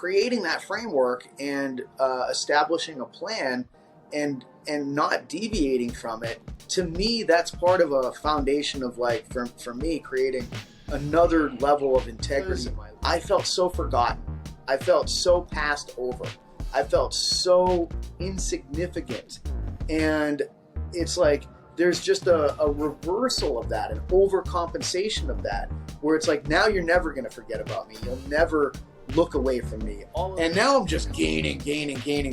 creating that framework and establishing a plan and not deviating from it, to me, that's part of a foundation of like, for me, creating another level of integrity in my life. I felt so forgotten. I felt so passed over. I felt so insignificant. And it's like, there's just a reversal of that, an overcompensation of that, where it's like, now you're never going to forget about me. You'll never look away from me. And now I'm just gaining,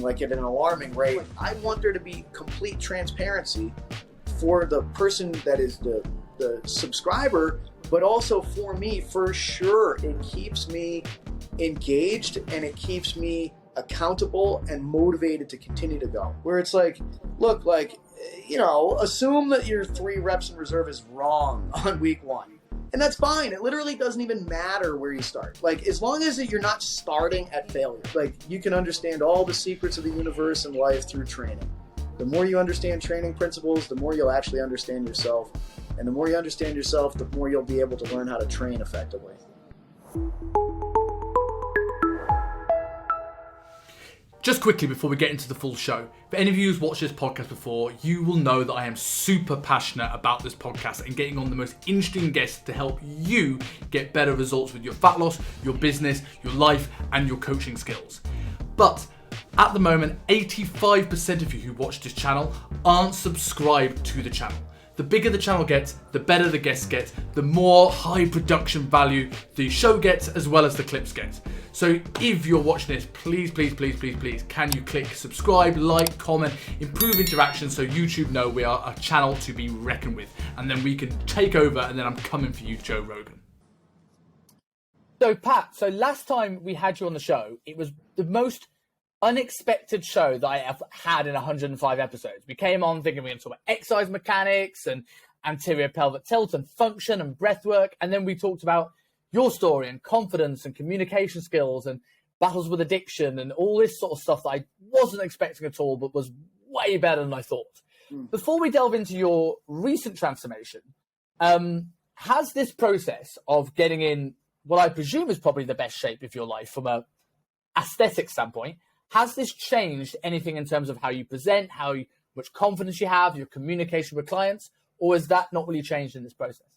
like at an alarming rate. I want there to be complete transparency for the person that is the subscriber, but also for me, for sure. It keeps me engaged and it keeps me accountable and motivated to continue to go. Where it's like, look, like, assume that your 3 reps in reserve is wrong on week 1. And that's fine. It literally doesn't even matter where you start. Like, as long as you're not starting at failure, like, you can understand all the secrets of the universe and life through training. The more you understand training principles, the more you'll actually understand yourself. And the more you understand yourself, the more you'll be able to learn how to train effectively. Just quickly before we get into the full show, for any of you who's watched this podcast before, you will know that I am super passionate about this podcast and getting on the most interesting guests to help you get better results with your fat loss, your business, your life, and your coaching skills. But at the moment, 85% of you who watch this channel aren't subscribed to the channel. The bigger the channel gets, the better the guests get, the more high production value the show gets, as well as the clips get. So if you're watching this, please, can you click subscribe, like, comment, improve interaction so YouTube know we are a channel to be reckoned with. And then we can take over, and then I'm coming for you, Joe Rogan. So Pat, last time we had you on the show, it was the most unexpected show that I have had in 105 episodes. We came on thinking we were going to talk about exercise mechanics and anterior pelvic tilt and function and breath work. And then we talked about your story and confidence and communication skills and battles with addiction and all this sort of stuff that I wasn't expecting at all, but was way better than I thought. Before we delve into your recent transformation, has this process of getting in what I presume is probably the best shape of your life from a aesthetic standpoint, has this changed anything in terms of how you present, much confidence you have, your communication with clients, or has that not really changed in this process?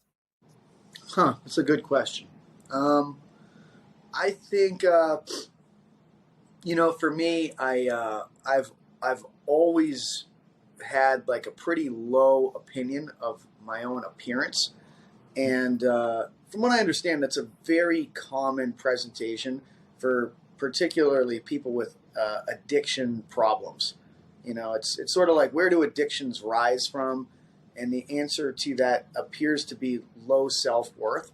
That's a good question. I think, for me, I've always had like a pretty low opinion of my own appearance. And from what I understand, that's a very common presentation for particularly people with addiction problems. It's sort of like, where do addictions rise from? And the answer to that appears to be low self-worth.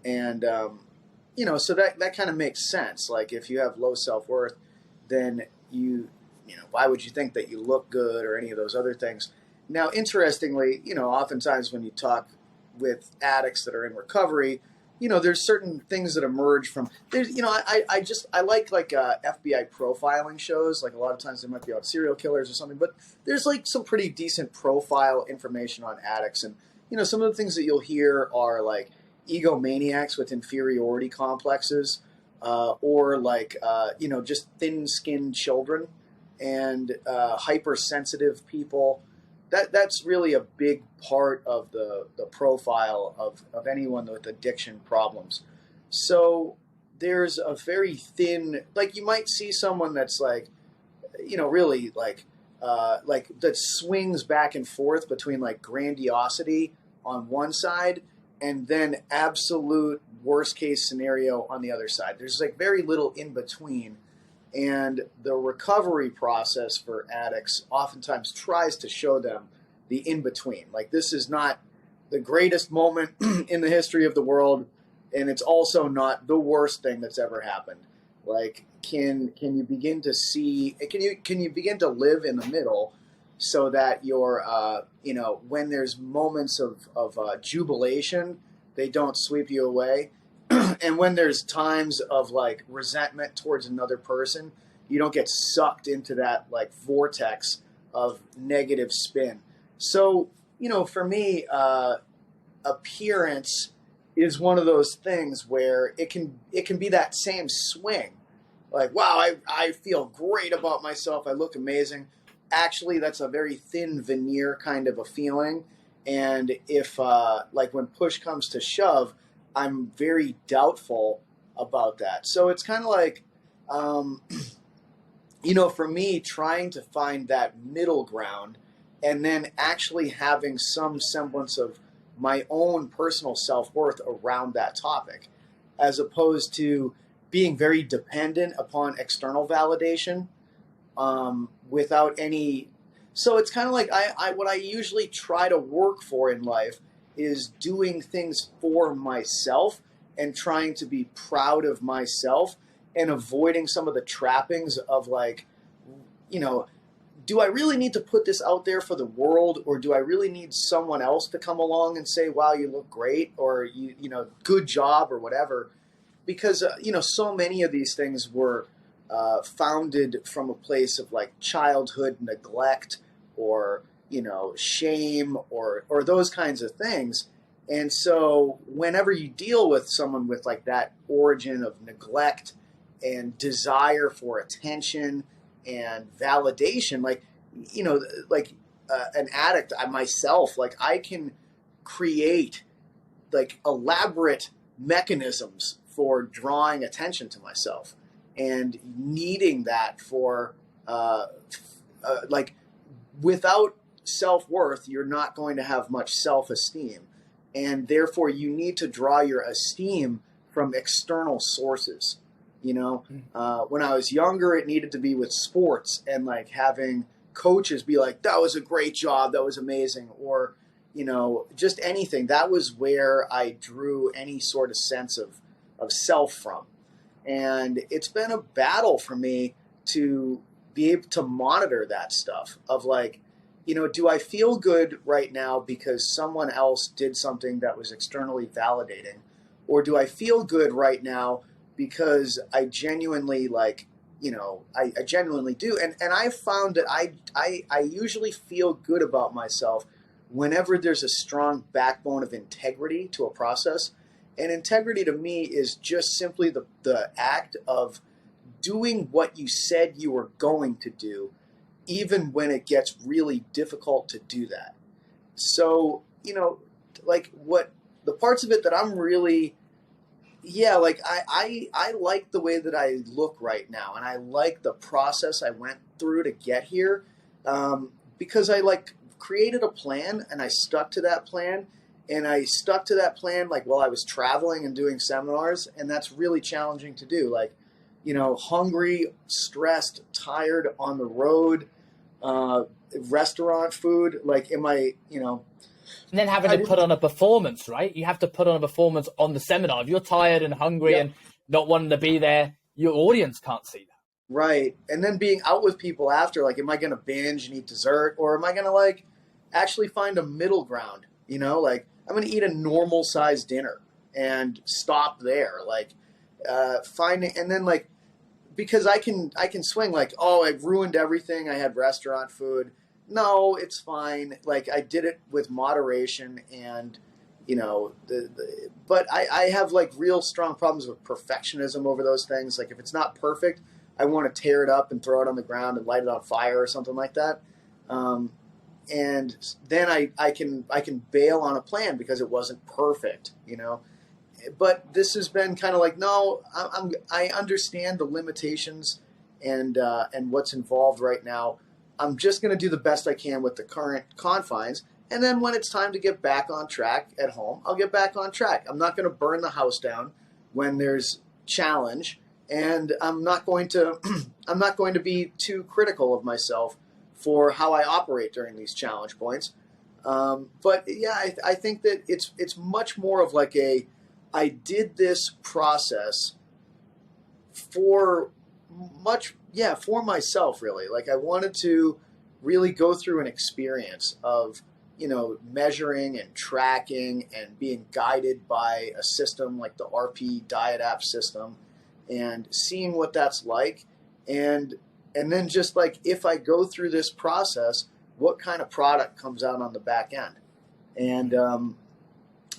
And, so that kind of makes sense. Like, if you have low self-worth, then why would you think that you look good or any of those other things? Now, interestingly, oftentimes when you talk with addicts that are in recovery, there's certain things that emerge from there's, I like FBI profiling shows. Like, a lot of times they might be on serial killers or something, but there's like some pretty decent profile information on addicts. And, some of the things that you'll hear are like egomaniacs with inferiority complexes, or like, just thin-skinned children and hypersensitive people. That's really a big part of the profile of anyone with addiction problems. So there's a very thin, like, you might see someone that's like, really like that swings back and forth between like grandiosity on one side and then absolute worst case scenario on the other side. There's like very little in between. And the recovery process for addicts oftentimes tries to show them the in-between. Like, this is not the greatest moment in the history of the world, and it's also not the worst thing that's ever happened. Like, can you begin to see? Can you begin to live in the middle, so that you're when there's moments of jubilation, they don't sweep you away. And when there's times of like resentment towards another person, you don't get sucked into that like vortex of negative spin. So, for me, appearance is one of those things where it can be that same swing. like, wow, I feel great about myself. I look amazing. Actually, that's a very thin veneer kind of a feeling. And if, like, when push comes to shove, I'm very doubtful about that. So it's kind of like, for me, trying to find that middle ground and then actually having some semblance of my own personal self-worth around that topic, as opposed to being very dependent upon external validation without any. So it's kind of like what I usually try to work for in life is doing things for myself and trying to be proud of myself and avoiding some of the trappings of like, do I really need to put this out there for the world, or do I really need someone else to come along and say, wow, you look great, or good job, or whatever? Because, so many of these things were founded from a place of like childhood neglect or, shame or those kinds of things. And so whenever you deal with someone with like that origin of neglect and desire for attention and validation, like, an addict, myself, like I can create like elaborate mechanisms for drawing attention to myself and needing that for, like, without self-worth, you're not going to have much self-esteem. And therefore you need to draw your esteem from external sources. When I was younger, it needed to be with sports and like having coaches be like, that was a great job, that was amazing, or just anything. That was where I drew any sort of sense of self from. And it's been a battle for me to be able to monitor that stuff of like, do I feel good right now because someone else did something that was externally validating, or do I feel good right now because I genuinely like, I genuinely do. And I found that I usually feel good about myself whenever there's a strong backbone of integrity to a process. And integrity to me is just simply the act of doing what you said you were going to do, even when it gets really difficult to do that. So, like what the parts of it that I'm really, like I like the way that I look right now, and I like the process I went through to get here, because I like created a plan and I stuck to that plan, and I stuck to that plan like while I was traveling and doing seminars, and that's really challenging to do. Like, hungry, stressed, tired on the road, restaurant food, like and then having to put on a performance, right? You have to put on a performance on the seminar. If you're tired and hungry and not wanting to be there, your audience can't see that. Right. And then being out with people after, like, am I going to binge and eat dessert, or am I going to like actually find a middle ground? Like I'm going to eat a normal sized dinner and stop there. Like, finding, and then like, because I can swing like, oh, I ruined everything. I had restaurant food. No, it's fine. Like I did it with moderation, and but I have like real strong problems with perfectionism over those things. Like if it's not perfect, I want to tear it up and throw it on the ground and light it on fire or something like that. And then I can bail on a plan because it wasn't perfect, But this has been kind of like, no, I understand the limitations and what's involved right now. I'm just going to do the best I can with the current confines. And then when it's time to get back on track at home, I'll get back on track. I'm not going to burn the house down when there's challenge. And I'm not going to be too critical of myself for how I operate during these challenge points. But yeah, I think that it's much more of like I did this process for myself, really. Like I wanted to really go through an experience of, measuring and tracking and being guided by a system like the RP Diet App system, and seeing what that's like. And then just like, if I go through this process, what kind of product comes out on the back end? And, and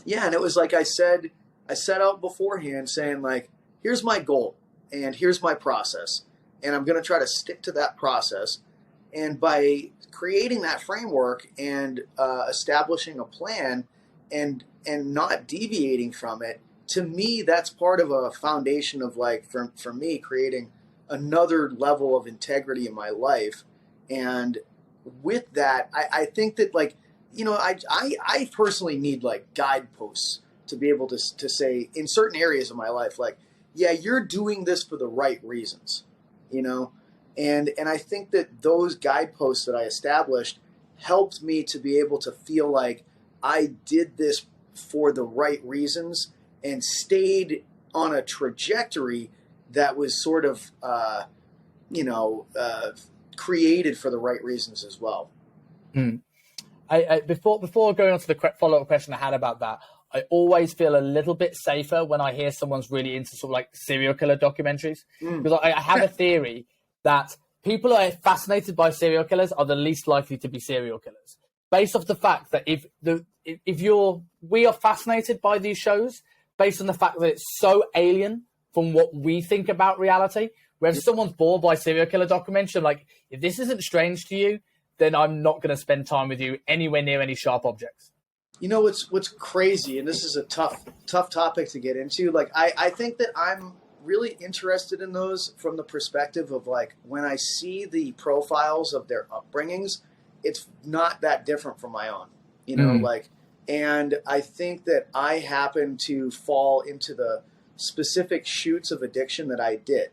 it was like I set out beforehand saying like, here's my goal. and here's my process, and I'm going to try to stick to that process. And by creating that framework and establishing a plan and not deviating from it, to me, that's part of a foundation of like, for me, creating another level of integrity in my life. And with that, I think that like, you know, I personally need like guideposts to be able to say in certain areas of my life, like, yeah, you're doing this for the right reasons, you know? And I think that those guideposts that I established helped me to be able to feel like I did this for the right reasons and stayed on a trajectory that was sort of, created for the right reasons as well. Before going on to the follow-up question I had about that, I always feel a little bit safer when I hear someone's really into sort of like serial killer documentaries, because I have a theory that people who are fascinated by serial killers are the least likely to be serial killers, based off the fact that we are fascinated by these shows based on the fact that it's so alien from what we think about reality. Whereas if someone's bored by serial killer documentary, I'm like, if this isn't strange to you, then I'm not going to spend time with you anywhere near any sharp objects. You know, what's crazy, and this is a tough topic to get into. Like, I think that I'm really interested in those from the perspective of like, when I see the profiles of their upbringings, it's not that different from my own, you know, like, and I think that I happen to fall into the specific shoots of addiction that I did.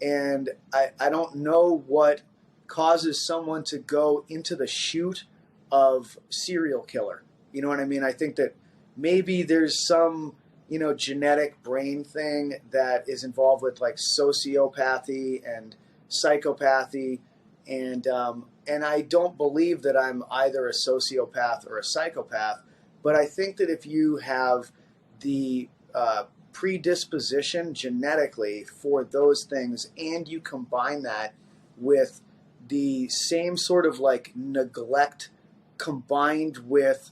And I don't know what causes someone to go into the chute of serial killer. You know what I mean? I think that maybe there's some, you know, genetic brain thing that is involved with like sociopathy and psychopathy. And I don't believe that I'm either a sociopath or a psychopath, but I think that if you have the predisposition genetically for those things, and you combine that with the same sort of like neglect combined with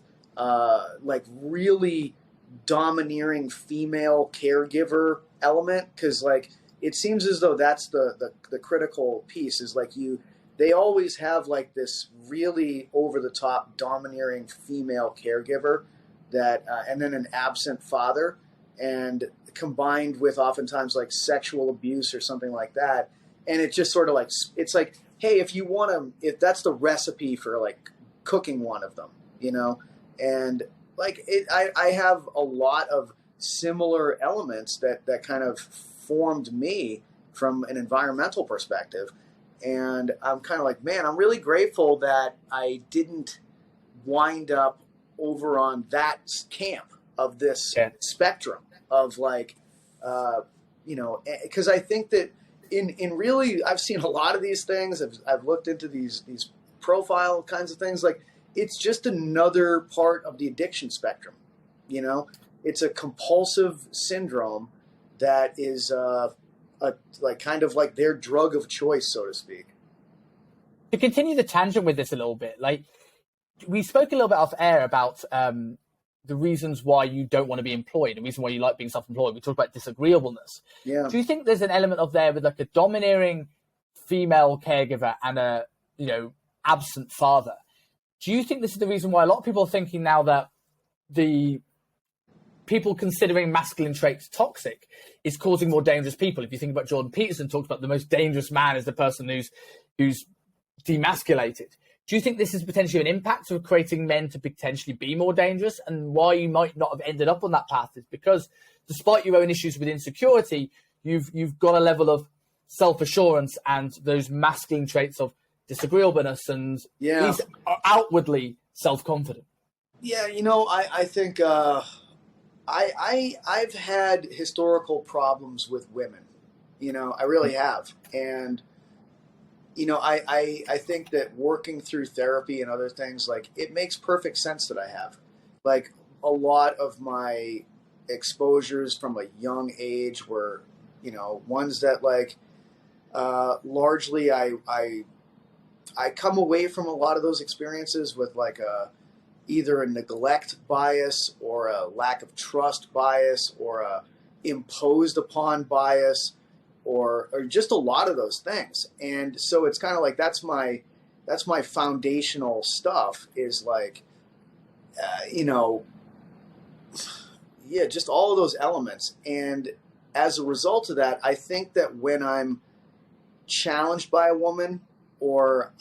like really domineering female caregiver element, because like it seems as though that's the critical piece, is like they always have like this really over the top domineering female caregiver that and then an absent father, and combined with oftentimes like sexual abuse or something like that. And it just sort of like, it's like, hey, if that's the recipe for like cooking one of them, you know? And like, I have a lot of similar elements that kind of formed me from an environmental perspective. And I'm kind of like, man, I'm really grateful that I didn't wind up over on that camp of this spectrum of like, because I think that in really, I've seen a lot of these things. I've looked into these profile kinds of things. Like, it's just another part of the addiction spectrum. You know, it's a compulsive syndrome that is like kind of like their drug of choice, so to speak. To continue the tangent with this a little bit, like we spoke a little bit off air about the reasons why you don't want to be employed, the reason why you like being self-employed. We talked about disagreeableness. Yeah. Do you think there's an element of there with like a domineering female caregiver and a, absent father? Do you think this is the reason why a lot of people are thinking now that the people considering masculine traits toxic is causing more dangerous people? If you think about Jordan Peterson talked about the most dangerous man is the person who's demasculated. Do you think this is potentially an impact of creating men to potentially be more dangerous? And why you might not have ended up on that path is because despite your own issues with insecurity, you've got a level of self-assurance and those masculine traits of disagreeableness and at least outwardly self-confident. Yeah, I think I've had historical problems with women. I really have. And I think that working through therapy and other things, like, it makes perfect sense that I have. Like, a lot of my exposures from a young age were, ones that, like, largely I come away from a lot of those experiences with, like, either a neglect bias or a lack of trust bias or a imposed upon bias, or just a lot of those things. And so it's kind of like, that's my foundational stuff is like, just all of those elements. And as a result of that, I think that when I'm challenged by a woman or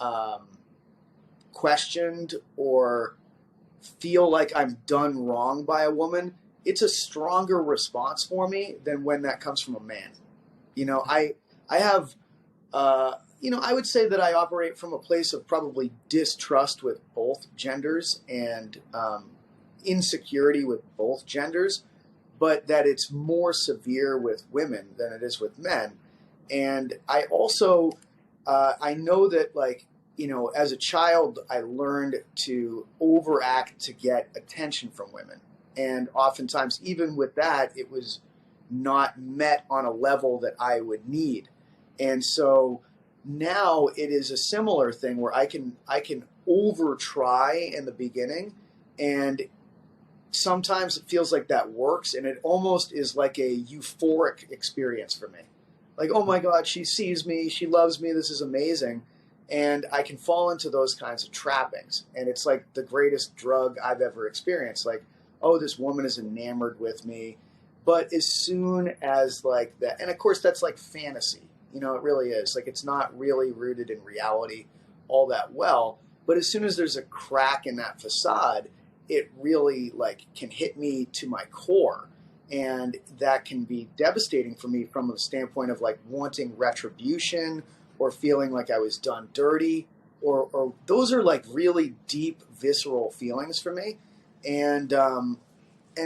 questioned or feel like I'm done wrong by a woman, it's a stronger response for me than when that comes from a man. I have, I would say that I operate from a place of probably distrust with both genders and insecurity with both genders, but that it's more severe with women than it is with men. And I also, I know that, like, as a child, I learned to overact to get attention from women. And oftentimes, even with that, it was not met on a level that I would need. And so now it is a similar thing where I can over try in the beginning, and sometimes it feels like that works, and it almost is like a euphoric experience for me. Like, oh my God, she sees me, she loves me, this is amazing. And I can fall into those kinds of trappings. And it's like the greatest drug I've ever experienced. Like, oh, this woman is enamored with me. But as soon as like that, and of course that's like fantasy, it really is. Like, it's not really rooted in reality all that well. But as soon as there's a crack in that facade, it really like can hit me to my core. And that can be devastating for me from the standpoint of like wanting retribution or feeling like I was done dirty, or those are like really deep, visceral feelings for me. And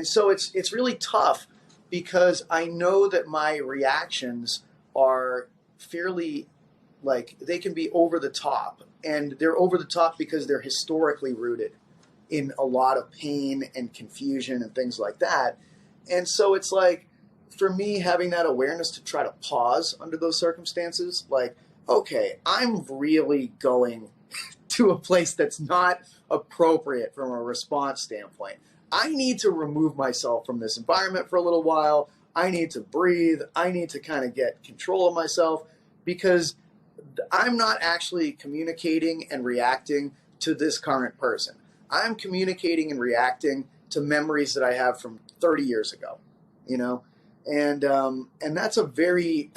so it's really tough because I know that my reactions are fairly, like, they can be over the top, and they're over the top because they're historically rooted in a lot of pain and confusion and things like that. And so it's like, for me, having that awareness to try to pause under those circumstances, like, okay, I'm really going to a place that's not appropriate from a response standpoint. I need to remove myself from this environment for a little while. I need to breathe. I need to kind of get control of myself, because I'm not actually communicating and reacting to this current person. I'm communicating and reacting to memories that I have from 30 years ago, and that's a very,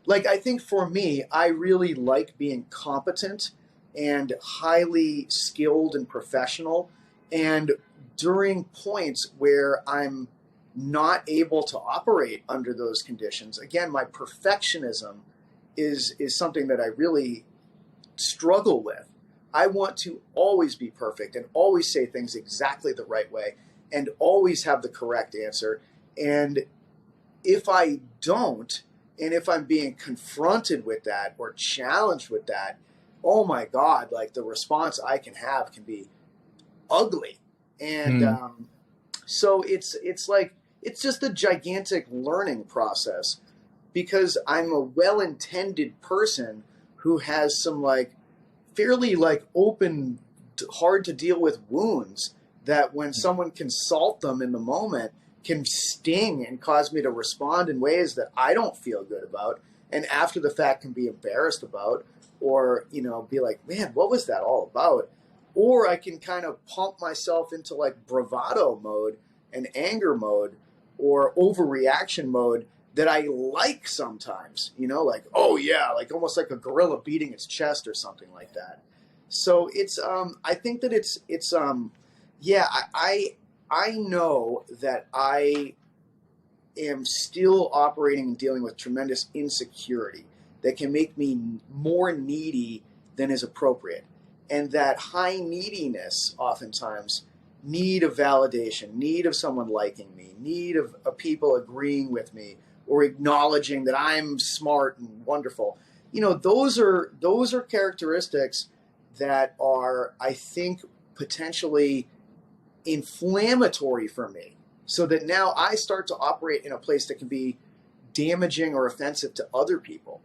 like, I think for me, I really like being competent and highly skilled and professional. And during points where I'm not able to operate under those conditions, again, my perfectionism is something that I really struggle with. I want to always be perfect and always say things exactly the right way and always have the correct answer. And if I don't, and if I'm being confronted with that or challenged with that, oh my God, like, the response I can have can be ugly. And so it's like, it's just a gigantic learning process, because I'm a well-intended person who has some like fairly like open, hard to deal with wounds that when someone can salt them in the moment can sting and cause me to respond in ways that I don't feel good about, and after the fact can be embarrassed about, or, be like, man, what was that all about? Or I can kind of pump myself into like bravado mode and anger mode or overreaction mode that I like sometimes, like, oh yeah, like almost like a gorilla beating its chest or something like that. So it's, I think that it's I know that I am still operating and dealing with tremendous insecurity that can make me more needy than is appropriate. And that high neediness, oftentimes, need of validation, need of someone liking me, need of people agreeing with me or acknowledging that I'm smart and wonderful. Those are characteristics that are, I think, potentially inflammatory for me, so that now I start to operate in a place that can be damaging or offensive to other people.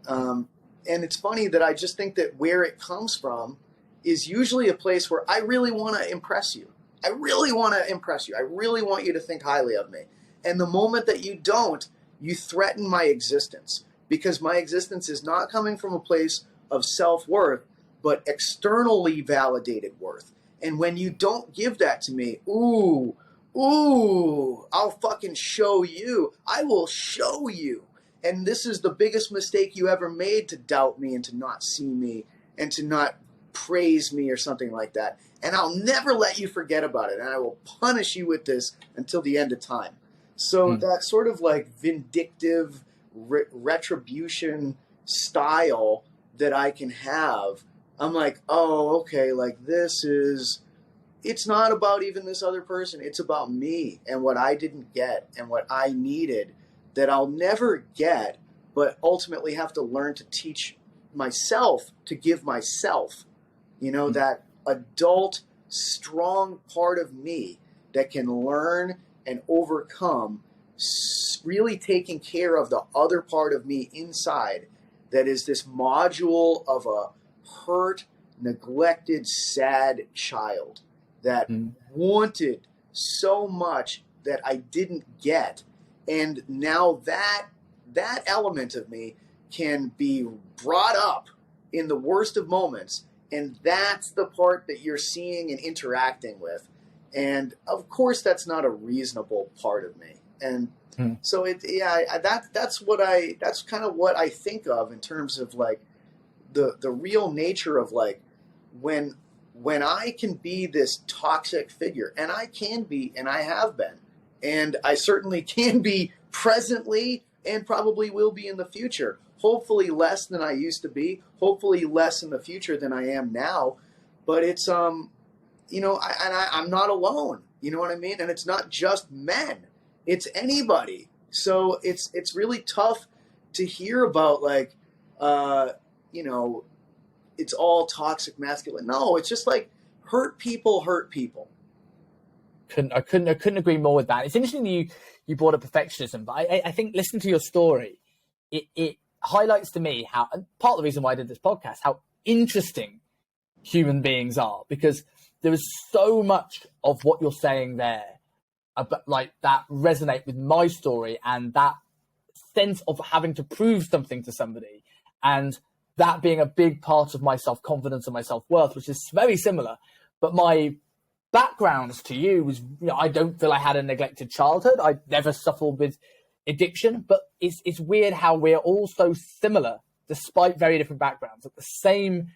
And it's funny that I just think that where it comes from is usually a place where I really want to impress you. I really want to impress you. I really want you to think highly of me. And the moment that you don't, you threaten my existence. because my existence is not coming from a place of self-worth, but externally validated worth. And when you don't give that to me, ooh, I'll fucking show you. I will show you. And this is the biggest mistake you ever made, to doubt me and to not see me and to not praise me or something like that. And I'll never let you forget about it. And I will punish you with this until the end of time. So that sort of like vindictive retribution style that I can have, I'm like, oh, okay, like this is, it's not about even this other person. It's about me and what I didn't get and what I needed that I'll never get, but ultimately have to learn to teach myself to give myself, you know, that adult, strong part of me that can learn and overcome, really taking care of the other part of me inside that is this module of a hurt, neglected, sad child that wanted so much that I didn't get. And now that element of me can be brought up in the worst of moments, and that's the part that you're seeing and interacting with. And of course, that's not a reasonable part of me. And so that's kind of what I think of in terms of like the real nature of like when I can be this toxic figure, and I can be, and I have been, and I certainly can be presently and probably will be in the future. Hopefully less than I used to be, hopefully less in the future than I am now. But it's, you know, I'm not alone. You know what I mean? And it's not just men. It's anybody. So it's really tough to hear about like, you know, it's all toxic masculine. No, it's just like hurt people. I couldn't agree more with that. It's interesting you brought up perfectionism, but I think listening to your story, it highlights to me how, and part of the reason why I did this podcast, how interesting human beings are, because there is so much of what you're saying there about like that resonate with my story and that sense of having to prove something to somebody, and that being a big part of my self-confidence and my self-worth, which is very similar. But my background to you was, you know, I don't feel I had a neglected childhood. I never suffered with addiction, but it's weird how we're all so similar despite very different backgrounds. That the same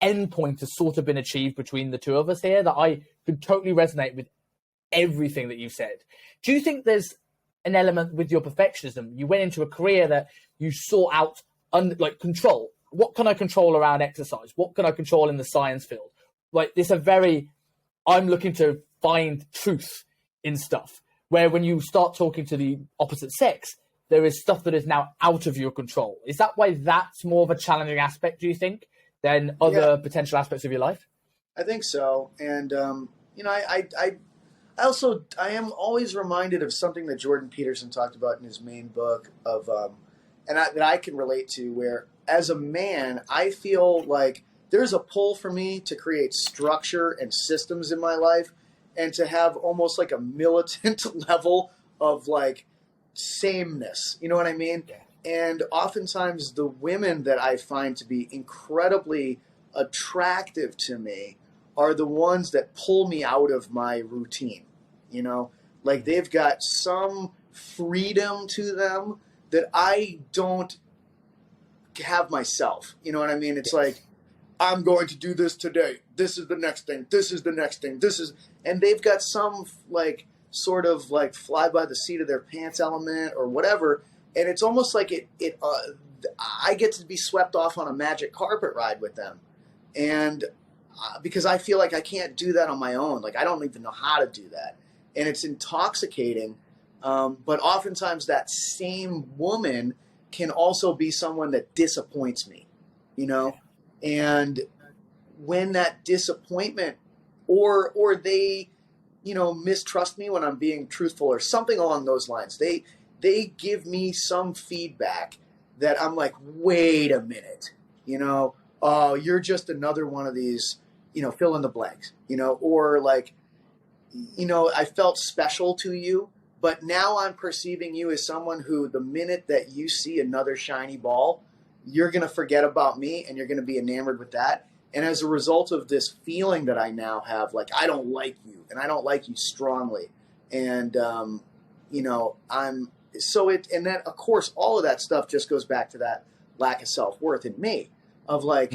endpoint has sort of been achieved between the two of us here, that I could totally resonate with everything that you said. Do you think there's an element with your perfectionism? You went into a career that you sought out like control. What can I control around exercise? What can I control in the science field? Like this, I'm looking to find truth in stuff, where when you start talking to the opposite sex, there is stuff that is now out of your control. Is that why that's more of a challenging aspect, do you think, than other potential aspects of your life? I think so. And, you know, I am always reminded of something that Jordan Peterson talked about in his main book of, that I can relate to, where as a man, I feel like there's a pull for me to create structure and systems in my life and to have almost like a militant level of like sameness. You know what I mean? Yeah. And oftentimes the women that I find to be incredibly attractive to me are the ones that pull me out of my routine. You know, like they've got some freedom to them that I don't have myself. You know what I mean? It's like, I'm going to do this today. This is the next thing. This is the next thing. And they've got some like sort of like fly by the seat of their pants element or whatever. And it's almost like I get to be swept off on a magic carpet ride with them. And because I feel like I can't do that on my own. Like I don't even know how to do that. And it's intoxicating. But oftentimes that same woman can also be someone that disappoints me, you know? And when that disappointment or they, you know, mistrust me when I'm being truthful or something along those lines, they give me some feedback that I'm like, wait a minute, you know, oh, you're just another one of these, you know, fill in the blanks, you know, or like, you know, I felt special to you but now I'm perceiving you as someone who, the minute that you see another shiny ball, you're going to forget about me and you're going to be enamored with that. And as a result of this feeling that I now have, like, I don't like you and I don't like you strongly. And, and then of course, all of that stuff just goes back to that lack of self-worth in me of like,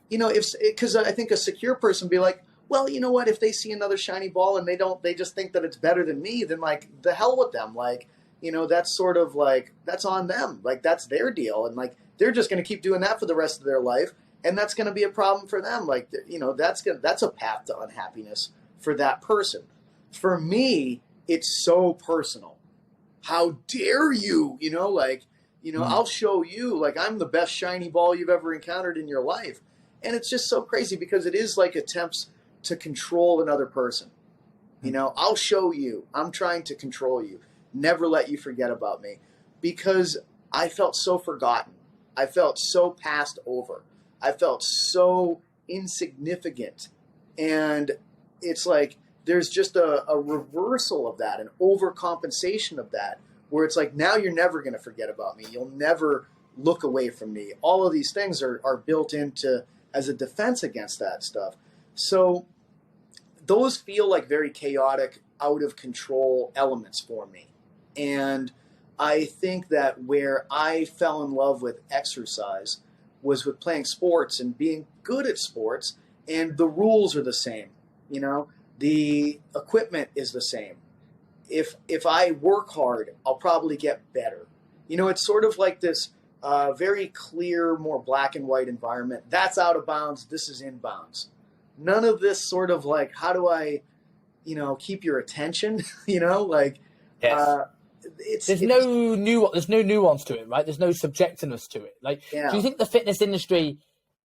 because I think a secure person would be like, well, you know what, if they see another shiny ball and they just think that it's better than me, then like the hell with them. Like, that's sort of like, that's on them. Like, that's their deal. And like, they're just going to keep doing that for the rest of their life. And that's going to be a problem for them. Like, that's a path to unhappiness for that person. For me, it's so personal. How dare you, I'll show you, like, I'm the best shiny ball you've ever encountered in your life. And it's just so crazy because it is like attempts to control another person. I'll show you. I'm trying to control you. Never let you forget about me. Because I felt so forgotten. I felt so passed over. I felt so insignificant. And it's like there's just a reversal of that, an overcompensation of that, where it's like, now you're never going to forget about me. You'll never look away from me. All of these things are built into as a defense against that stuff. So those feel like very chaotic, out of control elements for me. And I think that where I fell in love with exercise was with playing sports and being good at sports, and the rules are the same. The equipment is the same. If I work hard, I'll probably get better. It's sort of like this very clear, more black and white environment. That's out of bounds. This is in bounds. None of this sort of like, how do I, keep your attention? Yes. There's no nuance to it, right? There's no subjectiveness to it. Like, do you think the fitness industry,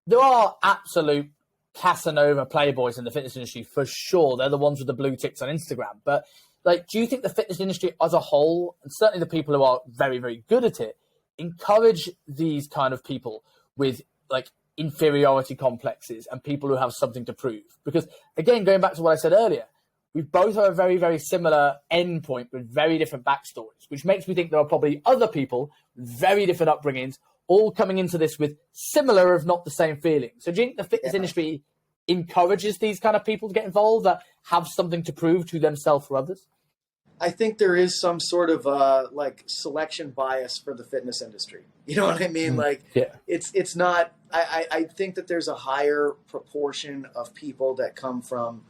there are absolute Casanova playboys in the fitness industry for sure. They're the ones with the blue ticks on Instagram. But like, do you think the fitness industry as a whole, and certainly the people who are very, very good at it, encourage these kind of people with like inferiority complexes and people who have something to prove? Because again, going back to what I said earlier, we both have a very, very similar endpoint with very different backstories, which makes me think there are probably other people with very different upbringings all coming into this with similar, if not the same feelings. So do you think the fitness industry encourages these kind of people to get involved that have something to prove to themselves or others? I think there is some sort of like selection bias for the fitness industry. You know what I mean? It's not, I think that there's a higher proportion of people that come from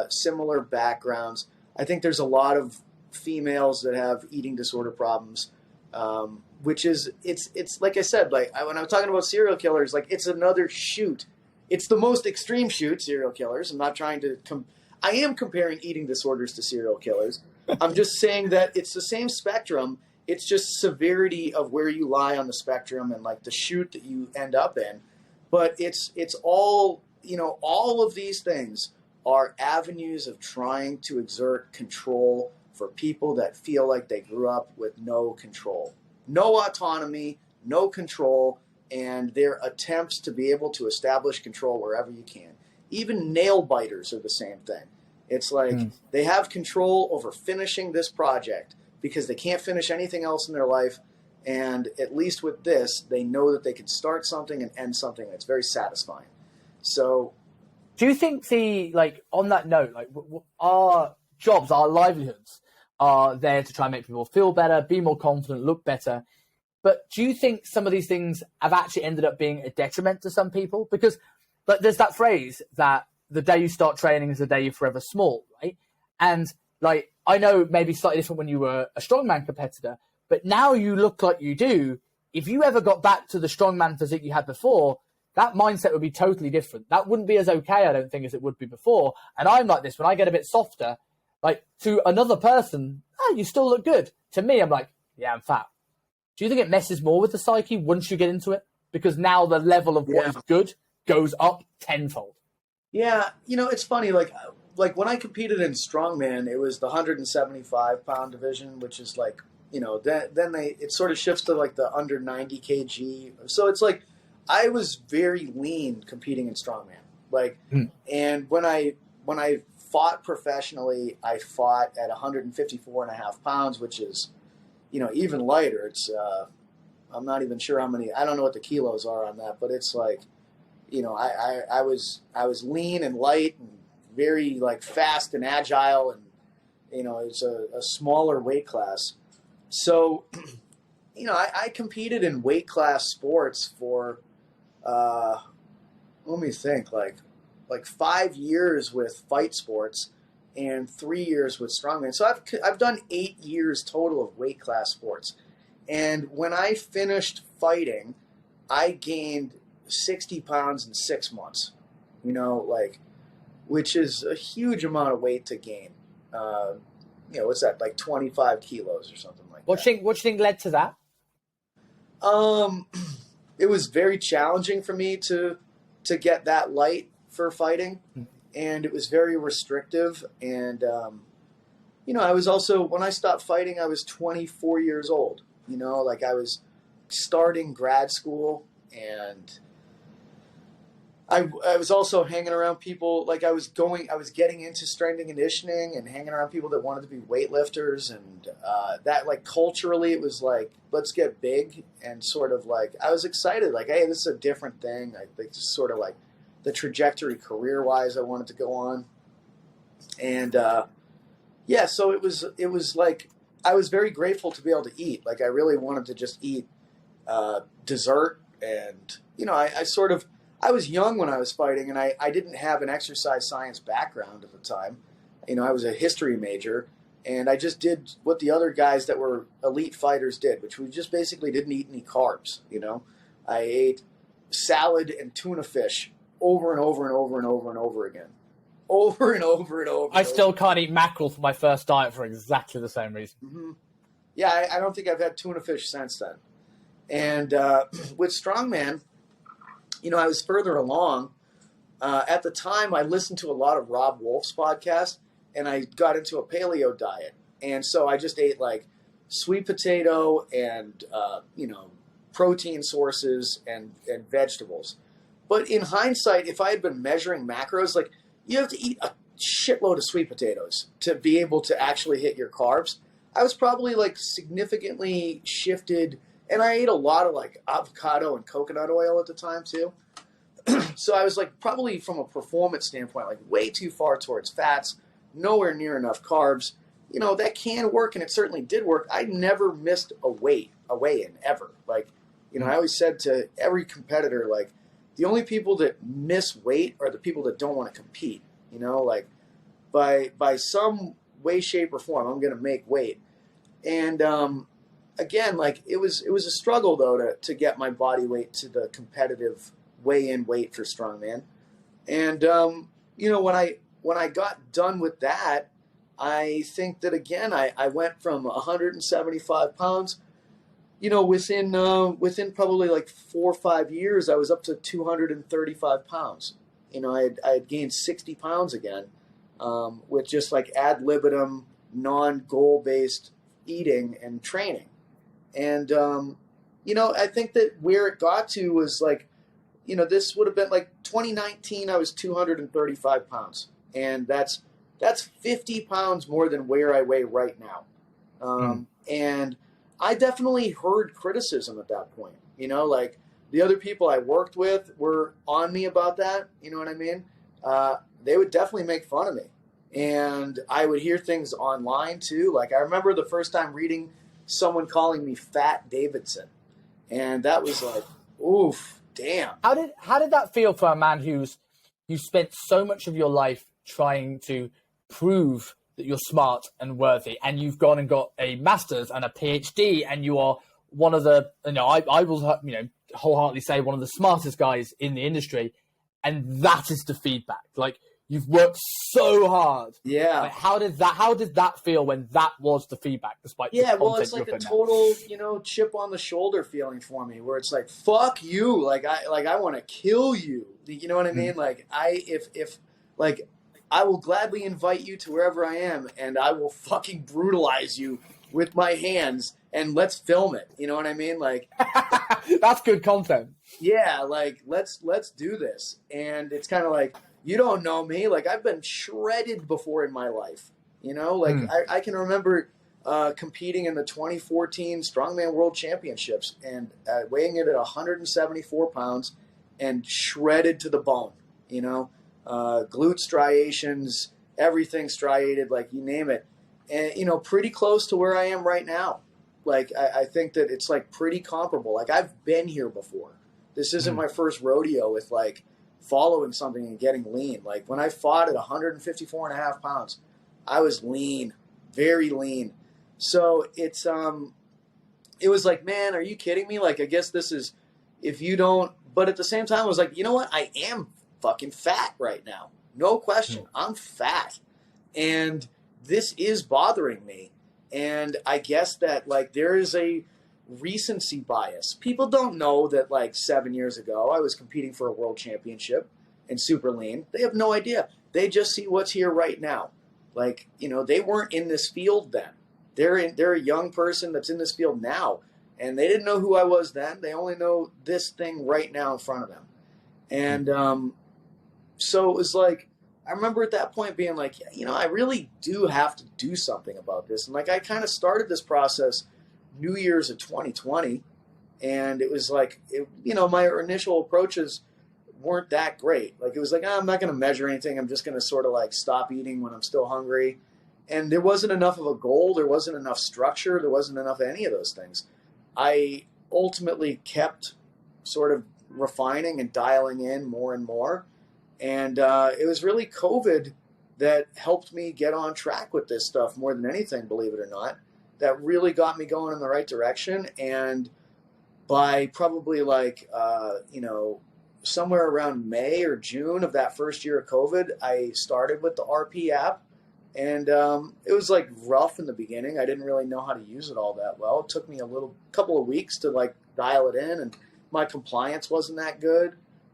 similar backgrounds. I think there's a lot of females that have eating disorder problems, which is, it's like I said, like when I'm talking about serial killers, like it's another shoot. It's the most extreme shoot, serial killers. I'm not trying to, I am comparing eating disorders to serial killers. I'm just saying that it's the same spectrum. It's just severity of where you lie on the spectrum and like the shoot that you end up in. But it's all, all of these things are avenues of trying to exert control for people that feel like they grew up with no control, no autonomy, no control, and their attempts to be able to establish control wherever you can. Even nail biters are the same thing. It's like they have control over finishing this project because they can't finish anything else in their life. And at least with this, they know that they can start something and end something. It's very satisfying. So do you think on that note, our jobs, our livelihoods are there to try and make people feel better, be more confident, look better. But do you think some of these things have actually ended up being a detriment to some people? Because there's that phrase that the day you start training is the day you're forever small, right? And I know maybe slightly different when you were a strongman competitor, but now you look like you do. If you ever got back to the strongman physique you had before, that mindset would be totally different. That wouldn't be as okay, I don't think, as it would be before. And I'm like this, when I get a bit softer, to another person, you still look good. To me, I'm like, yeah, I'm fat. Do you think it messes more with the psyche once you get into it? Because now the level of what is good goes up tenfold. Yeah, it's funny. Like when I competed in strongman, it was the 175-pound division, which is then it sort of shifts to the under 90 kg. So it's like I was very lean competing in strongman. And when I fought professionally. I fought at 154 and a half pounds, which is, even lighter. It's, I'm not even sure how many, I don't know what the kilos are on that, but it's like, I was lean and light and very like fast and agile, and, it's a smaller weight class. So, I competed in weight class sports for, let me think, like 5 years with fight sports and 3 years with strongman. So I've done 8 years total of weight class sports. And when I finished fighting, I gained 60 pounds in 6 months, which is a huge amount of weight to gain. What's that, like 25 kilos or something like that. What do you think led to that? It was very challenging for me to get that light for fighting, and it was very restrictive. And, I was also, when I stopped fighting, I was 24 years old, I was starting grad school, and I was also hanging around people, I was getting into strength and conditioning and hanging around people that wanted to be weightlifters, and that, culturally, it was let's get big, and sort of I was excited, hey, this is a different thing. I think just sort of the trajectory career-wise I wanted to go on. And, so it was I was very grateful to be able to eat. I really wanted to just eat dessert, and, I was young when I was fighting, and I didn't have an exercise science background at the time. I was a history major, and I just did what the other guys that were elite fighters did, which we just basically didn't eat any carbs, I ate salad and tuna fish over and over and over and over and over again. Over and over and over. I still can't eat mackerel for my first diet for exactly the same reason. Mm-hmm. Yeah, I don't think I've had tuna fish since then. And with strongman, I was further along. At the time, I listened to a lot of Rob Wolf's podcast, and I got into a paleo diet. And so I just ate sweet potato and, protein sources and vegetables. But in hindsight, if I had been measuring macros, you have to eat a shitload of sweet potatoes to be able to actually hit your carbs. I was probably significantly shifted, and I ate a lot of avocado and coconut oil at the time too. So I was probably from a performance standpoint, way too far towards fats, nowhere near enough carbs. That can work, and it certainly did work. I never missed a weigh-in ever. I always said to every competitor, the only people that miss weight are the people that don't want to compete. By some way, shape, or form, I'm going to make weight. And again, it was a struggle though to get my body weight to the competitive weigh-in weight for strongman. And when I got done with that, I think that again I went from 175 pounds. Within probably 4 or 5 years, I was up to 235 pounds. I had gained 60 pounds again, with just ad libitum, non-goal-based eating and training. And, I think that where it got to was this would have been 2019, I was 235 pounds. And that's 50 pounds more than where I weigh right now. And I definitely heard criticism at that point. The other people I worked with were on me about that. You know what I mean? They would definitely make fun of me. And I would hear things online too. I remember the first time reading someone calling me Fat Davidson. And that was oof, damn. How did that feel for a man you spent so much of your life trying to prove that you're smart and worthy, and you've gone and got a master's and a PhD, and you are one of the, I will, wholeheartedly say one of the smartest guys in the industry, and that is the feedback. You've worked so hard. Yeah. How did that feel when that was the feedback, despite the well, it's a total, chip on the shoulder feeling for me, where it's fuck you, I want to kill you. You know what I mean? If I will gladly invite you to wherever I am, and I will fucking brutalize you with my hands, and let's film it. You know what I mean? That's good content. Yeah, let's do this. And it's kind of you don't know me. Like, I've been shredded before in my life. Like I can remember competing in the 2014 Strongman World Championships and weighing it at 174 pounds and shredded to the bone, glute striations, everything striated, like you name it. And, pretty close to where I am right now. Like, I think that it's like pretty comparable. Like, I've been here before. This isn't my first rodeo with like following something and getting lean. Like, when I fought at 154 and a half pounds, I was lean, very lean. So it was like, man, are you kidding me? Like, I guess this is, if you don't, but at the same time, I was like, you know what? I am fucking fat right now. No question. I'm fat. And this is bothering me. And I guess that like there is a recency bias. People don't know that like 7 years ago, I was competing for a world championship and super lean. They have no idea. They just see what's here right now. Like, they weren't in this field then. They're a young person that's in this field now, and they didn't know who I was then. They only know this thing right now in front of them. And so it was like, I remember at that point being like, I really do have to do something about this. And like, I kind of started this process New Year's of 2020, and it was like, my initial approaches weren't that great. Like, it was like, I'm not going to measure anything. I'm just going to sort of like stop eating when I'm still hungry. And there wasn't enough of a goal. There wasn't enough structure. There wasn't enough of any of those things. I ultimately kept sort of refining and dialing in more and more. And it was really COVID that helped me get on track with this stuff more than anything, believe it or not. That really got me going in the right direction. And by probably like, somewhere around May or June of that first year of COVID, I started with the RP app. And it was like rough in the beginning. I didn't really know how to use it all that well. It took me a couple of weeks to like dial it in, and my compliance wasn't that good,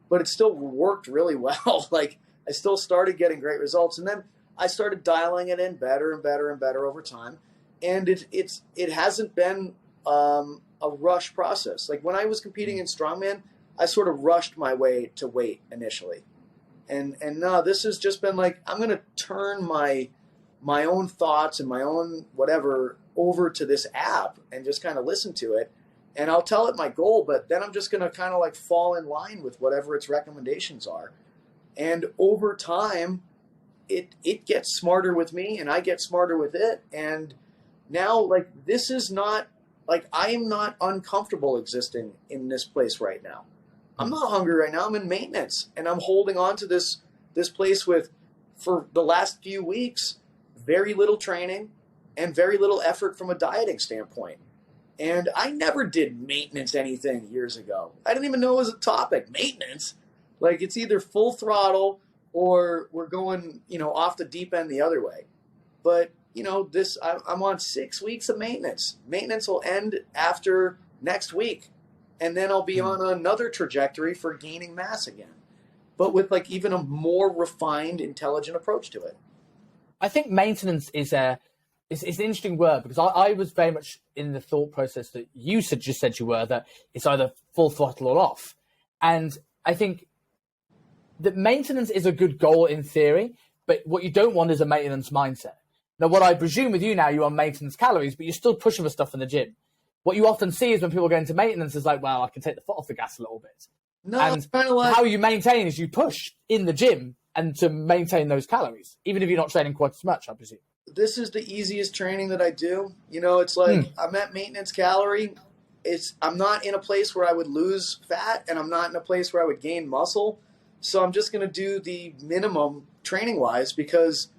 but it still worked really well. Like, I still started getting great results, and then I started dialing it in better and better and better over time. And it hasn't been a rush process. Like, when I was competing in strongman, I sort of rushed my way to weight initially. And no, this has just been like, I'm going to turn my own thoughts and my own whatever over to this app and just kind of listen to it. And I'll tell it my goal, but then I'm just going to kind of like fall in line with whatever its recommendations are. And over time, it gets smarter with me and I get smarter with it. And now, like, this is not, like, I am not uncomfortable existing in this place right now. I'm not hungry right now. I'm in maintenance, and I'm holding on to this place with, for the last few weeks, very little training and very little effort from a dieting standpoint. And I never did maintenance anything years ago. I didn't even know it was a topic. Maintenance? Like, it's either full throttle or we're going, off the deep end the other way. But, I'm on 6 weeks of maintenance. Maintenance will end after next week. And then I'll be on another trajectory for gaining mass again, but with like even a more refined, intelligent approach to it. I think maintenance is an interesting word, because I was very much in the thought process that you just said you were, that it's either full throttle or off. And I think that maintenance is a good goal in theory, but what you don't want is a maintenance mindset. Now, what I presume with you now, you're on maintenance calories, but you're still pushing for stuff in the gym. What you often see is when people go into maintenance is like, well, I can take the foot off the gas a little bit. No, and it's kind of like how you maintain is you push in the gym and to maintain those calories, even if you're not training quite as much, I presume. This is the easiest training that I do. It's like I'm at maintenance calorie. I'm not in a place where I would lose fat, and I'm not in a place where I would gain muscle. So I'm just going to do the minimum training-wise because,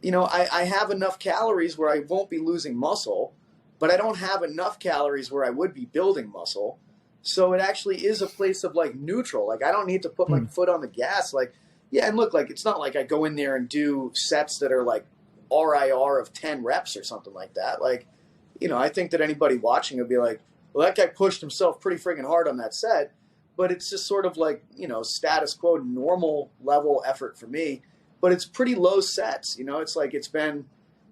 I have enough calories where I won't be losing muscle, but I don't have enough calories where I would be building muscle. So it actually is a place of like neutral. Like, I don't need to put my foot on the gas. Like, yeah, and look, like, it's not like I go in there and do sets that are like RIR of 10 reps or something like that. Like, I think that anybody watching would be like, well, that guy pushed himself pretty friggin' hard on that set. But it's just sort of like, status quo, normal level effort for me. But it's pretty low sets. It's like it's been,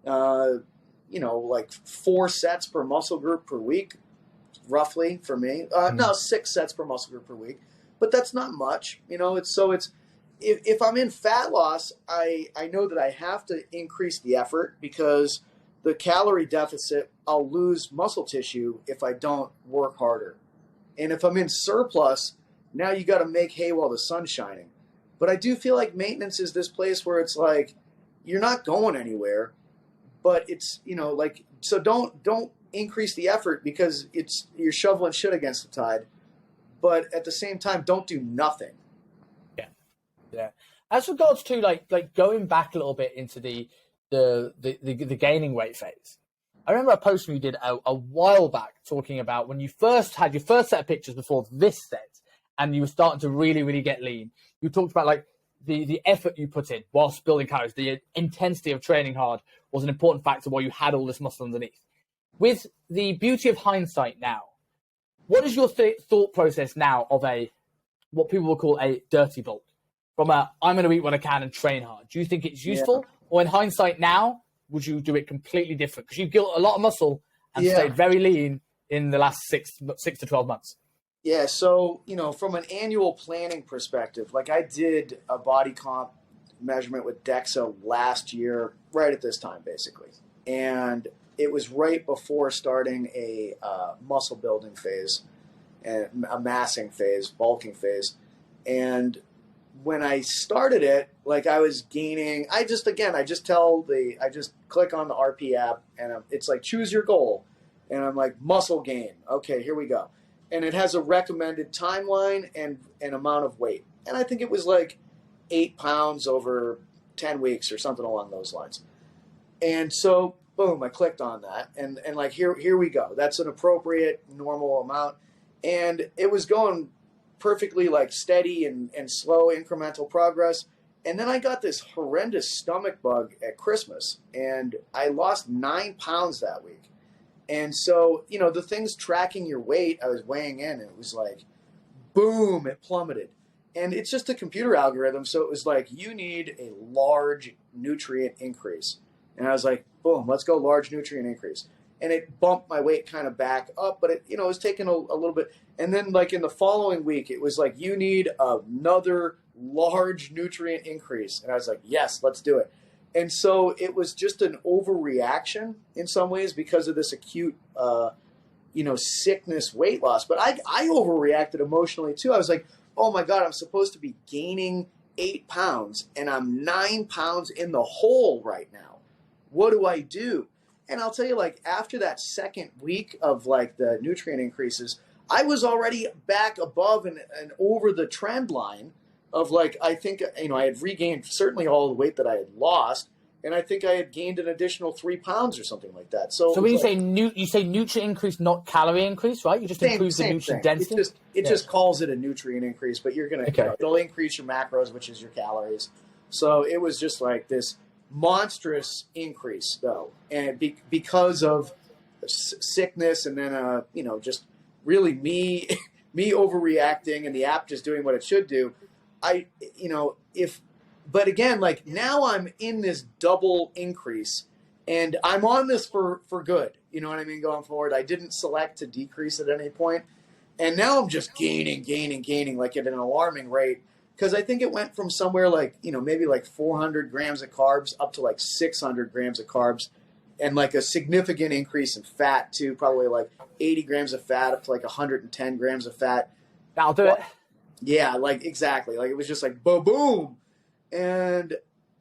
like 4 sets per muscle group per week, roughly for me. No, 6 sets per muscle group per week. But that's not much. if I'm in fat loss, I know that I have to increase the effort because the calorie deficit, I'll lose muscle tissue if I don't work harder. And if I'm in surplus, now you got to make hay while the sun's shining. But I do feel like maintenance is this place where it's like you're not going anywhere, but it's, like, so don't increase the effort because you're shoveling shit against the tide. But at the same time, don't do nothing. Yeah. As regards to like going back a little bit into the gaining weight phase, I remember a post you did a while back talking about when you first had your first set of pictures before this set, and you were starting to really, really get lean. You talked about like the effort you put in whilst building calories, the intensity of training hard was an important factor while you had all this muscle underneath. With the beauty of hindsight now, what is your thought process now of what people will call a dirty bulk? From I'm going to eat what I can and train hard. Do you think it's useful? Yeah. Or in hindsight now, would you do it completely different? Because you've built a lot of muscle and stayed very lean in the last 6 to 12 months. Yeah, so, from an annual planning perspective, like I did a body comp measurement with DEXA last year, right at this time, basically. And it was right before starting a muscle building phase, and a massing phase, bulking phase. And when I started it, like I was gaining, I just click on the RP app and it's like, choose your goal. And I'm like, muscle gain. Okay, here we go. And it has a recommended timeline and amount of weight. And I think it was like 8 pounds over 10 weeks or something along those lines. And so, boom, I clicked on that. And like, here we go. That's an appropriate, normal amount. And it was going perfectly like steady and slow incremental progress. And then I got this horrendous stomach bug at Christmas and I lost 9 pounds that week. And so, the things tracking your weight, I was weighing in and it was like, boom, it plummeted. And it's just a computer algorithm. So it was like, you need a large nutrient increase. And I was like, boom, let's go large nutrient increase. And it bumped my weight kind of back up, but it was taking a little bit. And then like in the following week, it was like, you need another large nutrient increase. And I was like, yes, let's do it. And so it was just an overreaction in some ways because of this acute, sickness weight loss. But I overreacted emotionally too. I was like, oh my God, I'm supposed to be gaining 8 pounds and I'm 9 pounds in the hole right now. What do I do? And I'll tell you, like, after that second week of like the nutrient increases, I was already back above and over the trend line of like, I think, I had regained certainly all the weight that I had lost. And I think I had gained an additional 3 pounds or something like that. So when you say nutrient increase, not calorie increase, right? You just improve the nutrient density. It just calls it a nutrient increase, but you're going to, it'll increase your macros, which is your calories. So it was just like this monstrous increase though. And because of sickness and then, just really me overreacting and the app just doing what it should do. But again, like now I'm in this double increase and I'm on this for good. You know what I mean? Going forward, I didn't select to decrease at any point. And now I'm just gaining like at an alarming rate. Because I think it went from somewhere like, maybe like 400 grams of carbs up to like 600 grams of carbs and like a significant increase in fat too, probably like 80 grams of fat up to like 110 grams of fat. That'll do it. Yeah, like exactly. Like it was just like boom. And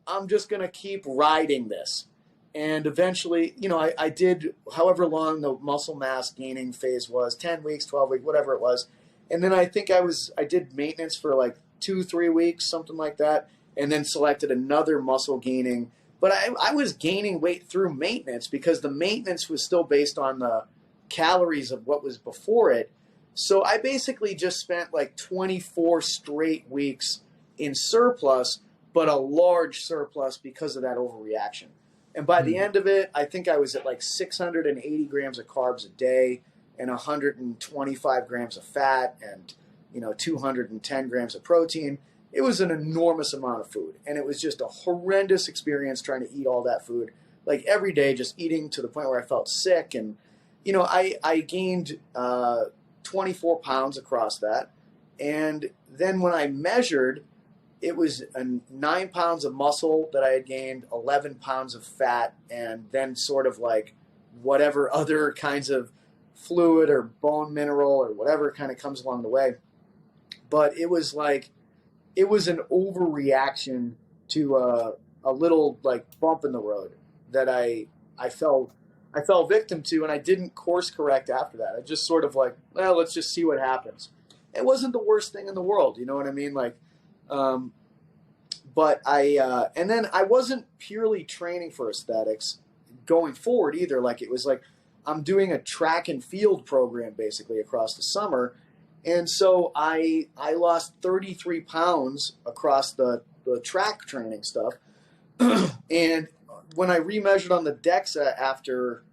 I'm just going to keep riding this. And eventually, I did however long the muscle mass gaining phase was, 10 weeks, 12 weeks, whatever it was. And then I think I did maintenance for like 2-3 weeks, something like that, and then selected another muscle gaining. But I was gaining weight through maintenance because the maintenance was still based on the calories of what was before it. So I basically just spent like 24 straight weeks in surplus, but a large surplus because of that overreaction. And by the end of it, I think I was at like 680 grams of carbs a day and 125 grams of fat and 210 grams of protein. It was an enormous amount of food. And it was just a horrendous experience trying to eat all that food. Like every day, just eating to the point where I felt sick. And, I gained 24 pounds across that. And then when I measured, it was 9 pounds of muscle that I had gained, 11 pounds of fat, and then sort of like whatever other kinds of fluid or bone mineral or whatever kind of comes along the way. But it was an overreaction to a little like bump in the road that I fell victim to, and I didn't course correct after that. I just sort of like, well, let's just see what happens. It wasn't the worst thing in the world, you know what I mean? Like, but and then I wasn't purely training for aesthetics going forward either. Like, it was like I'm doing a track and field program basically across the summer. And so I lost 33 pounds across the track training stuff. And when I remeasured on the DEXA after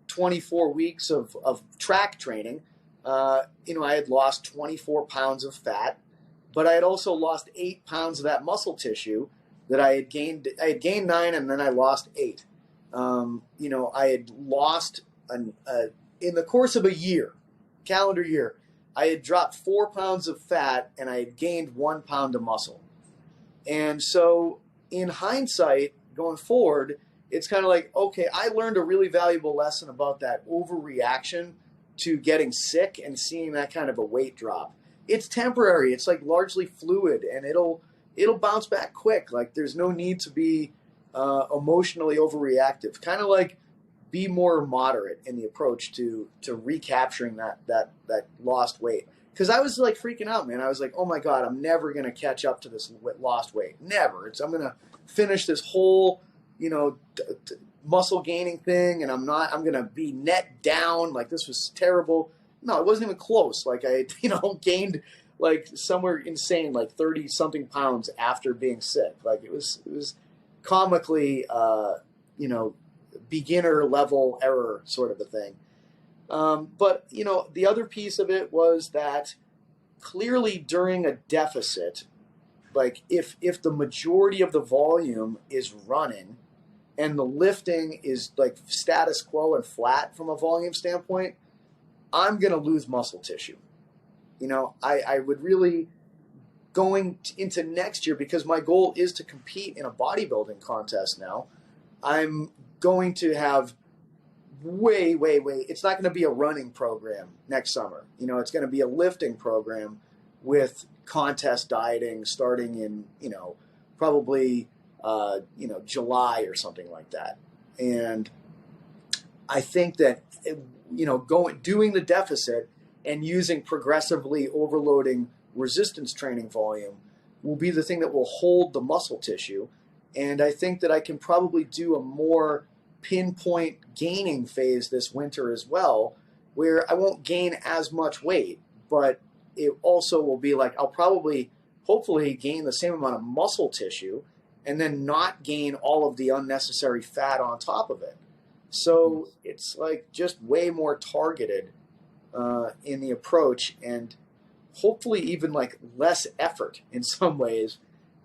24 weeks of track training, I had lost 24 pounds of fat, but I had also lost 8 pounds of that muscle tissue that I had gained. I had gained 9 and then I lost 8. I had lost in the course of a year, calendar year, I had dropped 4 pounds of fat and I had gained 1 pound of muscle. And so in hindsight, going forward, it's kind of like, okay, I learned a really valuable lesson about that overreaction to getting sick and seeing that kind of a weight drop. It's temporary. It's like largely fluid, and it'll bounce back quick. Like, there's no need to be emotionally overreactive. Kind of like be more moderate in the approach to recapturing that lost weight. Because I was like freaking out, man. I was like, oh my God, I'm never going to catch up to this lost weight. Never. I'm going to finish this whole, muscle gaining thing, and I'm going to be net down. Like, this was terrible. No, it wasn't even close. Like, I, gained like somewhere insane, like 30 something pounds after being sick. Like, it was comically, beginner level error sort of a thing. But the other piece of it was that clearly during a deficit, like if the majority of the volume is running and the lifting is like status quo and flat from a volume standpoint, I'm going to lose muscle tissue. I would really, going into next year, because my goal is to compete in a bodybuilding contest now, I'm going to have way, it's not going to be a running program next summer. It's going to be a lifting program with contest dieting starting in, probably, July or something like that. And I think that, doing the deficit and using progressively overloading resistance training volume will be the thing that will hold the muscle tissue. And I think that I can probably do a more pinpoint gaining phase this winter as well, where I won't gain as much weight, but it also will be like I'll probably, hopefully, gain the same amount of muscle tissue and then not gain all of the unnecessary fat on top of it. So it's like just way more targeted in the approach, and hopefully even like less effort in some ways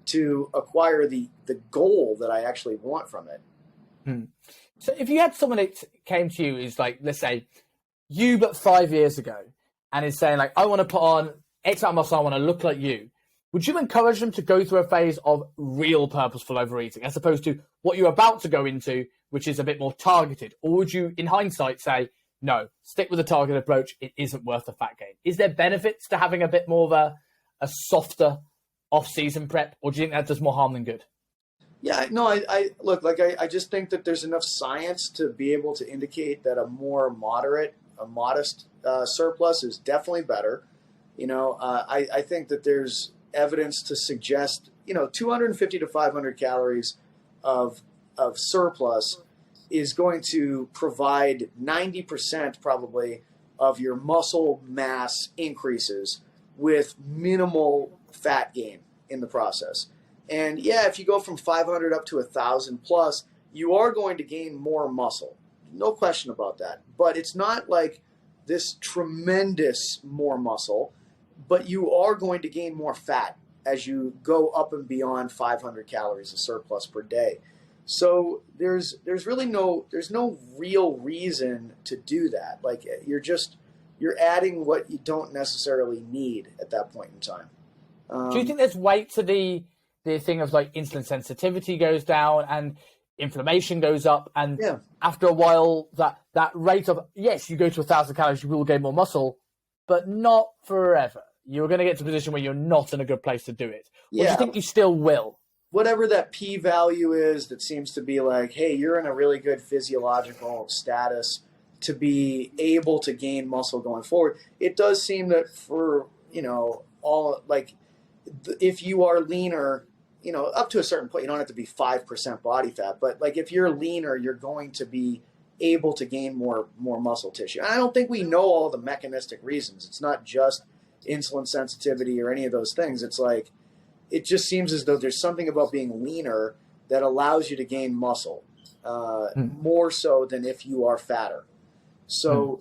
to acquire the goal that I actually want from it. So if you had someone that came to you is like, let's say you, but 5 years ago, and is saying like, I want to put on X amount of muscle, I want to look like you, would you encourage them to go through a phase of real purposeful overeating as opposed to what you're about to go into, which is a bit more targeted? Or would you, in hindsight, say, no, stick with the targeted approach, it isn't worth the fat gain? Is there benefits to having a bit more of a softer off-season prep, or do you think that does more harm than good? Yeah, no, I look, like I just think that there's enough science to be able to indicate that a more modest surplus is definitely better. I think that there's evidence to suggest, 250 to 500 calories of surplus is going to provide 90% probably of your muscle mass increases with minimal fat gain in the process. And yeah, if you go from 500 up to 1,000 plus, you are going to gain more muscle. No question about that. But it's not like this tremendous more muscle, but you are going to gain more fat as you go up and beyond 500 calories of surplus per day. So there's really no real reason to do that. Like you're adding what you don't necessarily need at that point in time. Do you think there's weight to the the thing of like insulin sensitivity goes down and inflammation goes up. And after a while, that rate of, yes, you go to 1,000 calories, you will gain more muscle, but not forever. You're going to get to a position where you're not in a good place to do it. Or do you think you still will? Whatever that P value is that seems to be like, hey, you're in a really good physiological status to be able to gain muscle going forward. It does seem that for, all like if you are leaner, up to a certain point, you don't have to be 5% body fat, but like if you're leaner, you're going to be able to gain more muscle tissue. And I don't think we know all the mechanistic reasons. It's not just insulin sensitivity or any of those things. It's like, it just seems as though there's something about being leaner that allows you to gain muscle more so than if you are fatter. So,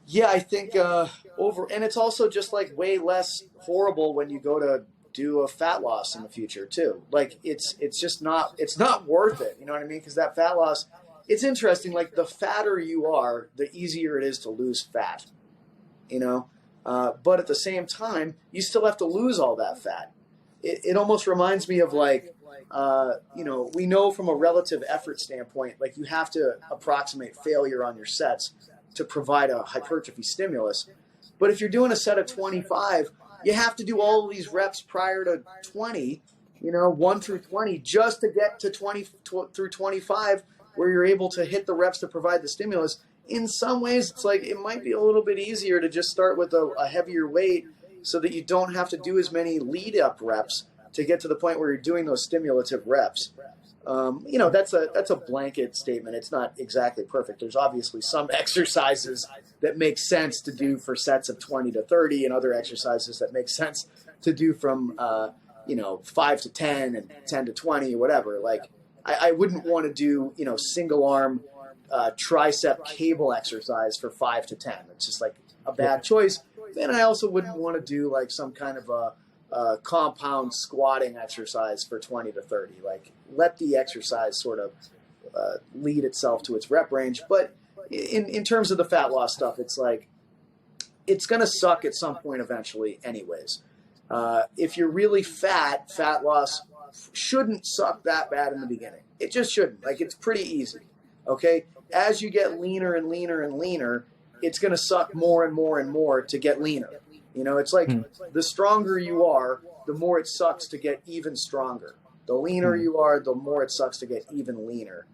yeah, I think and it's also just like way less horrible when you go to do a fat loss in the future too. Like it's not worth it. You know what I mean? Because that fat loss, it's interesting. Like the fatter you are, the easier it is to lose fat. But at the same time, you still have to lose all that fat. It almost reminds me of like, we know from a relative effort standpoint, like you have to approximate failure on your sets to provide a hypertrophy stimulus. But if you're doing a set of 25, you have to do all of these reps prior to 20, 1 through 20, just to get to 20 through 25, where you're able to hit the reps to provide the stimulus. In some ways, it's like it might be a little bit easier to just start with a heavier weight so that you don't have to do as many lead-up reps to get to the point where you're doing those stimulative reps. That's a blanket statement. It's not exactly perfect. There's obviously some exercises that make sense to do for sets of 20 to 30 and other exercises that make sense to do from 5 to 10 and 10 to 20 or whatever. Like I wouldn't want to do, single arm tricep cable exercise for 5 to 10. It's just like a bad choice. Then I also wouldn't want to do like some kind of a compound squatting exercise for 20 to 30. Like let the exercise sort of lead itself to its rep range. But in terms of the fat loss stuff, it's like it's going to suck at some point eventually anyways. If you're really fat loss shouldn't suck that bad in the beginning. It just shouldn't. Like it's pretty easy. Okay? As you get leaner and leaner and leaner, it's going to suck more and more and more to get leaner. It's like the stronger you are, the more it sucks to get even stronger. The leaner you are, the more it sucks to get even leaner.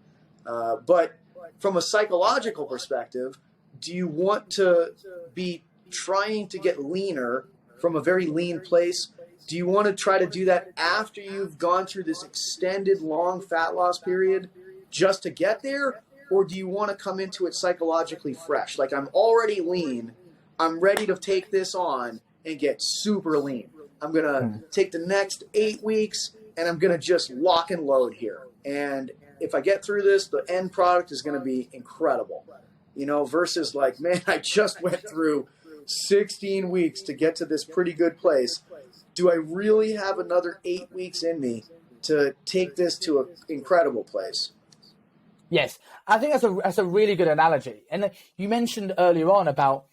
But from a psychological perspective, do you want to be trying to get leaner from a very lean place? Do you want to try to do that after you've gone through this extended long fat loss period just to get there? Or do you want to come into it psychologically fresh? Like I'm already lean. I'm ready to take this on and get super lean. I'm going to take the next 8 weeks and I'm going to just lock and load here. And if I get through this, the end product is going to be incredible. Versus like, man, I just went through 16 weeks to get to this pretty good place. Do I really have another 8 weeks in me to take this to an incredible place? Yes, I think that's a really good analogy. And you mentioned earlier on about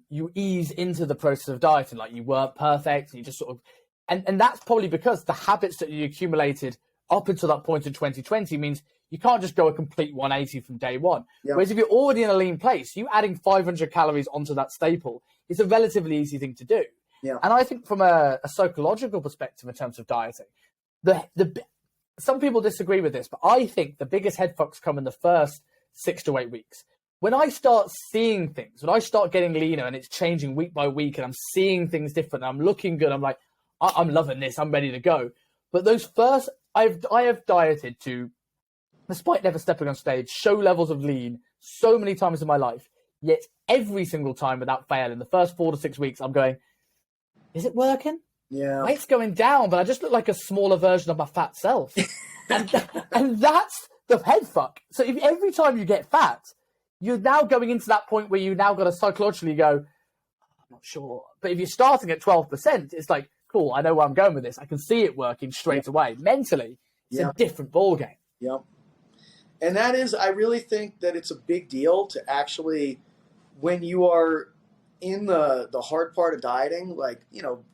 you ease into the process of dieting, like you weren't perfect, and you just sort of, and that's probably because the habits that you accumulated up until that point in 2020 means you can't just go a complete 180 from day one. Yep. Whereas if you're already in a lean place, you adding 500 calories onto that staple is a relatively easy thing to do. Yeah. And I think from a psychological perspective in terms of dieting, some people disagree with this, but I think the biggest head fucks come in the first 6 to 8 weeks. When I start seeing things, when I start getting leaner and it's changing week by week and I'm seeing things different, and I'm looking good, I'm like, I'm loving this, I'm ready to go. But those first, I have dieted to, despite never stepping on stage, show levels of lean so many times in my life, yet every single time without fail, in the first 4 to 6 weeks, I'm going, is it working? Yeah. Weight's going down, but I just look like a smaller version of my fat self. and that's the head fuck. So if every time you get fat, you're now going into that point where you now got to psychologically go, I'm not sure. But if you're starting at 12%, it's like, cool, I know where I'm going with this. I can see it working straight away. Mentally, it's a different ballgame. Yep. And that is, I really think that it's a big deal to actually, when you are in the hard part of dieting, like,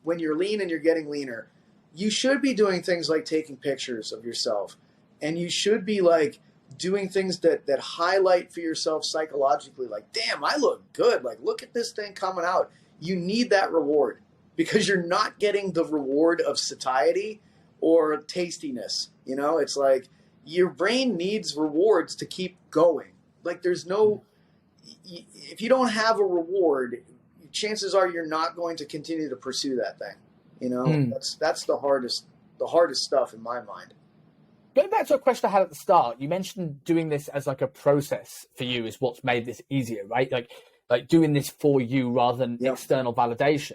when you're lean and you're getting leaner, you should be doing things like taking pictures of yourself, and you should be like doing things that highlight for yourself psychologically, like, damn, I look good. Like, look at this thing coming out. You need that reward because you're not getting the reward of satiety or tastiness. You know, it's like your brain needs rewards to keep going. Like, there's no, if you don't have a reward, chances are you're not going to continue to pursue that thing. You know, that's the hardest stuff in my mind. Going back to a question I had at the start, you mentioned doing this as like a process for you is what's made this easier, right? Like doing this for you rather than external validation.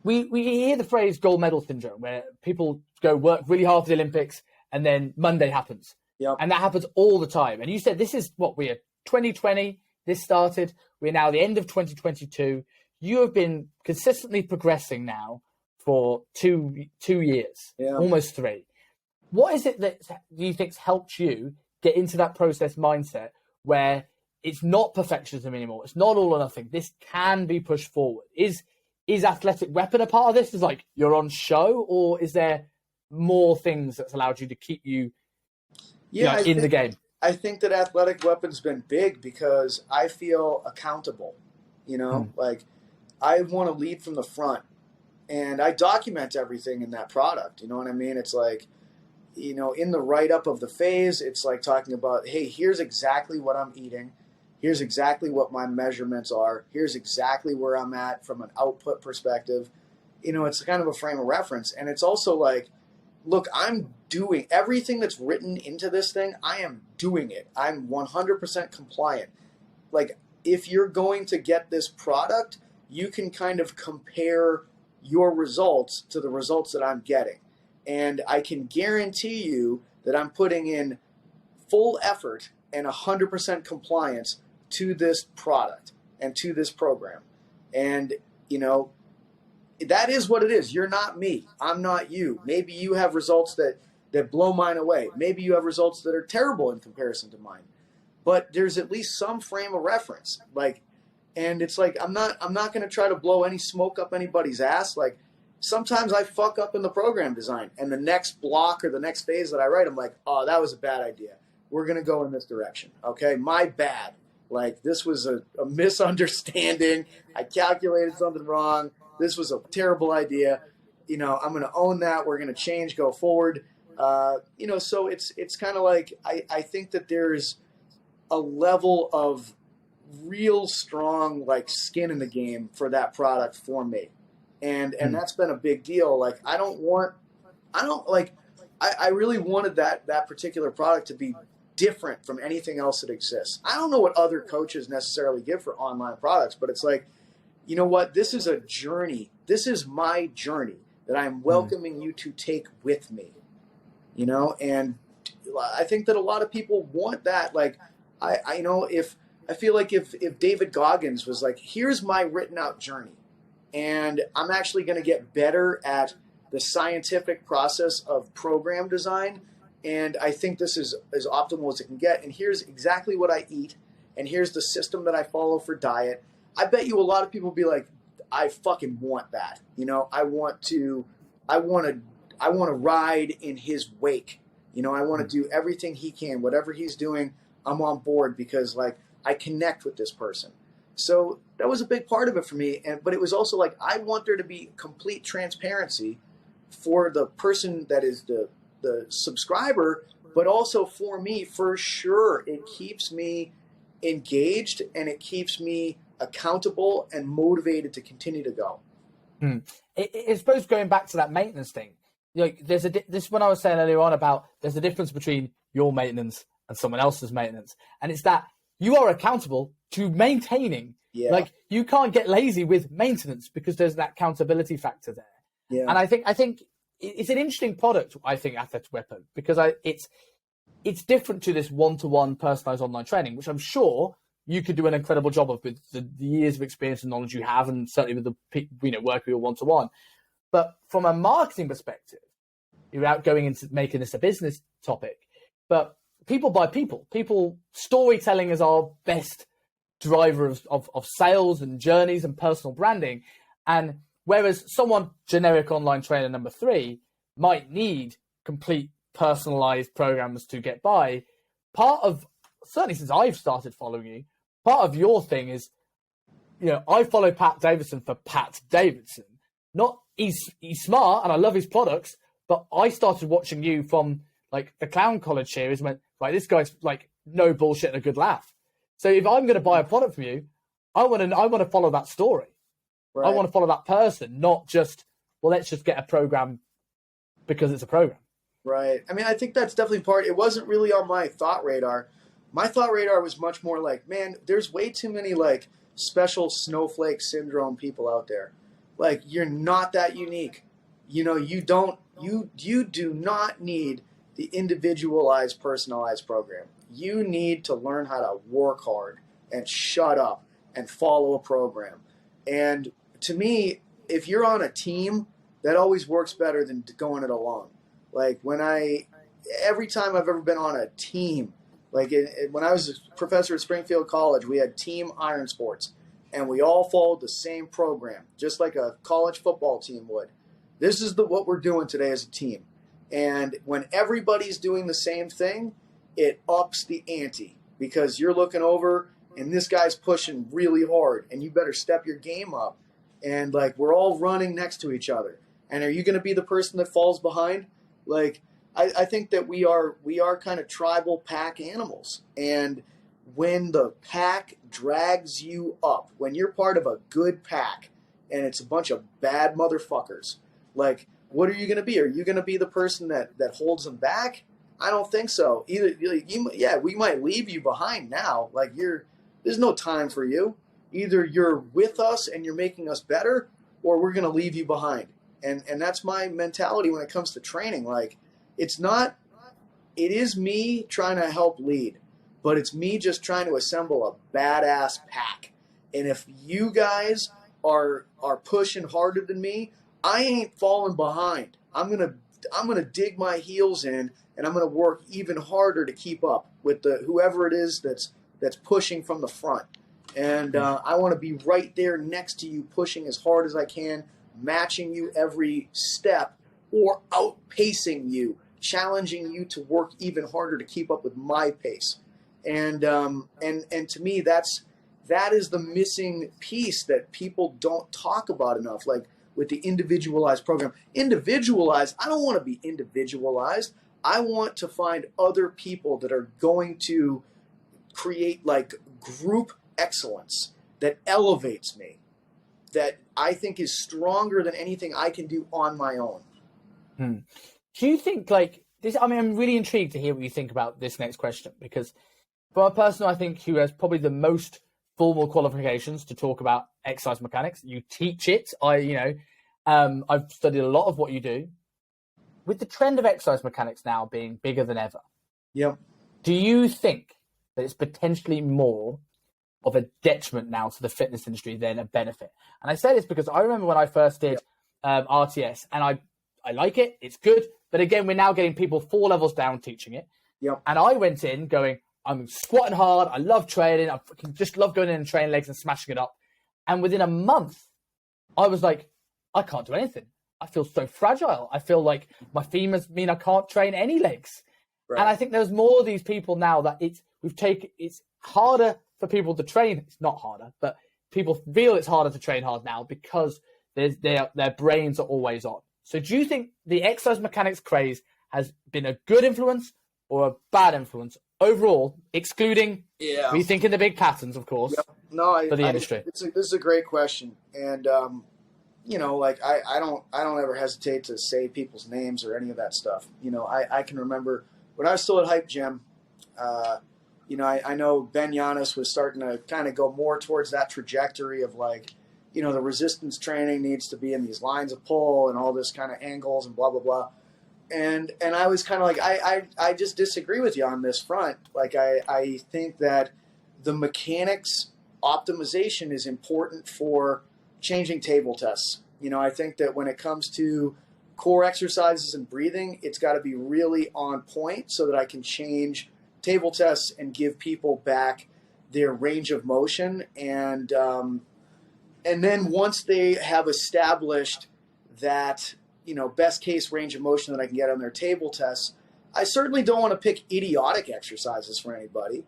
We hear the phrase gold medal syndrome, where people go work really hard for the Olympics and then Monday happens. Yep. And that happens all the time. And you said this is what we're 2020, this started, we're now the end of 2022. You have been consistently progressing now for two years, almost 3. What is it that you think's helped you get into that process mindset where it's not perfectionism anymore? It's not all or nothing. This can be pushed forward. Is athletic weapon a part of this? Is like you're on show, or is there more things that's allowed you to keep you, in the game? I think that athletic weapon's been big because I feel accountable. You know, like I want to lead from the front, and I document everything in that product. You know what I mean? It's like, you know, in the write-up of the phase, it's like talking about, hey, here's exactly what I'm eating. Here's exactly what my measurements are. Here's exactly where I'm at from an output perspective. You know, it's kind of a frame of reference. And it's also like, look, I'm doing everything that's written into this thing. I am doing it. I'm 100% compliant. Like, if you're going to get this product, you can kind of compare your results to the results that I'm getting. And I can guarantee you that I'm putting in full effort and 100% compliance to this product and to this program. And, you know, that is what it is. You're not me. I'm not you. Maybe you have results that blow mine away. Maybe you have results that are terrible in comparison to mine. But there's at least some frame of reference. Like, and it's like, I'm not going to try to blow any smoke up anybody's ass. Like, sometimes I fuck up in the program design, and the next block or the next phase that I write, I'm like, oh, that was a bad idea. We're going to go in this direction. Okay, my bad. Like, this was a misunderstanding. I calculated something wrong. This was a terrible idea. You know, I'm going to own that. We're going to change, go forward. You know, so it's kind of like, I think that there's a level of real strong, like, skin in the game for that product for me. And that's been a big deal. Like, I really wanted that particular product to be different from anything else that exists. I don't know what other coaches necessarily give for online products, but it's like, you know what? This is a journey. This is my journey that I'm welcoming you to take with me, you know? And I think that a lot of people want that. Like, I feel like if David Goggins was like, here's my written out journey, and I'm actually going to get better at the scientific process of program design. And I think this is as optimal as it can get. And here's exactly what I eat. And here's the system that I follow for diet. I bet you a lot of people will be like, I fucking want that. You know, I want to ride in his wake. You know, I want to do everything he can, whatever he's doing, I'm on board because, like, I connect with this person. So that was a big part of it for me. But it was also like, I want there to be complete transparency for the person that is the subscriber, but also for me, for sure. It keeps me engaged and it keeps me accountable and motivated to continue to go. I suppose going back to that maintenance thing, you know, this is when I was saying earlier on about there's a difference between your maintenance and someone else's maintenance. And it's that you are accountable to maintaining. Yeah. Like, you can't get lazy with maintenance because there's that accountability factor there. Yeah. And I think it's an interesting product, I think, Athletic Weapon, because it's different to this one-to-one personalized online training, which I'm sure you could do an incredible job of with the years of experience and knowledge you have, and certainly with the work with your one-to-one. But from a marketing perspective, without going into making this a business topic, but people buy people. Storytelling is our best driver of sales and journeys and personal branding. And Whereas someone generic online trainer number 3 might need complete personalized programs to get by. Part of, certainly since I've started following you, part of your thing is, I follow Pat Davidson for Pat Davidson. Not he's smart and I love his products, but I started watching you from like the Clown College series and went, right, this guy's like no bullshit and a good laugh. So if I'm going to buy a product from you, I want to follow that story. Right. I want to follow that person, not just, well, let's just get a program because it's a program. Right. I mean, I think that's definitely part. It wasn't really on my thought radar. My thought radar was much more like, man, there's way too many like special snowflake syndrome people out there. Like, you're not that unique. You do not need the individualized, personalized program. You need to learn how to work hard and shut up and follow a program. And to me, if you're on a team, that always works better than going it alone. Like every time I've ever been on a team, like when I was a professor at Springfield College, we had team iron sports, and we all followed the same program, just like a college football team would. This is what we're doing today as a team. And when everybody's doing the same thing, it ups the ante because you're looking over and this guy's pushing really hard and you better step your game up. And like, we're all running next to each other. And are you going to be the person that falls behind? Like, I think that we are kind of tribal pack animals. And when the pack drags you up, when you're part of a good pack and it's a bunch of bad motherfuckers, like, what are you going to be? Are you going to be the person that holds them back? I don't think so. Either, we might leave you behind now. Like, there's no time for you. Either you're with us and you're making us better, or we're going to leave you behind. And that's my mentality when it comes to training. Like, it is me trying to help lead, but it's me just trying to assemble a badass pack. And if you guys are pushing harder than me, I ain't falling behind. I'm gonna dig my heels in, and I'm gonna work even harder to keep up with whoever it is that's pushing from the front. And I want to be right there next to you, pushing as hard as I can, matching you every step, or outpacing you, challenging you to work even harder to keep up with my pace. And to me, that is the missing piece that people don't talk about enough. Like, with the individualized program. Individualized, I don't want to be individualized. I want to find other people that are going to create like group excellence that elevates me, that I think is stronger than anything I can do on my own. Do you think like this? I mean, I'm really intrigued to hear what you think about this next question, because for a person I think who has probably the most formal qualifications to talk about exercise mechanics, you teach it. I've studied a lot of what you do. With the trend of exercise mechanics now being bigger than ever, yep. Do you think that it's potentially more of a detriment now to the fitness industry than a benefit? And I say this because I remember when I first did RTS, and I like it, it's good, but again, we're now getting people 4 levels down teaching it. Yep. And I went in going, I'm squatting hard, I love training, I just love going in and training legs and smashing it up. And within a month, I was like, I can't do anything. I feel so fragile. I feel like my femurs mean I can't train any legs. Right. And I think there's more of these people now that it's harder for people to train. It's not harder, but people feel it's harder to train hard now because their brains are always on. So do you think the exercise mechanics craze has been a good influence or a bad influence overall, excluding rethinking the big patterns, of course, for the industry? This is a great question. And, I don't ever hesitate to say people's names or any of that stuff. I can remember when I was still at Hype Gym, I know Ben Giannis was starting to kind of go more towards that trajectory of like, the resistance training needs to be in these lines of pull and all this kind of angles and blah, blah, blah. And I was kind of like, I just disagree with you on this front. Like, I think that the mechanics optimization is important for changing table tests. I think that when it comes to core exercises and breathing, it's got to be really on point so that I can change table tests and give people back their range of motion and And then once they have established that, best case range of motion that I can get on their table tests, I certainly don't want to pick idiotic exercises for anybody,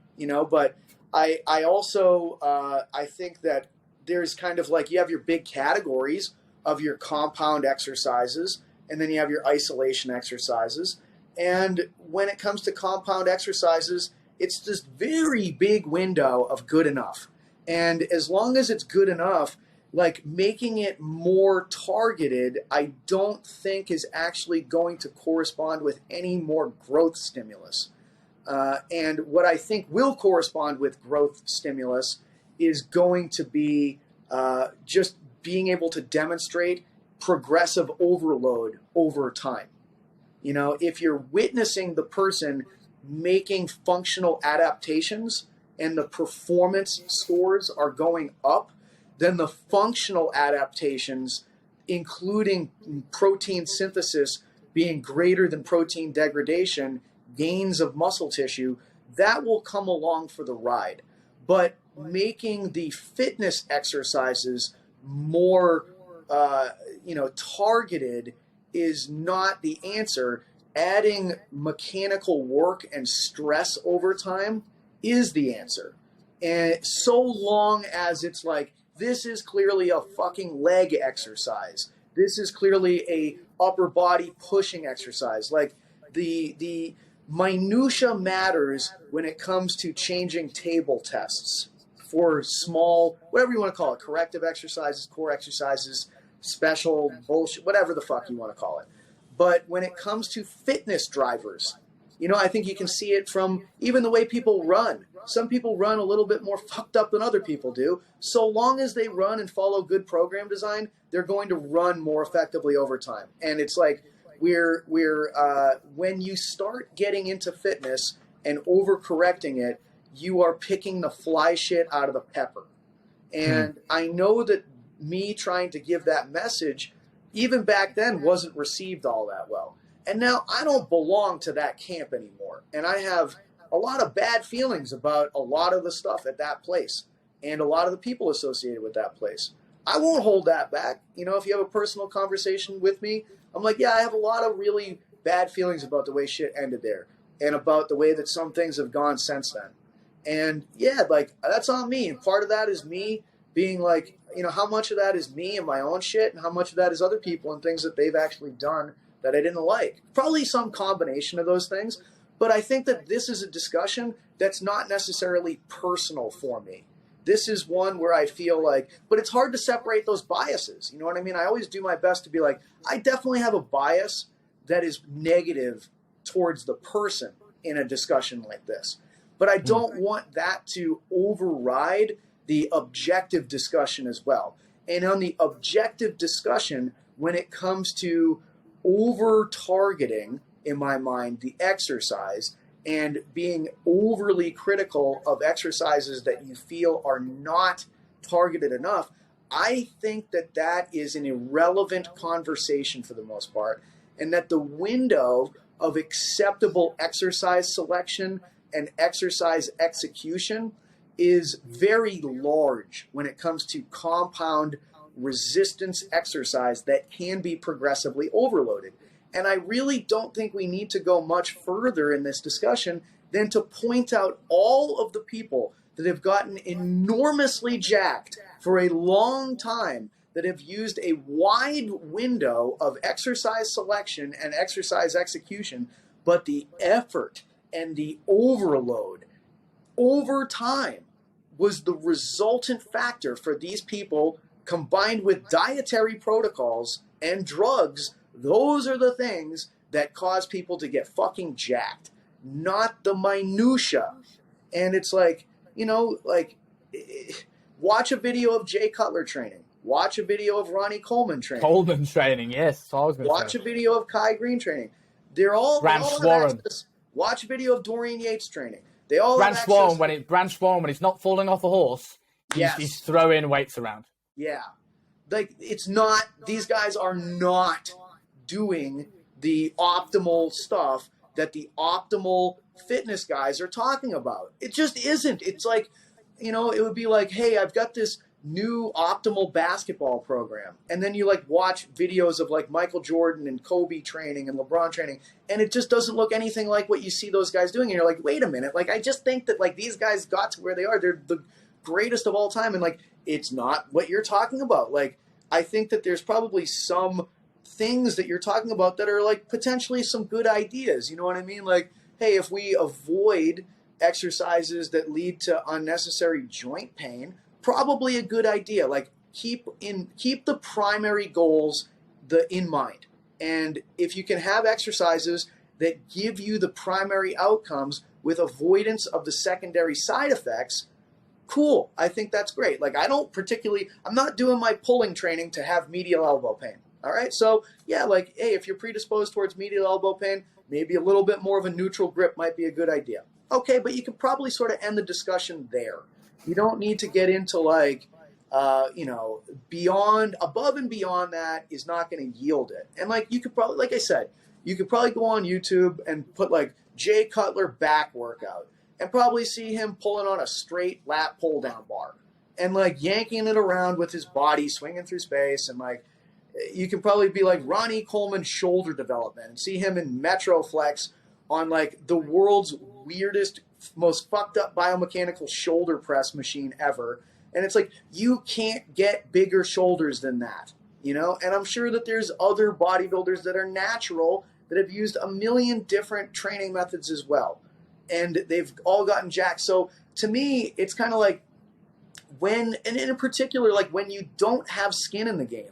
but I also, I think that there's kind of like, you have your big categories of your compound exercises, and then you have your isolation exercises. And when it comes to compound exercises, it's this very big window of good enough. And as long as it's good enough, like making it more targeted, I don't think is actually going to correspond with any more growth stimulus. And what I think will correspond with growth stimulus is going to be just being able to demonstrate progressive overload over time. If you're witnessing the person making functional adaptations and the performance scores are going up, then the functional adaptations, including protein synthesis being greater than protein degradation, gains of muscle tissue, that will come along for the ride. But making the fitness exercises more, targeted is not the answer. Adding mechanical work and stress over time is the answer. And so long as it's like, this is clearly a fucking leg exercise. This is clearly a upper body pushing exercise. Like the minutia matters when it comes to changing table tests for small, whatever you want to call it, corrective exercises, core exercises, special bullshit, whatever the fuck you want to call it. But when it comes to fitness drivers, I think you can see it from even the way people run. Some people run a little bit more fucked up than other people do. So long as they run and follow good program design, they're going to run more effectively over time. And it's like when you start getting into fitness and overcorrecting it, you are picking the fly shit out of the pepper. And I know that me trying to give that message, even back then, wasn't received all that well. And now I don't belong to that camp anymore. And I have a lot of bad feelings about a lot of the stuff at that place and a lot of the people associated with that place. I won't hold that back. If you have a personal conversation with me, I'm like, yeah, I have a lot of really bad feelings about the way shit ended there and about the way that some things have gone since then. And yeah, like that's on me. And part of that is me being like, how much of that is me and my own shit and how much of that is other people and things that they've actually done that I didn't like. Probably some combination of those things. But I think that this is a discussion that's not necessarily personal for me. This is one where I feel like, but it's hard to separate those biases. You know what I mean? I always do my best to be like, I definitely have a bias that is negative towards the person in a discussion like this. But I don't want that to override the objective discussion as well. And on the objective discussion, when it comes to over-targeting, in my mind, the exercise and being overly critical of exercises that you feel are not targeted enough, I think that that is an irrelevant conversation for the most part, and that the window of acceptable exercise selection and exercise execution is very large when it comes to compound resistance exercise that can be progressively overloaded. And I really don't think we need to go much further in this discussion than to point out all of the people that have gotten enormously jacked for a long time, that have used a wide window of exercise selection and exercise execution, but the effort and the overload over time was the resultant factor for these people, combined with dietary protocols and drugs. Those are the things that cause people to get fucking jacked, not the minutia. And it's like, watch a video of Jay Cutler training. Watch a video of Ronnie Coleman training. Coleman training, yes. So I was going to Watch a video of Kai Green training. They're all Rance Warren. Watch a video of Dorian Yates training. They all Rance Warren when he's not falling off a horse, he's throwing weights around. Yeah. Like, it's not, these guys are not doing the optimal stuff that the optimal fitness guys are talking about. It just isn't. It's like, it would be like, hey, I've got this new optimal basketball program, and then you like watch videos of like Michael Jordan and Kobe training and LeBron training, and it just doesn't look anything like what you see those guys doing, and you're like, wait a minute, like I just think that like these guys got to where they are, they're the greatest of all time, and like it's not what you're talking about. Like I think that there's probably some things that you're talking about that are like potentially some good ideas, you know what I mean? Like, hey, if we avoid exercises that lead to unnecessary joint pain, probably a good idea. Like keep the primary goals in mind. And if you can have exercises that give you the primary outcomes with avoidance of the secondary side effects, cool. I think that's great. Like I'm not doing my pulling training to have medial elbow pain. All right. So yeah, like, hey, if you're predisposed towards medial elbow pain, maybe a little bit more of a neutral grip might be a good idea. Okay. But you can probably sort of end the discussion there. You don't need to get into like, above and beyond that is not going to yield it. And like, you could probably, like I said, you could probably go on YouTube and put like Jay Cutler back workout and probably see him pulling on a straight lat pull down bar and like yanking it around with his body, swinging through space. And like, you can probably be like Ronnie Coleman shoulder development and see him in Metroflex on like the world's weirdest, most fucked up biomechanical shoulder press machine ever. And it's like, you can't get bigger shoulders than that, you know? And I'm sure that there's other bodybuilders that are natural that have used a million different training methods as well. And they've all gotten jacked. So to me, it's kind of like and in particular, like when you don't have skin in the game,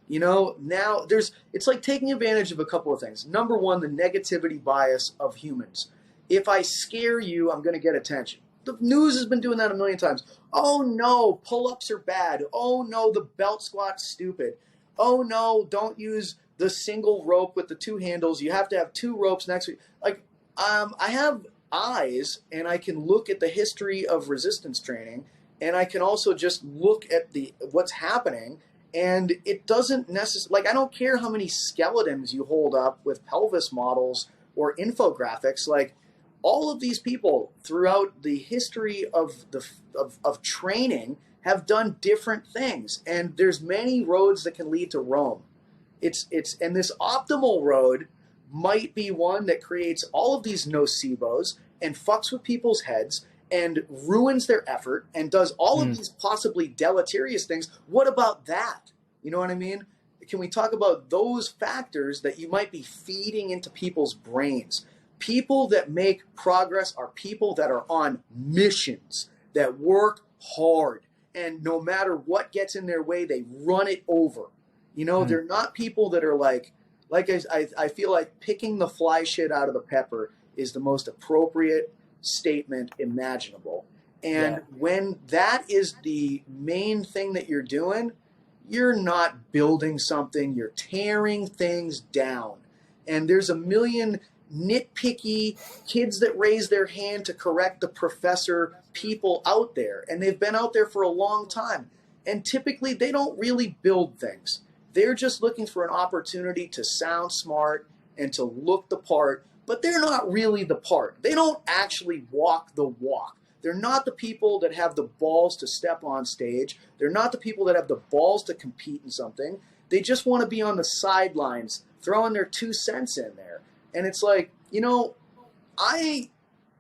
you know, now it's like taking advantage of a couple of things. Number one, the negativity bias of humans. If I scare you, I'm going to get attention. The news has been doing that a million times. Oh no, pull-ups are bad. Oh no, the belt squat's stupid. Oh no, don't use the single rope with the two handles. You have to have two ropes next to you. Like, I have eyes and I can look at the history of resistance training, and I can also just look at what's happening. And it doesn't necessarily, like, I don't care how many skeletons you hold up with pelvis models or infographics. Like, all of these people throughout the history of training have done different things. And there's many roads that can lead to Rome. And this optimal road might be one that creates all of these nocebos and fucks with people's heads and ruins their effort and does all of these possibly deleterious things. What about that? You know what I mean? Can we talk about those factors that you might be feeding into people's brains? People that make progress are people that are on missions, that work hard, and no matter what gets in their way, they run it over. You know, they're not people that are like I feel like picking the fly shit out of the pepper is the most appropriate statement imaginable. And when that is the main thing that you're doing, you're not building something, you're tearing things down. And there's a million nitpicky kids that raise their hand to correct the professor people out there. And they've been out there for a long time. And typically they don't really build things. They're just looking for an opportunity to sound smart and to look the part, but they're not really the part. They don't actually walk the walk. They're not the people that have the balls to step on stage. They're not the people that have the balls to compete in something. They just want to be on the sidelines, throwing their 2 cents in there. And it's like, you know, I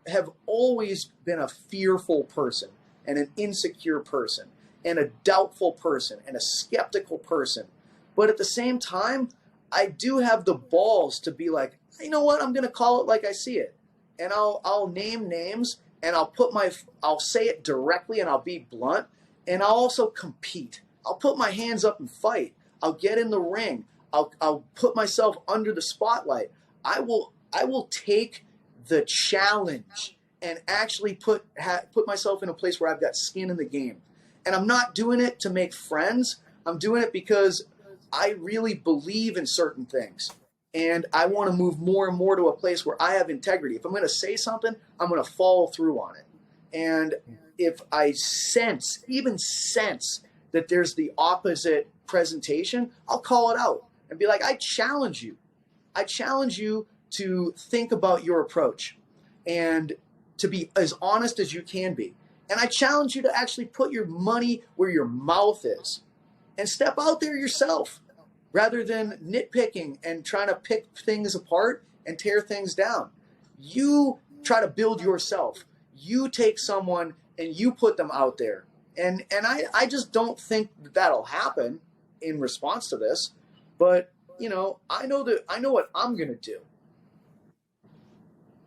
have always been a fearful person and an insecure person and a doubtful person and a skeptical person. But at the same time, I do have the balls to be like, you know what, I'm going to call it like I see it. And I'll name names and I'll say it directly and I'll be blunt. And I'll also compete. I'll put my hands up and fight. I'll get in the ring. I'll put myself under the spotlight. I will take the challenge and actually put myself in a place where I've got skin in the game. And I'm not doing it to make friends. I'm doing it because I really believe in certain things. And I want to move more and more to a place where I have integrity. If I'm going to say something, I'm going to follow through on it. And if I even sense that there's the opposite presentation, I'll call it out and be like, I challenge you. I challenge you to think about your approach and to be as honest as you can be. And I challenge you to actually put your money where your mouth is and step out there yourself rather than nitpicking and trying to pick things apart and tear things down. You try to build yourself. You take someone and you put them out there. And I just don't think that'll happen in response to this. But, you know, I know what I'm going to do.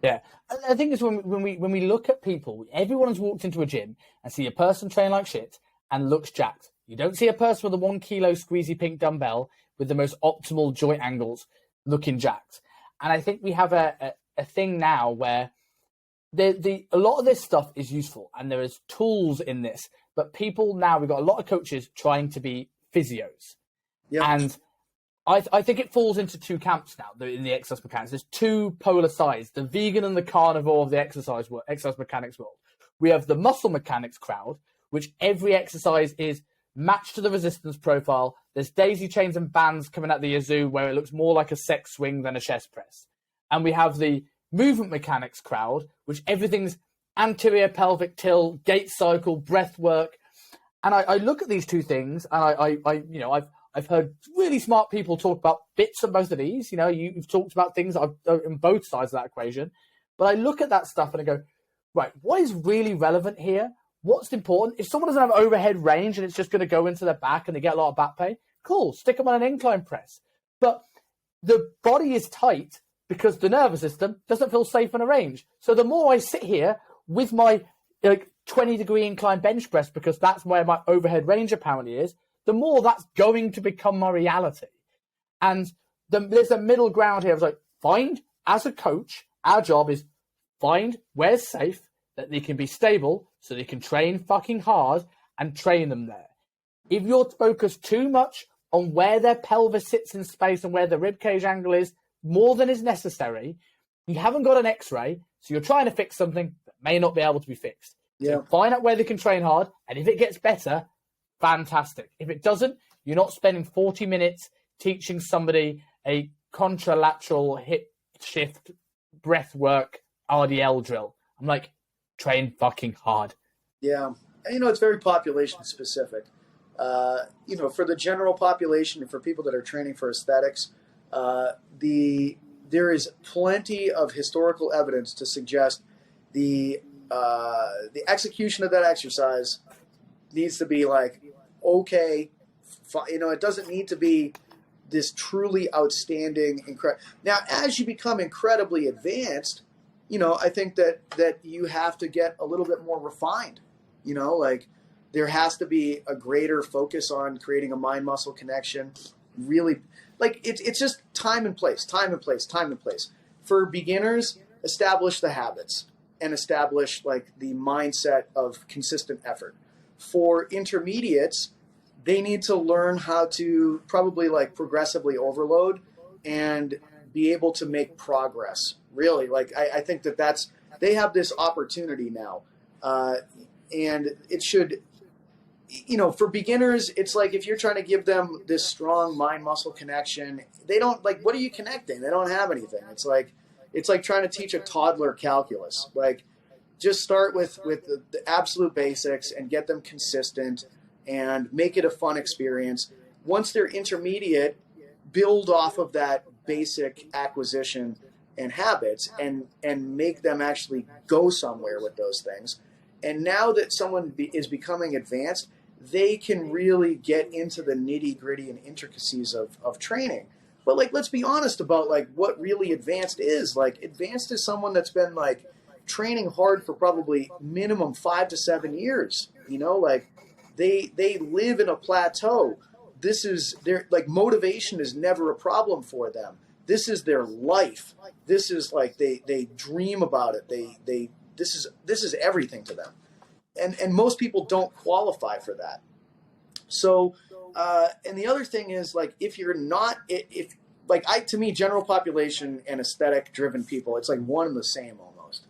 Yeah, I think it's when we look at people, everyone's walked into a gym and see a person train like shit and looks jacked. You don't see a person with a 1 kilo squeezy pink dumbbell with the most optimal joint angles looking jacked. And I think we have a thing now where a lot of this stuff is useful and there is tools in this, but people now, we've got a lot of coaches trying to be physios. Yep. And I think it falls into two camps now in the exercise mechanics. There's two polar sides, the vegan and the carnivore of the exercise mechanics world. We have the muscle mechanics crowd, which every exercise is matched to the resistance profile. There's daisy chains and bands coming out the yazoo where it looks more like a sex swing than a chest press. And we have the movement mechanics crowd, which everything's anterior pelvic tilt, gait cycle, breath work. And I look at these two things and I've heard really smart people talk about bits of both of these. You know, you've talked about things on both sides of that equation. But I look at that stuff and I go, right, what is really relevant here? What's important? If someone doesn't have overhead range and it's just going to go into their back and they get a lot of back pain, cool, stick them on an incline press. But the body is tight because the nervous system doesn't feel safe on a range. So the more I sit here with my 20-degree incline bench press, because that's where my overhead range apparently is, the more that's going to become my reality. And there's a middle ground here. I was like, as a coach, our job is find where's safe, that they can be stable, so they can train fucking hard and train them there. If you're focused too much on where their pelvis sits in space and where the ribcage angle is more than is necessary, you haven't got an x-ray, so you're trying to fix something that may not be able to be fixed. Yeah. So find out where they can train hard, and if it gets better, fantastic. If it doesn't, you're not spending 40 minutes teaching somebody a contralateral hip shift breath work RDL drill. I'm like, train fucking hard. Yeah. And, it's very population specific. For the general population and for people that are training for aesthetics, there is plenty of historical evidence to suggest the execution of that exercise needs to be like, okay, it doesn't need to be this truly outstanding, Now, as you become incredibly advanced, I think that you have to get a little bit more refined. There has to be a greater focus on creating a mind-muscle connection. Really, it's just time and place. For beginners, establish the habits and establish the mindset of consistent effort. For intermediates, they need to learn how to probably progressively overload and be able to make progress. Really, I think that they have this opportunity now, and it should. For beginners, it's like if you're trying to give them this strong mind-muscle connection, they don't what are you connecting? They don't have anything. It's like trying to teach a toddler calculus. Just start with the absolute basics and get them consistent and make it a fun experience. Once they're intermediate, build off of that basic acquisition and habits and make them actually go somewhere with those things. And now that someone is becoming advanced, they can really get into the nitty-gritty and intricacies of training. But let's be honest about what really advanced is. Advanced is someone that's been training hard for probably minimum 5 to 7 years. They live in a plateau. This is their motivation is never a problem for them. This is their life. This is they dream about it. This is everything to them. And most people don't qualify for that. So, and the other thing is if you're not, to me, general population and aesthetic driven people, it's one and the same almost.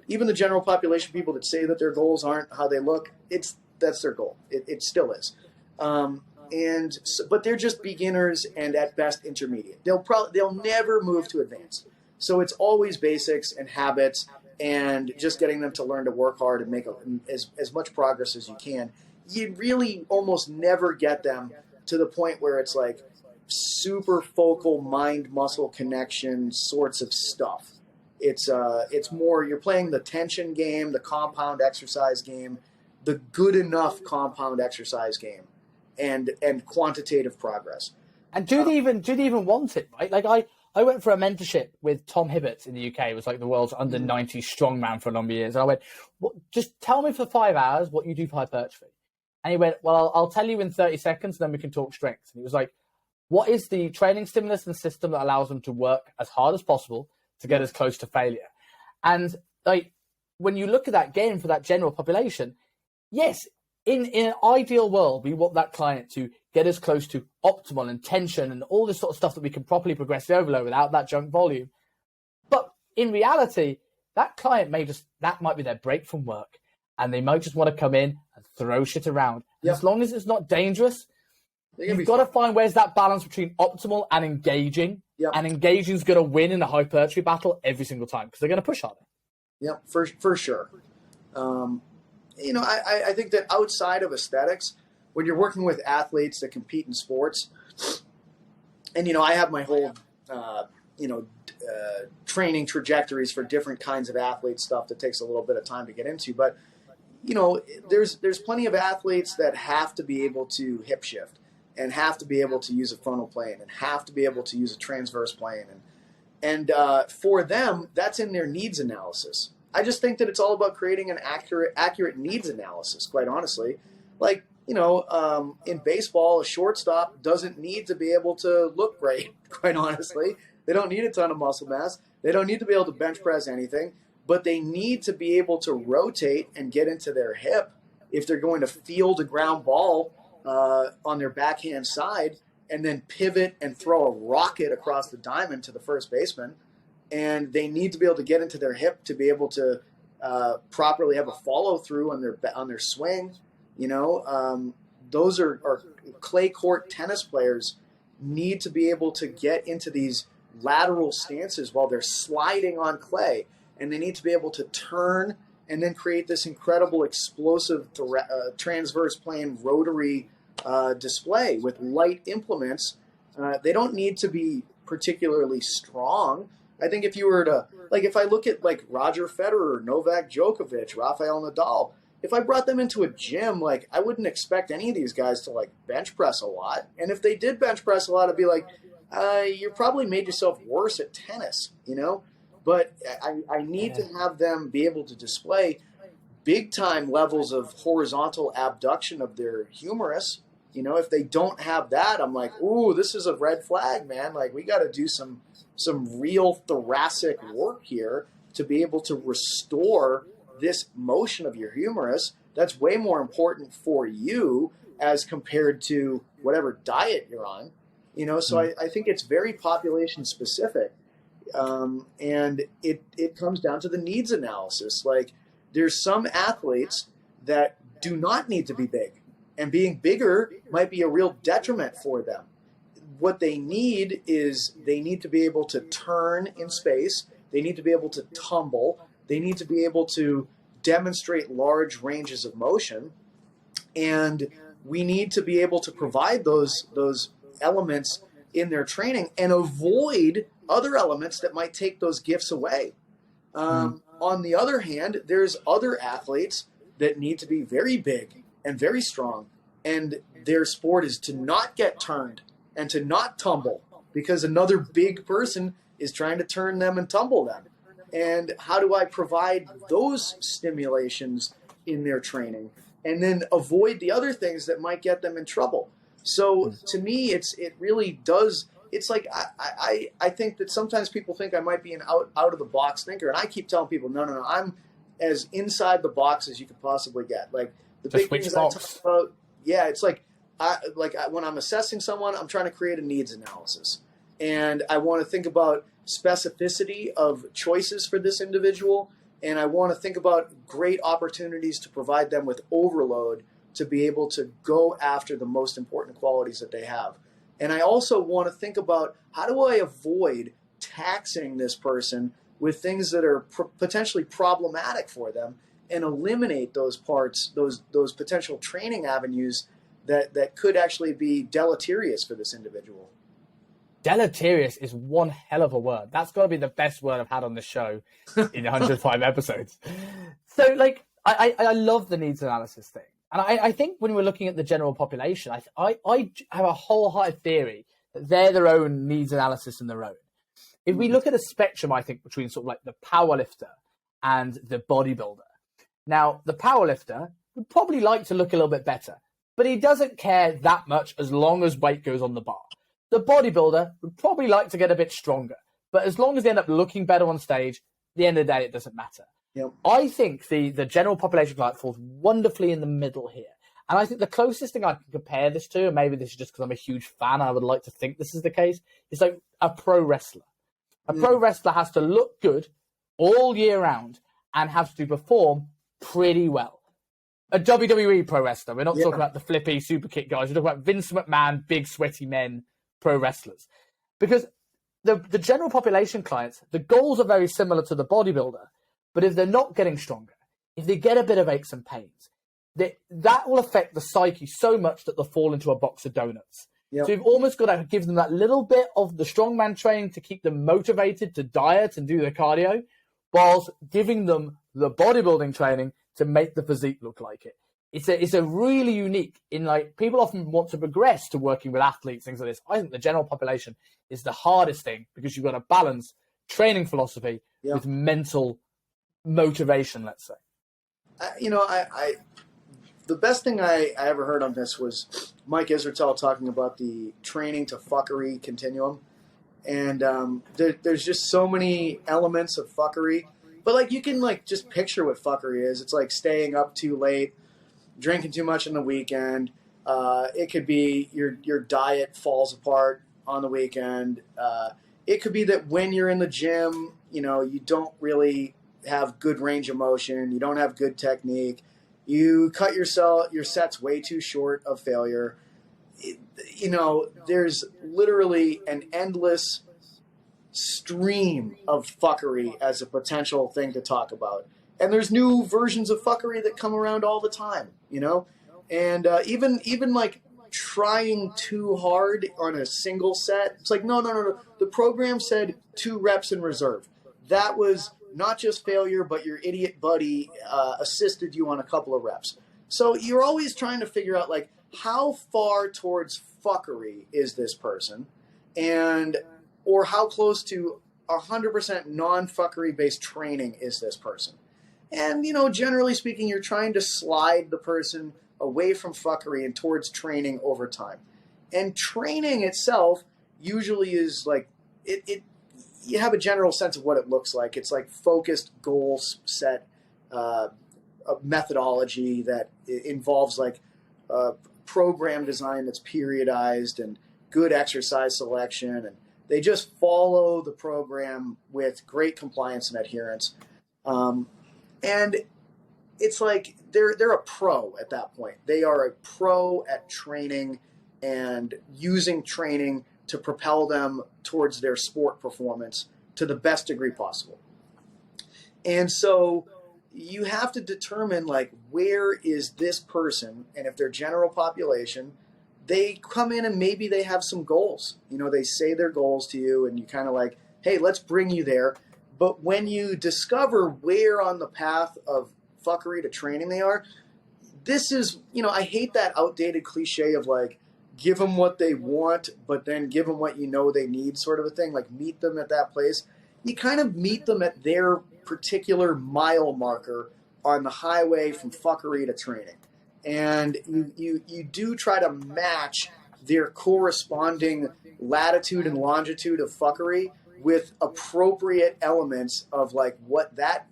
Even the general population people that say that their goals aren't how they look, that's their goal. It still is. But they're just beginners and at best intermediate. They'll never move to advanced. So it's always basics and habits and just getting them to learn to work hard and make as much progress as you can. You really almost never get them to the point where it's like super focal mind-muscle connection sorts of stuff. It's more you're playing the tension game, the compound exercise game, the good enough compound exercise game, and quantitative progress. And do they even want it, right? Like I went for a mentorship with Tom Hibbert in the UK. It was like the world's under 90 strongman for a number of years. And I went, just tell me for 5 hours what you do for hypertrophy. And he went, well, I'll tell you in 30 seconds, and then we can talk strength. And he was like, what is the training stimulus and system that allows them to work as hard as possible to get as close to failure? And like when you look at that game for that general population, yes, in an ideal world, we want that client to get as close to optimal and tension and all this sort of stuff that we can properly progress the overload without that junk volume. But in reality, that client that might be their break from work, and they might just want to come in and throw shit around. Yep. As long as it's not dangerous, you've got to find where's that balance between optimal and engaging. Yep. And engaging is going to win in a hypertrophy battle every single time because they're going to push harder. Yep, for sure. I think that outside of aesthetics, when you're working with athletes that compete in sports, and, I have my whole, training trajectories for different kinds of athlete stuff that takes a little bit of time to get into. But, there's plenty of athletes that have to be able to hip shift and have to be able to use a frontal plane and have to be able to use a transverse plane. And for them, that's in their needs analysis. I just think that it's all about creating an accurate needs analysis, quite honestly. Like, in baseball, a shortstop doesn't need to be able to look great, quite honestly. They don't need a ton of muscle mass. They don't need to be able to bench press anything, but they need to be able to rotate and get into their hip if they're going to field a ground ball on their backhand side and then pivot and throw a rocket across the diamond to the first baseman. And they need to be able to get into their hip to be able to properly have a follow through on their swing. Those are clay court tennis players need to be able to get into these lateral stances while they're sliding on clay, and they need to be able to turn and then create this incredible explosive transverse plane rotary display with light implements. They don't need to be particularly strong. I think if you were to, if I look at Roger Federer, Novak Djokovic, Rafael Nadal, if I brought them into a gym, I wouldn't expect any of these guys to bench press a lot. And if they did bench press a lot, I'd be like, you probably made yourself worse at tennis, But I need to have them be able to display big time levels of horizontal abduction of their humerus. If they don't have that, I'm like, ooh, this is a red flag, man. We got to do some real thoracic work here to be able to restore this motion of your humerus. That's way more important for you as compared to whatever diet you're on. So I think it's very population specific. And it comes down to the needs analysis. There's some athletes that do not need to be big, and being bigger might be a real detriment for them. What they need is they need to be able to turn in space. They need to be able to tumble. They need to be able to demonstrate large ranges of motion. And we need to be able to provide those elements in their training and avoid other elements that might take those gifts away. On the other hand, there's other athletes that need to be very big and very strong, and their sport is to not get turned and to not tumble because another big person is trying to turn them and tumble them. And how do I provide those stimulations in their training and then avoid the other things that might get them in trouble? So to me, it really does. It's I think that sometimes people think I might be an out of the box thinker, and I keep telling people, no, I'm as inside the box as you could possibly get. The big things I talk about, yeah, it's when I'm assessing someone, I'm trying to create a needs analysis, and I want to think about specificity of choices for this individual, and I want to think about great opportunities to provide them with overload to be able to go after the most important qualities that they have. And I also want to think about how do I avoid taxing this person with things that are potentially problematic for them, and eliminate those parts, those potential training avenues that could actually be deleterious for this individual. Deleterious is one hell of a word. That's got to be the best word I've had on the show in 105 episodes. So, like, I love the needs analysis thing. And I think when we're looking at the general population, I have a wholehearted theory that they're their own needs analysis in their own. If we look at a spectrum, I think, between sort of like the powerlifter and the bodybuilder. Now, the powerlifter would probably like to look a little bit better, but he doesn't care that much as long as weight goes on the bar. The bodybuilder would probably like to get a bit stronger, but as long as they end up looking better on stage, at the end of the day, it doesn't matter. Yep. I think the general population client falls wonderfully in the middle here. And I think the closest thing I can compare this to, and maybe this is just because I'm a huge fan, I would like to think this is the case, is like a pro wrestler. A pro wrestler has to look good all year round and have to perform pretty well. A WWE pro wrestler, we're not talking about the flippy super kick guys, we're talking about Vince McMahon, big sweaty men pro wrestlers. Because the general population clients, the goals are very similar to the bodybuilder, but if they're not getting stronger, if they get a bit of aches and pains, that will affect the psyche so much that they'll fall into a box of donuts. Yep. So you've almost got to give them that little bit of the strongman training to keep them motivated to diet and do their cardio, whilst giving them the bodybuilding training to make the physique look like it. It's a really unique, in like, people often want to progress to working with athletes, things like this. I think the general population is the hardest thing because you've got to balance training philosophy with mental motivation, let's say. The best thing I ever heard on this was Mike Israetel talking about the training to fuckery continuum. And there's just so many elements of fuckery. But, like, you can, like, just picture what fuckery is. It's like staying up too late, drinking too much on the weekend. It could be your diet falls apart on the weekend. It could be that when you're in the gym, you don't really have good range of motion. You don't have good technique. You cut your sets way too short of failure. There's literally an endless stream of fuckery as a potential thing to talk about. And there's new versions of fuckery that come around all the time, And even like trying too hard on a single set, it's like, no. The program said 2 reps in reserve. That was not just failure, but your idiot buddy assisted you on a couple of reps. So you're always trying to figure out, like, how far towards fuckery is this person, or how close to 100% non-fuckery based training is this person. And, generally speaking, you're trying to slide the person away from fuckery and towards training over time. And training itself usually is like, you have a general sense of what it looks like. It's like focused goals set, a methodology that involves like program design that's periodized and good exercise selection. And they just follow the program with great compliance and adherence. And it's like they're a pro at that point. They are a pro at training and using training to propel them towards their sport performance to the best degree possible. And so you have to determine, like, where is this person, and if they're general population, they come in and maybe they have some goals. They say their goals to you, and you kind of like, hey, let's bring you there. But when you discover where on the path of fuckery to training they are, this is, I hate that outdated cliche of like, give them what they want, but then give them what they need sort of a thing, like meet them at that place. You kind of meet them at their particular mile marker on the highway from fuckery to training. And you do try to match their corresponding latitude and longitude of fuckery with appropriate elements of like what that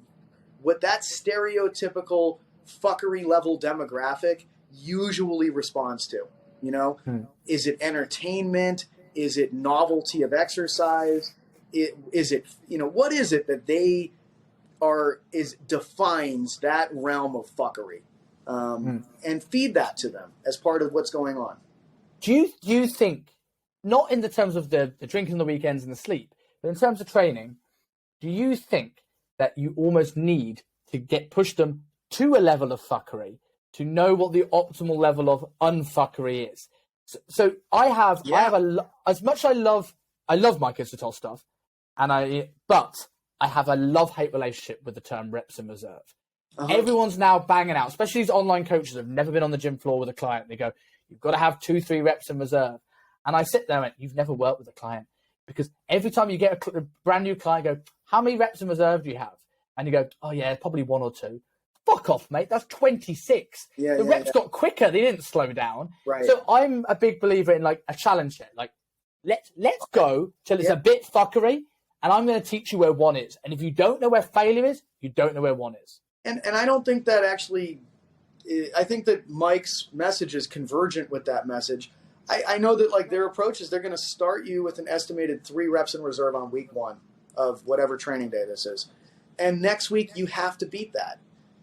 stereotypical fuckery level demographic usually responds to. Is it entertainment? Is it novelty of exercise? Is it what is it that they defines that realm of fuckery, and feed that to them as part of what's going on. Do you think, not in the terms of the drinking on the weekends and the sleep, But in terms of training, do you think that you almost need to push them to a level of fuckery to know what the optimal level of unfuckery is? So I have as much I love Mike Isotal stuff, but I have a love-hate relationship with the term reps in reserve. Everyone's now banging out, especially these online coaches have never been on the gym floor with a client. They go, you've got to have 2-3 reps in reserve. And I sit there and you've never worked with a client, because every time you get a brand new client, go, how many reps in reserve do you have? And you go, oh yeah, probably 1 or 2. Fuck off, mate. That's 26. The reps got quicker. They didn't slow down. Right. So I'm a big believer in like a challenge here. Like, let's go till it's a bit fuckery, and I'm going to teach you where 1 is. And if you don't know where failure is, you don't know where 1 is. And I don't think that actually, I think that Mike's message is convergent with that message. I know that like their approach is they're going to start you with an estimated 3 reps in reserve on week 1 of whatever training day this is. And next week you have to beat that.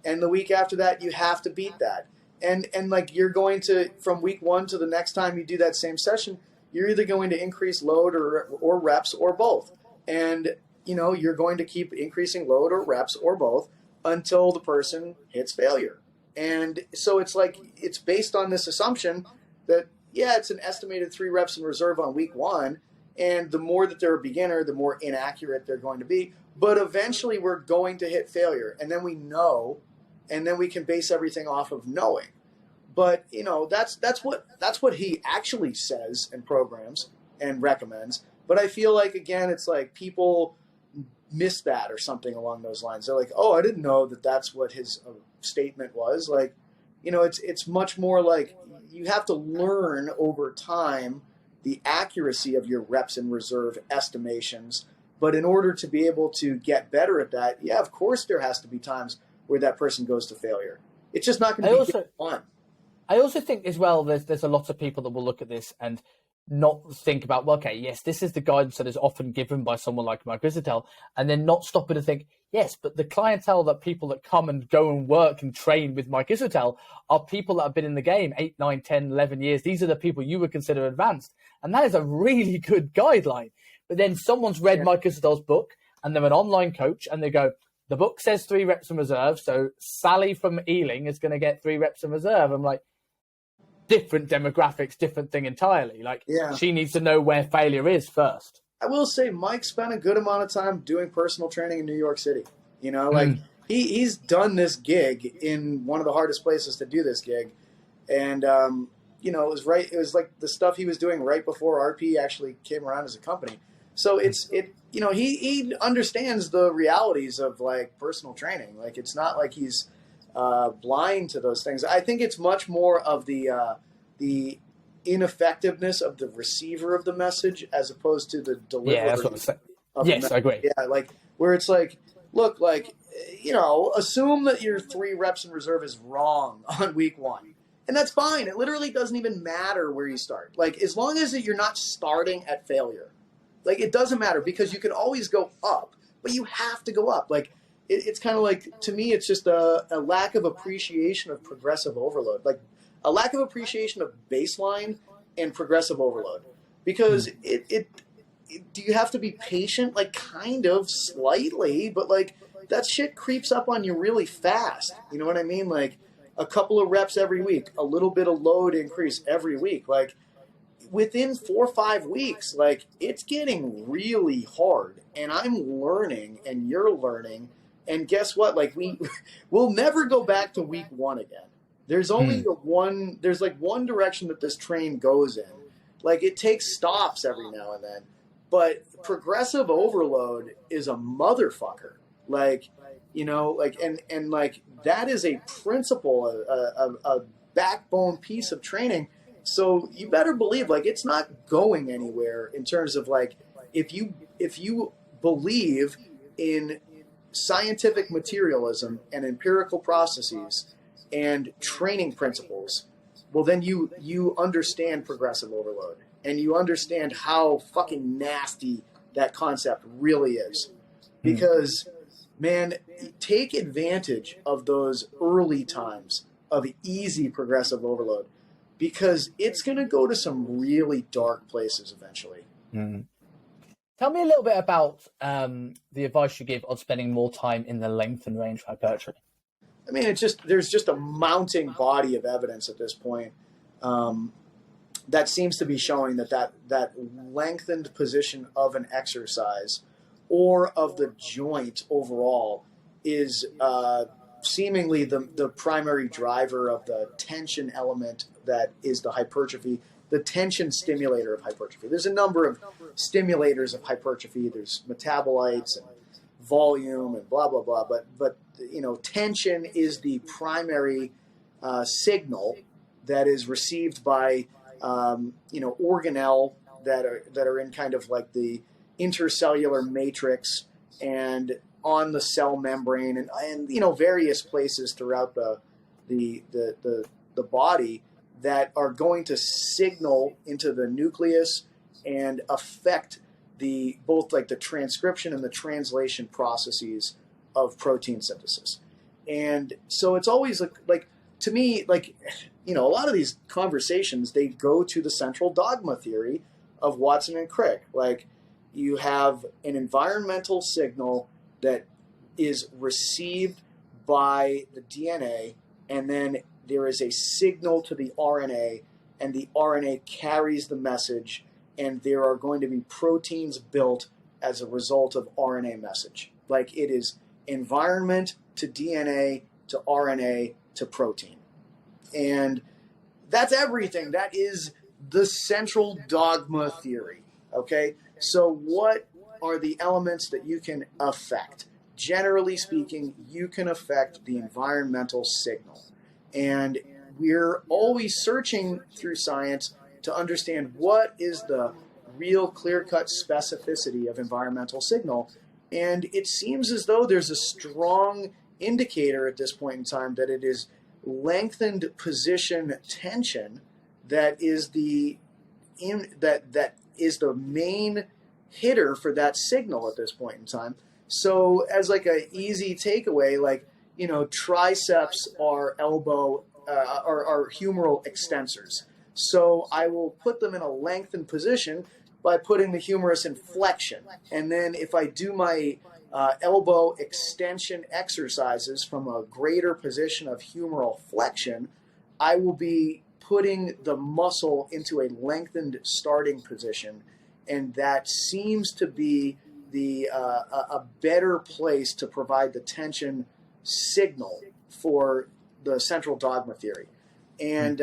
And the week after that, you have to beat that. And like you're going to, from week 1 to the next time you do that same session, you're either going to increase load or reps or both. And, you know, you're going to keep increasing load or reps or both until the person hits failure. And so it's like, it's based on this assumption that, yeah, it's an estimated 3 reps in reserve on week 1. And the more that they're a beginner, the more inaccurate they're going to be. But eventually we're going to hit failure. And then we know, and then we can base everything off of knowing. But, you know, that's what he actually says and programs and recommends. But I feel like, again, it's like people miss that or something along those lines. They're like, oh, I didn't know that that's what his statement was. Like, you know, it's much more like you have to learn over time the accuracy of your reps in reserve estimations. But in order to be able to get better at that, yeah, of course there has to be times where that person goes to failure. It's just not going to be fun. I also think as well, there's a lot of people that will look at this and not think about, well, okay, yes, this is the guidance that is often given by someone like Mike Isotal, and then not stop it and think, yes, but the clientele that people that come and go and work and train with Mike Isotal are people that have been in the game 8, 9, 10, 11 years. These are the people you would consider advanced. And that is a really good guideline. But then someone's read Mike Isotal's book and they're an online coach and they go, the book says 3 reps in reserve, so Sally from Ealing is going to get 3 reps in reserve. I'm like, different demographics, different thing entirely. Like, she needs to know where failure is first. I will say Mike spent a good amount of time doing personal training in New York City. You know, like he's done this gig in one of the hardest places to do this gig. And, you know, it was like the stuff he was doing right before RP actually came around as a company. So you know, he understands the realities of like personal training. Like, it's not like he's blind to those things. I think it's much more of the ineffectiveness of the receiver of the message as opposed to the delivery. Yeah, that's what I'm saying. Yes, I agree. Yeah, like where it's like, look, like, you know, assume that your 3 reps in reserve is wrong on week 1. And that's fine. It literally doesn't even matter where you start. Like, as long as you're not starting at failure, like, it doesn't matter, because you can always go up, but you have to go up. Like, it's kind of like, to me, it's just a lack of appreciation of progressive overload, like a lack of appreciation of baseline and progressive overload. Because do you have to be patient? Like, kind of, slightly, but like that shit creeps up on you really fast. You know what I mean? Like, a couple of reps every week, a little bit of load increase every week. Like, within 4 or 5 weeks, like, it's getting really hard, and I'm learning and you're learning. And guess what? Like, we'll never go back to week 1 again. There's only there's like one direction that this train goes in. Like, it takes stops every now and then, but progressive overload is a motherfucker. Like, you know, like, and like, that is a principle, a backbone piece of training. So you better believe, like, it's not going anywhere in terms of, like, if you believe in scientific materialism and empirical processes and training principles, well, then you understand progressive overload, and you understand how fucking nasty that concept really is. Because, man, take advantage of those early times of easy progressive overload, because it's going to go to some really dark places eventually. Tell me a little bit about the advice you give on spending more time in the length and range hypertrophy. I mean, there's just a mounting body of evidence at this point that seems to be showing that lengthened position of an exercise or of the joint overall is seemingly the primary driver of the tension element that is the hypertrophy, the tension stimulator of hypertrophy. There's a number of stimulators of hypertrophy. There's metabolites and volume and blah, blah, blah. But tension is the primary signal that is received by, organelle that are in kind of like the intercellular matrix and on the cell membrane and various places throughout the body that are going to signal into the nucleus and affect both like the transcription and the translation processes of protein synthesis. And so it's always like to me, a lot of these conversations, they go to the central dogma theory of Watson and Crick. Like, you have an environmental signal that is received by the DNA, and then there is a signal to the RNA, and the RNA carries the message, and there are going to be proteins built as a result of RNA message. Like, it is environment to DNA to RNA to protein. And that's everything. That is the central dogma theory. Okay? So what are the elements that you can affect? Generally speaking, you can affect the environmental signal. And we're always searching through science to understand what is the real clear-cut specificity of environmental signal. And it seems as though there's a strong indicator at this point in time that it is lengthened position tension that is the main hitter for that signal at this point in time. So as like a easy takeaway, triceps are elbow are humeral extensors. So I will put them in a lengthened position by putting the humerus in flexion. And then if I do my elbow extension exercises from a greater position of humeral flexion, I will be putting the muscle into a lengthened starting position. And that seems to be a better place to provide the tension signal for the central dogma theory. And,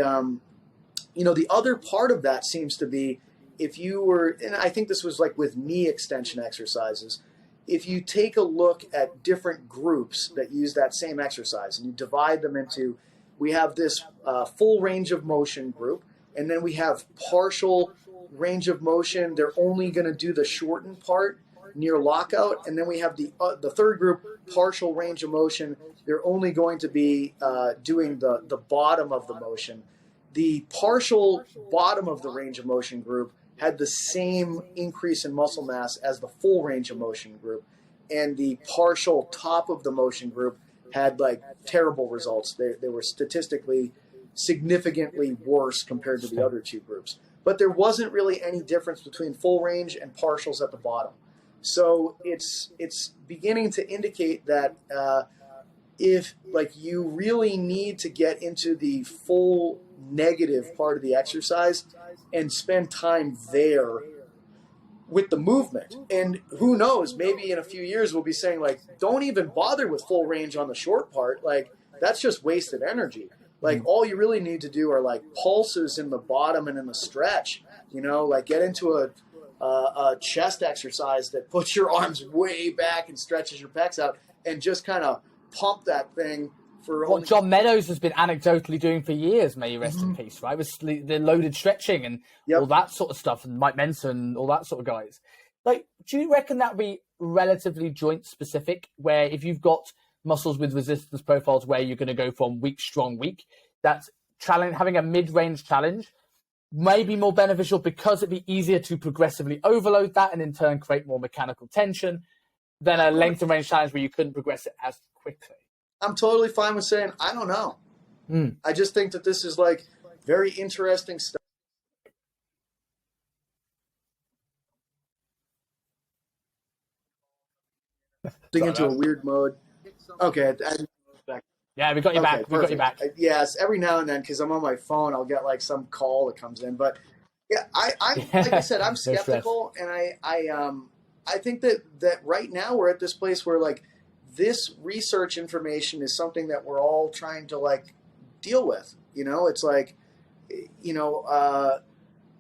the other part of that seems to be if you were, and I think this was like with knee extension exercises, if you take a look at different groups that use that same exercise and you divide them into, we have this full range of motion group, and then we have partial range of motion. They're only going to do the shortened part near lockout. And then we have the third group, partial range of motion. They're only going to be doing the bottom of the motion. The partial bottom of the range of motion group had the same increase in muscle mass as the full range of motion group. And the partial top of the motion group had like terrible results. They were statistically significantly worse compared to the other two groups. But there wasn't really any difference between full range and partials at the bottom. So it's beginning to indicate that if you really need to get into the full negative part of the exercise and spend time there with the movement. And who knows, maybe in a few years we'll be saying don't even bother with full range on the short part. That's just wasted energy. All you really need to do are pulses in the bottom and in the stretch, get into a chest exercise that puts your arms way back and stretches your pecs out and just kind of pump that thing for what John Meadows has been anecdotally doing for years, may you rest in peace, right? With the loaded stretching and all that sort of stuff, and Mike Menson, all that sort of guys. Do you reckon that would be relatively joint specific, where if you've got muscles with resistance profiles where you're going to go from weak, strong, weak, that's having a mid-range challenge may be more beneficial because it'd be easier to progressively overload that and in turn create more mechanical tension than a length and range challenge where you couldn't progress it as quickly? I'm totally fine with saying, I don't know. I just think that this is very interesting stuff. into a weird mode. Okay. Yeah, we got you back. We got you back. Yes, every now and then, because I'm on my phone, I'll get like some call that comes in. But yeah, I'm like I said, I'm skeptical, and I think that right now we're at this place where like this research information is something that we're all trying to like deal with. It's like,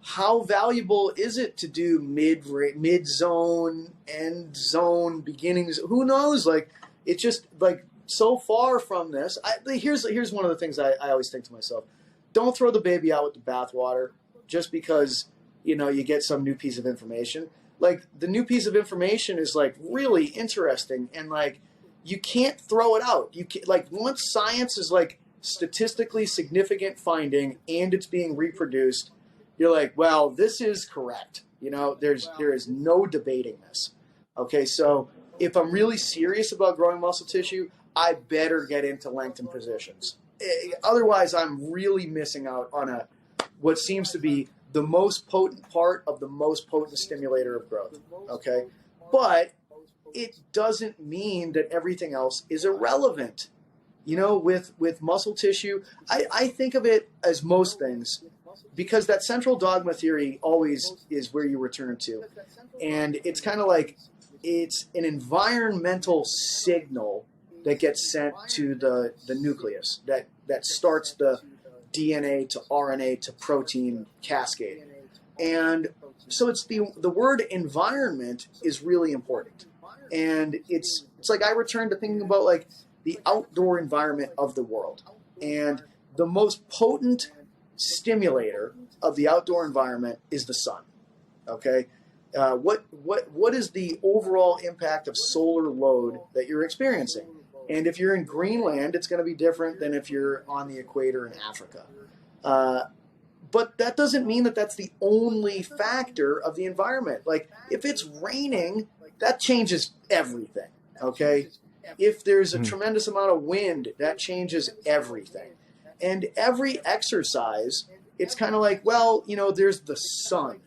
how valuable is it to do mid zone, end zone, beginnings? Who knows? Like, it's just like so far from this. Here's one of the things I always think to myself: don't throw the baby out with the bathwater just because you get some new piece of information. Like, the new piece of information is like really interesting, and like you can't throw it out. You can, like, once science is like statistically significant finding and it's being reproduced, you're like, well, this is correct. There is no debating this. Okay, so if I'm really serious about growing muscle tissue, I better get into lengthened positions. Otherwise, I'm really missing out on what seems to be the most potent part of the most potent stimulator of growth. Okay, but it doesn't mean that everything else is irrelevant. With muscle tissue, I think of it as most things, because that central dogma theory always is where you return to. And it's kind of like it's an environmental signal that gets sent to the nucleus that starts the DNA to RNA to protein cascade. And so it's the word environment is really important. And it's like I return to thinking about like the outdoor environment of the world. And the most potent stimulator of the outdoor environment is the sun. Okay? What is the overall impact of solar load that you're experiencing? And if you're in Greenland, it's going to be different than if you're on the equator in Africa. But that doesn't mean that that's the only factor of the environment. Like, if it's raining, that changes everything. Okay? If there's a tremendous amount of wind, that changes everything. And every exercise, it's kind of like, well, there's the sun,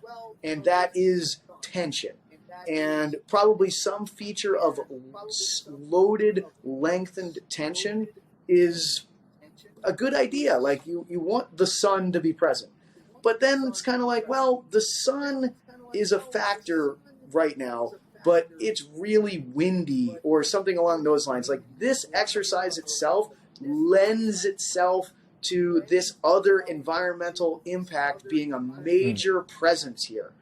and that is tension. And probably some feature of loaded, lengthened tension is a good idea. Like, you want the sun to be present. But then it's kind of like, well, the sun is a factor right now, but it's really windy or something along those lines. Like, this exercise itself lends itself to this other environmental impact being a major presence here.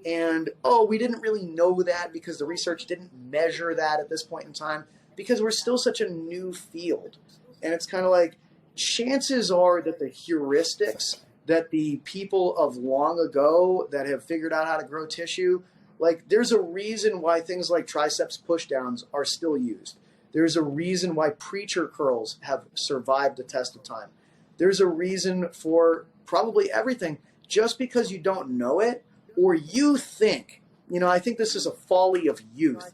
And, we didn't really know that because the research didn't measure that at this point in time because we're still such a new field. And it's kind of like, chances are that the heuristics that the people of long ago that have figured out how to grow tissue, like, there's a reason why things like triceps pushdowns are still used. There's a reason why preacher curls have survived the test of time. There's a reason for probably everything. Just because you don't know it, or you think, I think this is a folly of youth.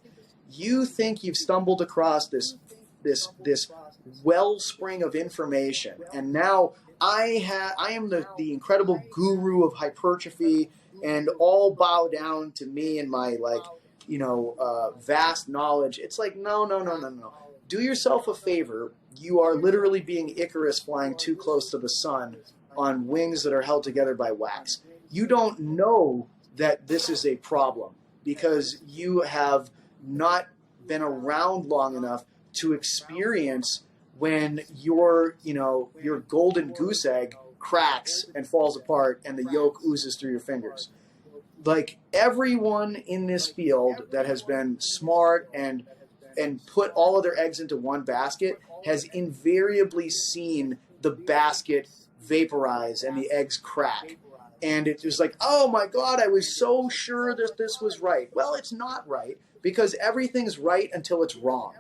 You think you've stumbled across this wellspring of information, and now I am the incredible guru of hypertrophy, and all bow down to me and my vast knowledge. It's like, no. Do yourself a favor. You are literally being Icarus flying too close to the sun on wings that are held together by wax. You don't know that this is a problem because you have not been around long enough to experience when your golden goose egg cracks and falls apart and the yolk oozes through your fingers. Like, everyone in this field that has been smart and put all of their eggs into one basket has invariably seen the basket vaporize and the eggs crack. And it was like, oh my God, I was so sure that this was right. Well, it's not right because everything's right until it's wrong.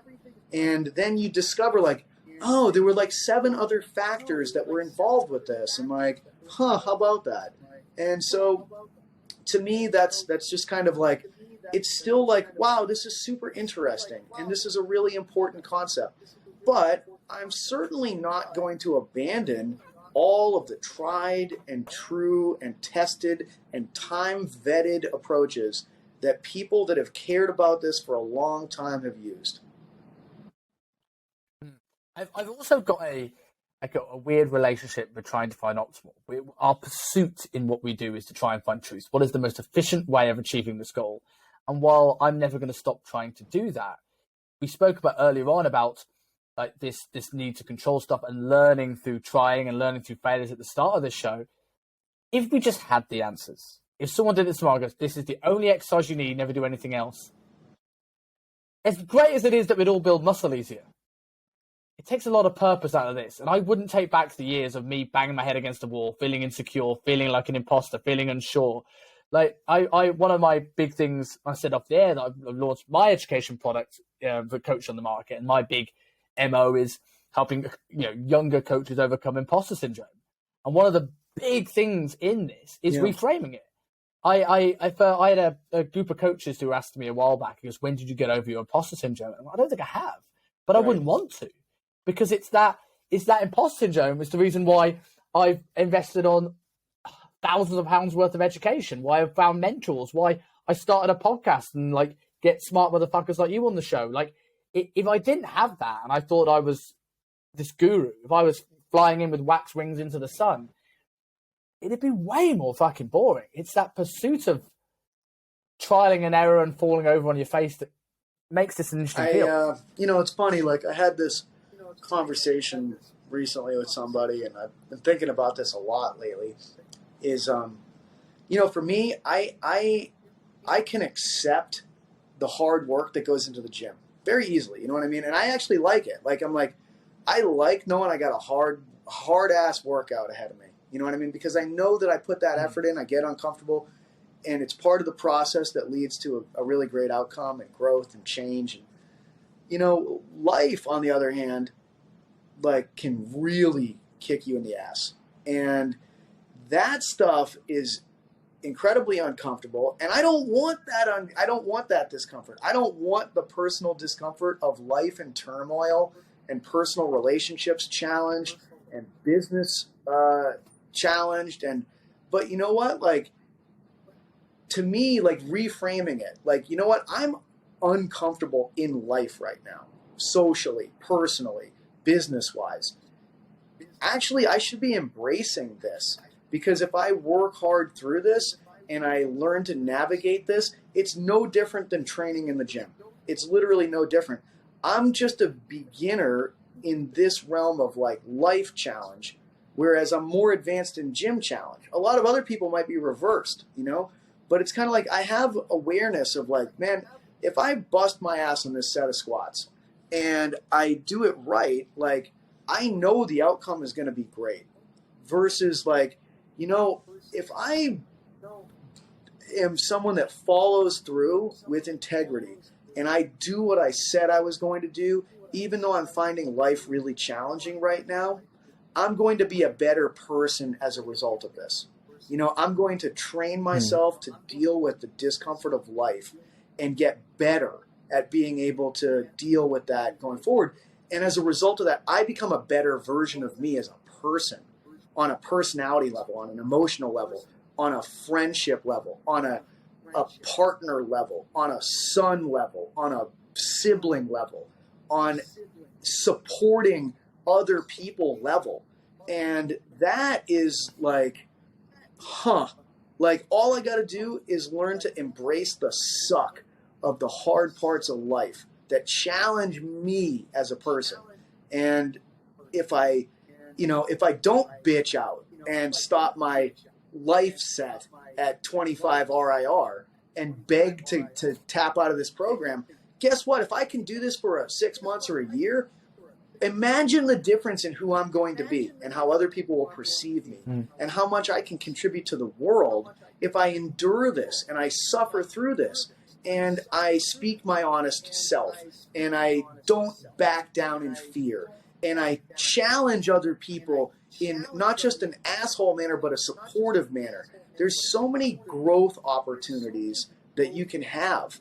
And then you discover like, oh, there were like 7 other factors that were involved with this. And like, how about that? And so to me, that's just kind of like, it's still like, wow, this is super interesting. And this is a really important concept. But I'm certainly not going to abandon all of the tried and true and tested and time-vetted approaches that people that have cared about this for a long time have used. I've also got a weird relationship with trying to find optimal. Our pursuit in what we do is to try and find truth. What is the most efficient way of achieving this goal? And while I'm never going to stop trying to do that, we spoke about earlier on about like this need to control stuff and learning through trying and learning through failures at the start of this show. If we just had the answers, if someone did this tomorrow and goes, this is the only exercise you need, never do anything else. As great as it is that we'd all build muscle easier, it takes a lot of purpose out of this. And I wouldn't take back the years of me banging my head against the wall, feeling insecure, feeling like an imposter, feeling unsure. Like one of my big things I said off the air that I've launched my education product for coach on the market. And my big MO is helping younger coaches overcome imposter syndrome. And one of the big things in this is reframing it. I had a group of coaches who asked me a while back, because when did you get over your imposter syndrome? And I don't think I have, but I wouldn't want to, because it's that imposter syndrome is the reason why I've invested on thousands of pounds worth of education, why I've found mentors, why I started a podcast and like get smart motherfuckers like you on the show. Like if I didn't have that and I thought I was this guru, if I was flying in with wax wings into the sun, it'd be way more fucking boring. It's that pursuit of trialing and error and falling over on your face that makes this an interesting field. It's funny. Like I had this conversation recently with somebody, and I've been thinking about this a lot lately. Is for me, I can accept the hard work that goes into the gym very easily. You know what I mean? And I actually like it. Like I like knowing I got a hard ass workout ahead of me. You know what I mean? Because I know that I put that effort in, I get uncomfortable, and it's part of the process that leads to a really great outcome and growth and change. And, life, on the other hand, like can really kick you in the ass. And that stuff is incredibly uncomfortable. And I don't want that. I don't want that discomfort. I don't want the personal discomfort of life in turmoil and personal relationships challenged and business challenged. But you know what? Like, to me, like reframing it, like, you know what? I'm uncomfortable in life right now, socially, personally, business-wise. Actually, I should be embracing this, because if I work hard through this and I learn to navigate this, it's no different than training in the gym. It's literally no different. I'm just a beginner in this realm of like life challenge, whereas I'm more advanced in gym challenge. A lot of other people might be reversed, but it's kind of like I have awareness of like, man, if I bust my ass on this set of squats and I do it right, like I know the outcome is going to be great, versus like, if I am someone that follows through with integrity and I do what I said I was going to do, even though I'm finding life really challenging right now, I'm going to be a better person as a result of this. I'm going to train myself to deal with the discomfort of life and get better at being able to deal with that going forward. And as a result of that, I become a better version of me as a person, on a personality level, on an emotional level, on a friendship level, on a partner level, on a son level, on a sibling level, on supporting other people level. And that is like, like all I got to do is learn to embrace the suck of the hard parts of life that challenge me as a person. And if I don't bitch out and stop my life set at 25 RIR and beg to tap out of this program, guess what? If I can do this for 6 months or a year, imagine the difference in who I'm going to be and how other people will perceive me and how much I can contribute to the world if I endure this and I suffer through this and I speak my honest self and I don't back down in fear and I challenge other people in not just an asshole manner but a supportive manner. There's so many growth opportunities that you can have.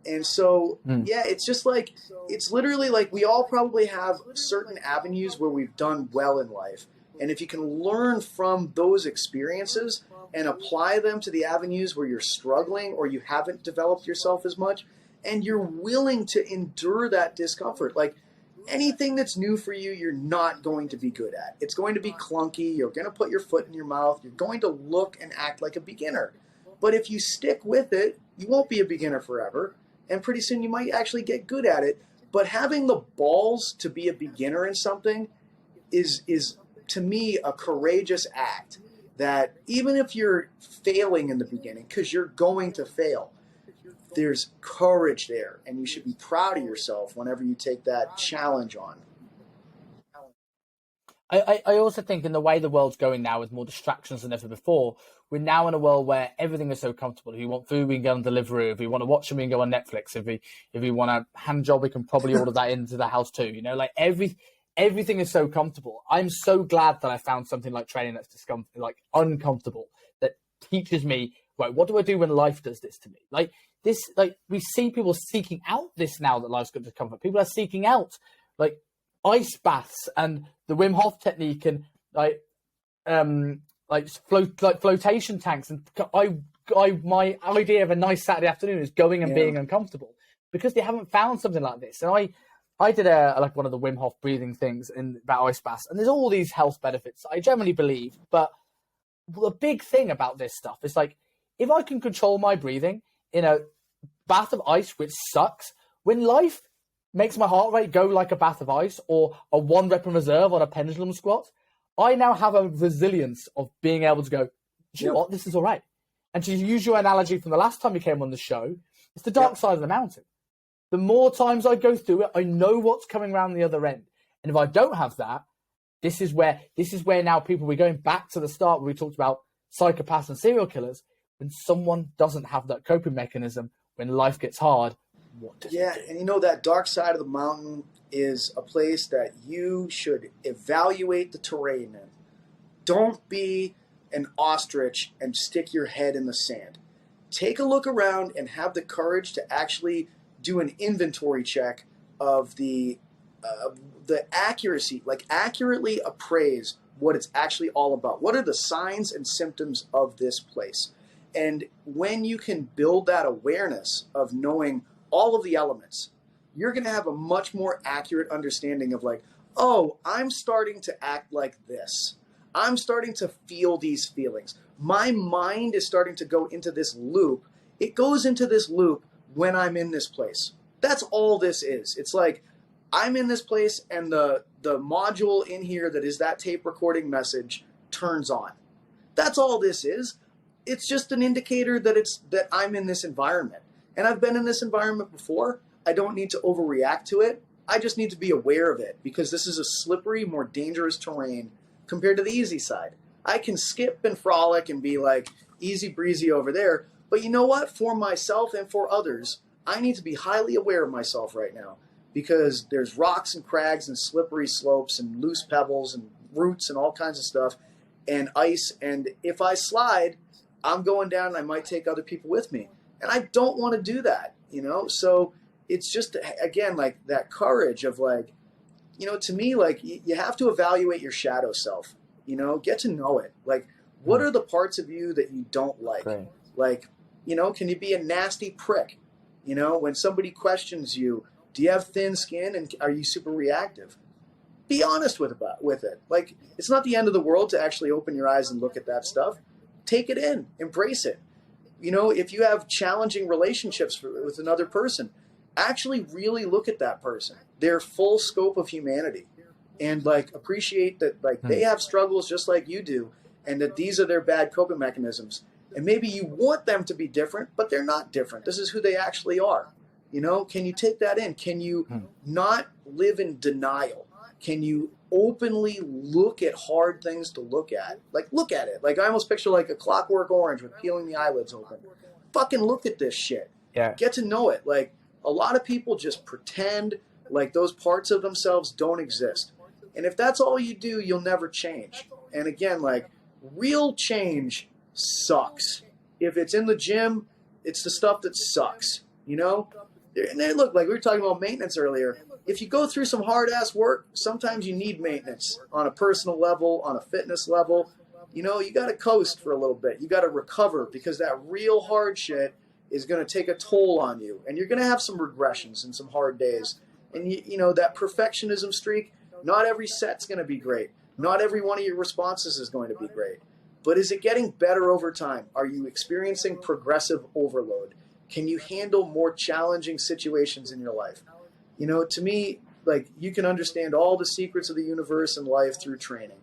And so, it's just like, it's literally like we all probably have certain avenues where we've done well in life. And if you can learn from those experiences and apply them to the avenues where you're struggling or you haven't developed yourself as much, and you're willing to endure that discomfort, like anything that's new for you, you're not going to be good at. It's going to be clunky. You're going to put your foot in your mouth. You're going to look and act like a beginner. But if you stick with it, you won't be a beginner forever. And pretty soon you might actually get good at it. But having the balls to be a beginner in something is to me, a courageous act. That even if you're failing in the beginning, because you're going to fail, there's courage there, and you should be proud of yourself whenever you take that challenge on. I also think in the way the world's going now with more distractions than ever before, we're now in a world where everything is so comfortable. If we want food, we can go on Deliveroo. If we want to watch them, we can go on Netflix. If we want a hand job, we can probably order that into the house too. You know, like everything is so comfortable. I'm so glad that I found something like training that's uncomfortable, that teaches me, right, what do I do when life does this to me? Like we see people seeking out this now that life's got to comfort. People are seeking out like ice baths and the Wim Hof technique and flotation tanks. And my idea of a nice Saturday afternoon is going and being uncomfortable because they haven't found something like this. And I did one of the Wim Hof breathing things about ice baths, and there's all these health benefits I generally believe. But the big thing about this stuff is like, if I can control my breathing in a bath of ice, which sucks, when life makes my heart rate go like a bath of ice or a 1 rep in reserve on a pendulum squat, I now have a resilience of being able to go, do you know what, this is all right. And to use your analogy from the last time you came on the show, it's the dark side of the mountain. The more times I go through it, I know what's coming around the other end. And if I don't have that, this is where now we're going back to the start where we talked about psychopaths and serial killers. When someone doesn't have that coping mechanism, when life gets hard, what does it do? And you know, that dark side of the mountain is a place that you should evaluate the terrain in. Don't be an ostrich and stick your head in the sand. Take a look around and have the courage to actually do an inventory check of the accuracy, like accurately appraise what it's actually all about. What are the signs and symptoms of this place? And when you can build that awareness of knowing all of the elements, you're going to have a much more accurate understanding of like, oh, I'm starting to act like this. I'm starting to feel these feelings. My mind is starting to go into this loop. It goes into this loop when I'm in this place. That's all this is. It's like I'm in this place and the module in here that is that tape recording message turns on. That's all this is. It's just an indicator that I'm in this environment. And I've been in this environment before. I don't need to overreact to it. I just need to be aware of it because this is a slippery, more dangerous terrain compared to the easy side. I can skip and frolic and be like easy breezy over there. But you know what? For myself and for others, I need to be highly aware of myself right now because there's rocks and crags and slippery slopes and loose pebbles and roots and all kinds of stuff and ice. And if I slide, I'm going down and I might take other people with me. And I don't want to do that, you know? So it's just, again, like that courage of like, you know, to me, like you have to evaluate your shadow self, you know, get to know it. Like, what are the parts of you that you don't like? Right. Like, you know, can you be a nasty prick? You know, when somebody questions you, do you have thin skin and are you super reactive? Be honest with it. Like, it's not the end of the world to actually open your eyes and look at that stuff. Take it in, embrace it. You know, if you have challenging relationships with another person, actually really look at that person, their full scope of humanity, and like appreciate that like they have struggles just like you do, and that these are their bad coping mechanisms. And maybe you want them to be different, but they're not different. This is who they actually are. You know, can you take that in? Can you not live in denial? Can you openly look at hard things to look at? Like, look at it. Like, I almost picture like a Clockwork Orange with peeling the eyelids open. Fucking look at this shit. Yeah. Get to know it. Like, a lot of people just pretend like those parts of themselves don't exist. And if that's all you do, you'll never change. And again, like, real change sucks. If it's in the gym, it's the stuff that sucks. You know, And then look, like we were talking about maintenance earlier. If you go through some hard ass work, sometimes you need maintenance on a personal level, on a fitness level. You know, you got to coast for a little bit. You got to recover, because that real hard shit is going to take a toll on you, and you're going to have some regressions and some hard days. And you know, that perfectionism streak, not every set's going to be great. Not every one of your responses is going to be great. But is it getting better over time? Are you experiencing progressive overload? Can you handle more challenging situations in your life? You know, to me, like, you can understand all the secrets of the universe and life through training.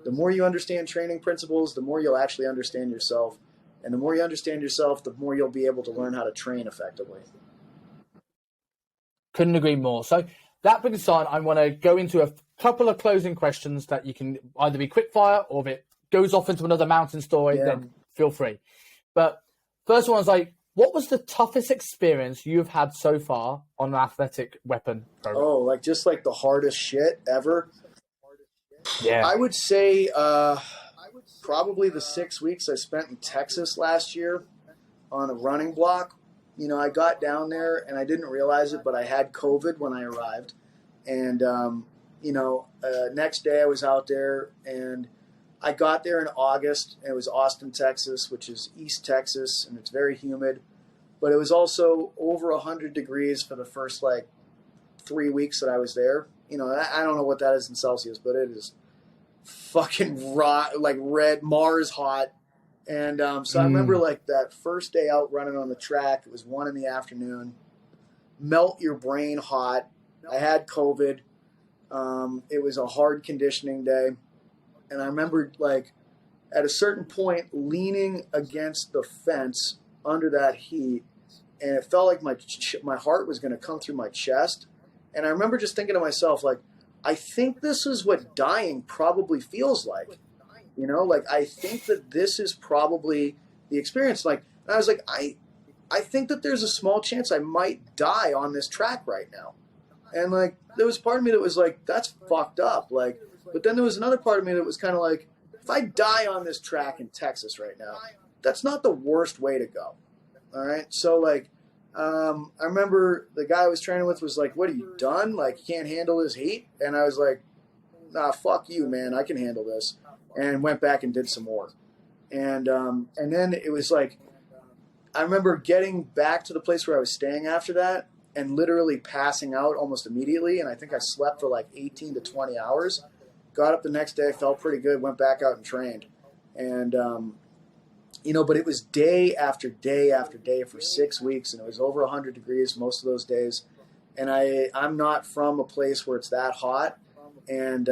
The more you understand training principles, the more you'll actually understand yourself. And the more you understand yourself, the more you'll be able to learn how to train effectively. Couldn't agree more. So that brings us on. I want to go into a couple of closing questions that you can either be quick fire, or if it goes off into another mountain story, then feel free. But first one is like, what was the toughest experience you've had so far on an athletic weapon program? Oh, like just like the hardest shit ever? Yeah. I would say probably the 6 weeks I spent in Texas last year on a running block. You know, I got down there and I didn't realize it, but I had COVID when I arrived. And, next day I was out there, and I got there in August, and it was Austin, Texas, which is East Texas, and it's very humid. But it was also over 100 degrees for the first, 3 weeks that I was there. You know, I don't know what that is in Celsius, but it is fucking raw, like red Mars hot. And so I remember, that first day out running on the track, it was 1 p.m, melt your brain hot. I had COVID. It was a hard conditioning day. And I remember, at a certain point, leaning against the fence under that heat, and it felt like my heart was going to come through my chest. And I remember just thinking to myself, I think this is what dying probably feels like. You know, I think that this is probably the experience. And I was like, I think that there's a small chance I might die on this track right now. And, there was part of me that was like, that's fucked up. But then there was another part of me that was kind of like, if I die on this track in Texas right now, that's not the worst way to go. All right. So, I remember the guy I was training with was like, what, are you done? You can't handle this heat? And I was like, nah, fuck you, man. I can handle this. And went back and did some more. And then it was I remember getting back to the place where I was staying after that and literally passing out almost immediately. And I think I slept for 18 to 20 hours. Got up the next day, felt pretty good, went back out and trained. And, but it was day after day after day for 6 weeks, and it was over 100 degrees most of those days. And I'm not from a place where it's that hot. And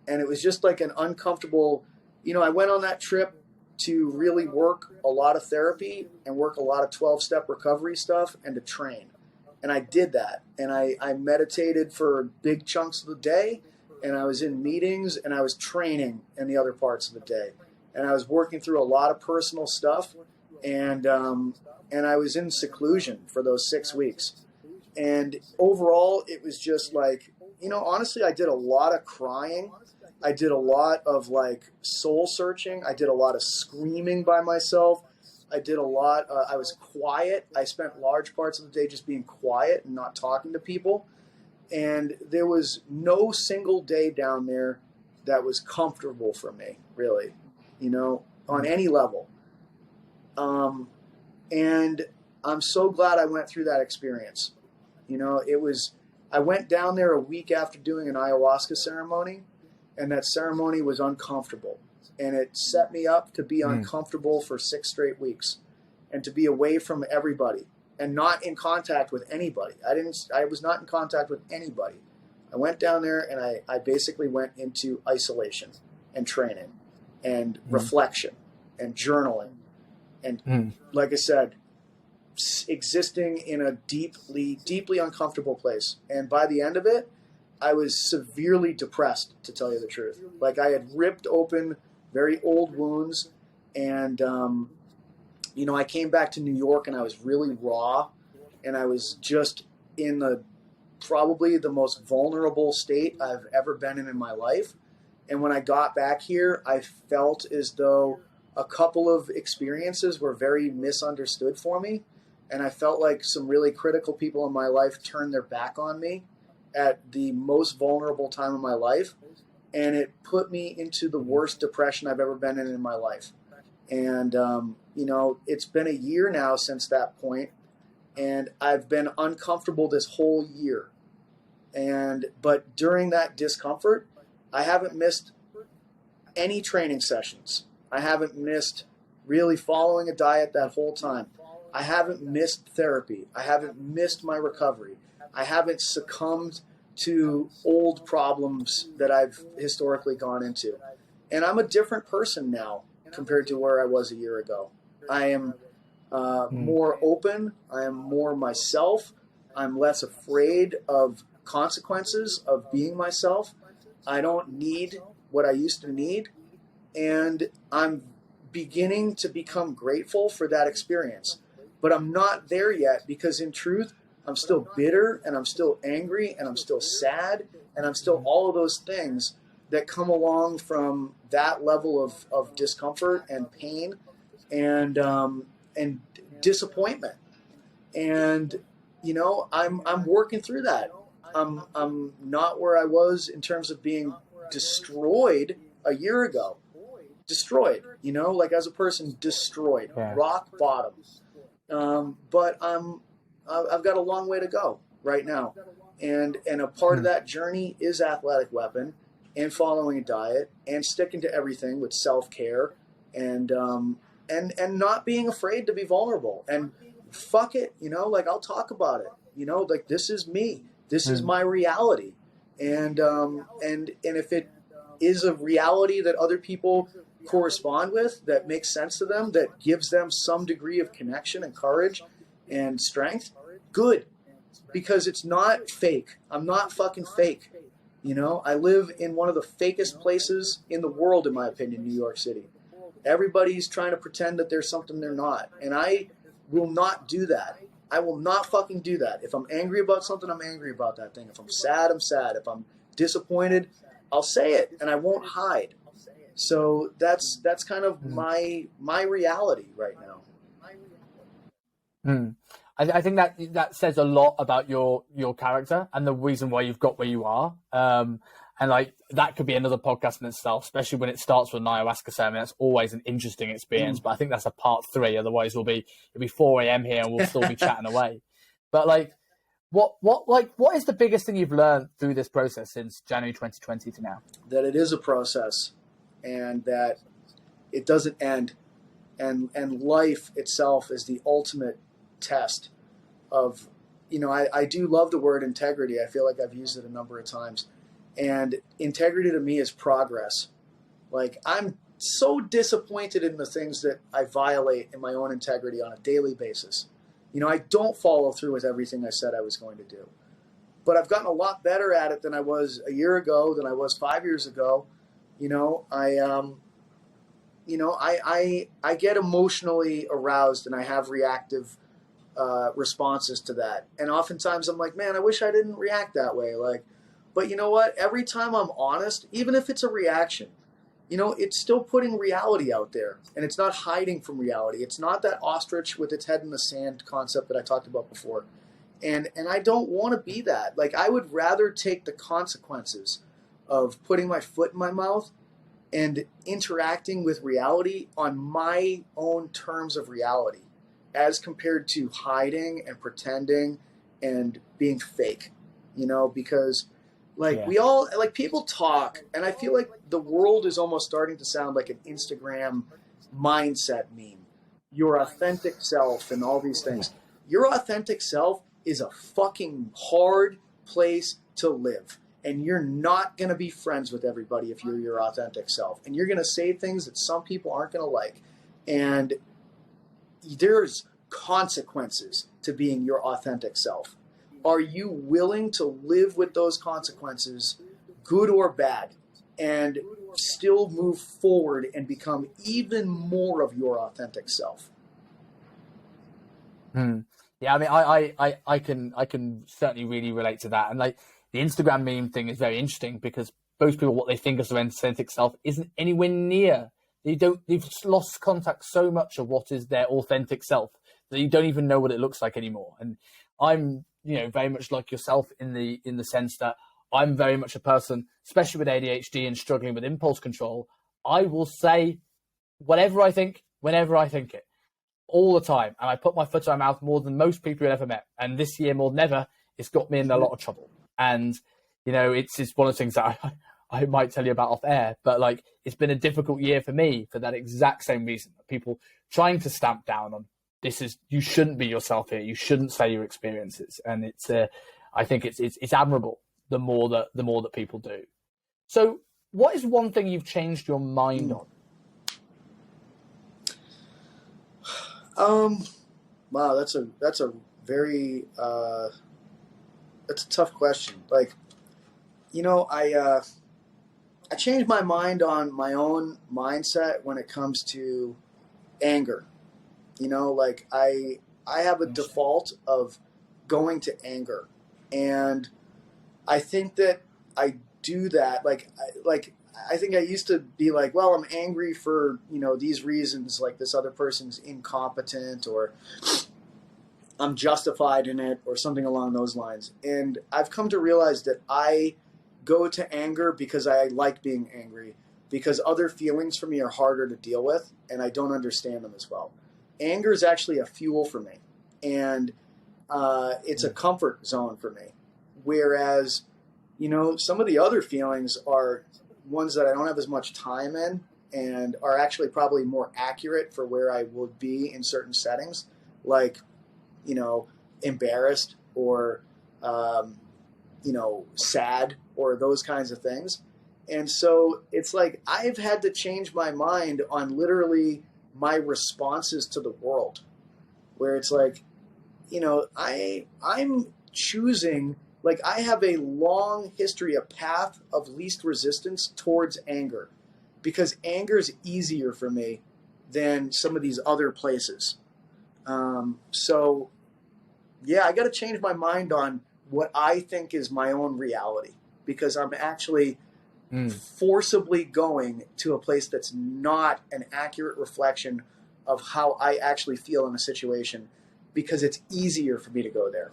it was just an uncomfortable, I went on that trip to really work a lot of therapy and work a lot of 12-step recovery stuff and to train. And I did that. And I meditated for big chunks of the day, and I was in meetings, and I was training in the other parts of the day. And I was working through a lot of personal stuff, and I was in seclusion for those 6 weeks. And overall, it was just honestly, I did a lot of crying. I did a lot of soul searching. I did a lot of screaming by myself. I did a lot. I was quiet. I spent large parts of the day just being quiet and not talking to people. And there was no single day down there that was comfortable for me, really, on any level. And I'm so glad I went through that experience. I went down there a week after doing an ayahuasca ceremony, and that ceremony was uncomfortable. And it set me up to be uncomfortable for 6 straight weeks and to be away from everybody and not in contact with anybody. I was not in contact with anybody. I went down there and I basically went into isolation and training and reflection and journaling. And like I said, existing in a deeply, deeply uncomfortable place. And by the end of it, I was severely depressed, to tell you the truth. I had ripped open very old wounds, and, I came back to New York and I was really raw, and I was just in probably the most vulnerable state I've ever been in my life. And when I got back here, I felt as though a couple of experiences were very misunderstood for me. and I felt like some really critical people in my life turned their back on me at the most vulnerable time of my life, and it put me into the worst depression I've ever been in my life. And it's been a year now since that point, and I've been uncomfortable this whole year. But during that discomfort, I haven't missed any training sessions. I haven't missed really following a diet that whole time. I haven't missed therapy. I haven't missed my recovery. I haven't succumbed to old problems that I've historically gone into. And I'm a different person now compared to where I was a year ago. I am more open. I am more myself. I'm less afraid of consequences of being myself. I don't need what I used to need. And I'm beginning to become grateful for that experience. But I'm not there yet because in truth, I'm still bitter and I'm still angry and I'm still sad and I'm still all of those things that come along from that level of discomfort and pain and disappointment. And, I'm working through that. I'm not where I was in terms of being destroyed a year ago. Destroyed, like as a person, destroyed, rock bottom. But I've got a long way to go right now. And a part of that journey is Athletic Weapon and following a diet and sticking to everything with self-care and not being afraid to be vulnerable and fuck it, I'll talk about it, like this is me, this is my reality. And if it is a reality that other people correspond with, that makes sense to them, that gives them some degree of connection and courage and strength, good, because it's not fake. I'm not fucking fake. I live in one of the fakest places in the world, in my opinion, New York City. Everybody's trying to pretend that there's something they're not. And I will not do that. I will not fucking do that. If I'm angry about something, I'm angry about that thing. If I'm sad, I'm sad. If I'm disappointed, I'll say it and I won't hide. So that's kind of my reality right now. I think that says a lot about your character and the reason why you've got where you are. And like that could be another podcast in itself, especially when it starts with an ayahuasca ceremony. That's always an interesting experience. But I think that's a part 3. Otherwise, it'll be 4 a.m. here and we'll still be chatting away. But like, what is the biggest thing you've learned through this process since January 2020 to now? That it is a process and that it doesn't end. And life itself is the ultimate test of, I do love the word integrity. I feel like I've used it a number of times. And integrity to me is progress. Like, I'm so disappointed in the things that I violate in my own integrity on a daily basis. I don't follow through with everything I said I was going to do. But I've gotten a lot better at it than I was a year ago, than I was 5 years ago. I get emotionally aroused and I have reactive responses to that. And oftentimes I'm like, man, I wish I didn't react that way. But you know what? Every time I'm honest, even if it's a reaction, it's still putting reality out there. And it's not hiding from reality. It's not that ostrich with its head in the sand concept that I talked about before. And I don't want to be that. Like, I would rather take the consequences of putting my foot in my mouth and interacting with reality on my own terms of reality as compared to hiding and pretending and being fake, because we all, people talk, and I feel like the world is almost starting to sound like an Instagram mindset meme. Your authentic self and all these things. Your authentic self is a fucking hard place to live. And you're not going to be friends with everybody if you're your authentic self. And you're going to say things that some people aren't going to like. And there's consequences to being your authentic self. Are you willing to live with those consequences, good or bad, and still move forward and become even more of your authentic self? Yeah, I mean, I can certainly really relate to that. And like the Instagram meme thing is very interesting because most people, what they think of their authentic self isn't anywhere near. They've lost contact so much of what is their authentic self that you don't even know what it looks like anymore. And I'm, very much like yourself in the sense that I'm very much a person, especially with ADHD and struggling with impulse control. I will say whatever I think, whenever I think it, all the time. And I put my foot in my mouth more than most people you've ever met. And this year, more than ever, it's got me in a lot of trouble. And, it's one of the things that I might tell you about off air, but like, it's been a difficult year for me for that exact same reason. People trying to stamp down on you shouldn't be yourself here. You shouldn't say your experiences. And I think it's admirable the more that people do. So what is one thing you've changed your mind on? Wow, that's a very that's a tough question. Like, I changed my mind on my own mindset when it comes to anger. Like I have a default of going to anger, and I think that I do that. I think I used to be like, well, I'm angry for, these reasons, like this other person's incompetent, or I'm justified in it, or something along those lines. And I've come to realize that I go to anger because I like being angry, because other feelings for me are harder to deal with, and I don't understand them as well. Anger is actually a fuel for me, and it's a comfort zone for me. Whereas, some of the other feelings are ones that I don't have as much time in, and are actually probably more accurate for where I would be in certain settings, like, embarrassed or, sad or those kinds of things. And so it's like I've had to change my mind on literally my responses to the world, where it's like, I'm choosing, like, I have a long history, a path of least resistance towards anger, because anger is easier for me than some of these other places. So yeah, I got to change my mind on what I think is my own reality, because I'm actually forcibly going to a place that's not an accurate reflection of how I actually feel in a situation, because it's easier for me to go there.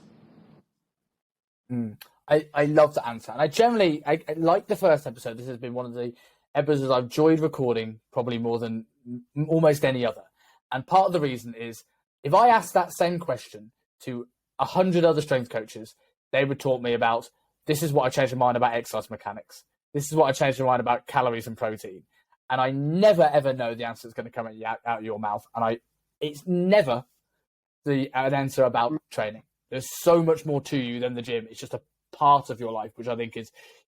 I love the answer. And I like the first episode. This has been one of the episodes I've enjoyed recording probably more than almost any other. And part of the reason is, if I asked that same question to 100 other strength coaches, they would talk me about, this is what I changed my mind about exercise mechanics. This is what I changed my mind about calories and protein. And I never, ever know the answer that's going to come out of your mouth. And it's never an answer about training. There's so much more to you than the gym. It's just a part of your life, which I think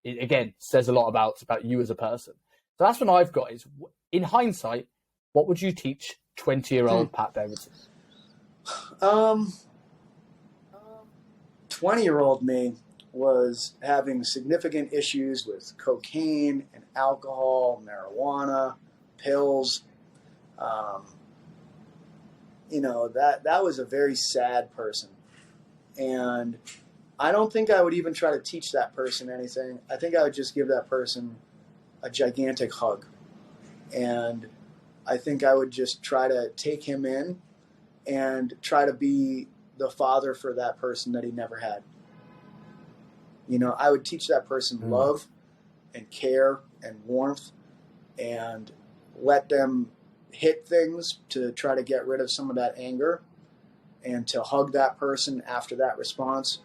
again, says a lot about you as a person. So that's what I've got is, in hindsight, what would you teach 20-year-old Pat Davidson? 20-year-old me was having significant issues with cocaine and alcohol, marijuana, pills. That was a very sad person. And I don't think I would even try to teach that person anything. I think I would just give that person a gigantic hug. And I think I would just try to take him in and try to be the father for that person that he never had. I would teach that person love and care and warmth, and let them hit things to try to get rid of some of that anger, and to hug that person after that response,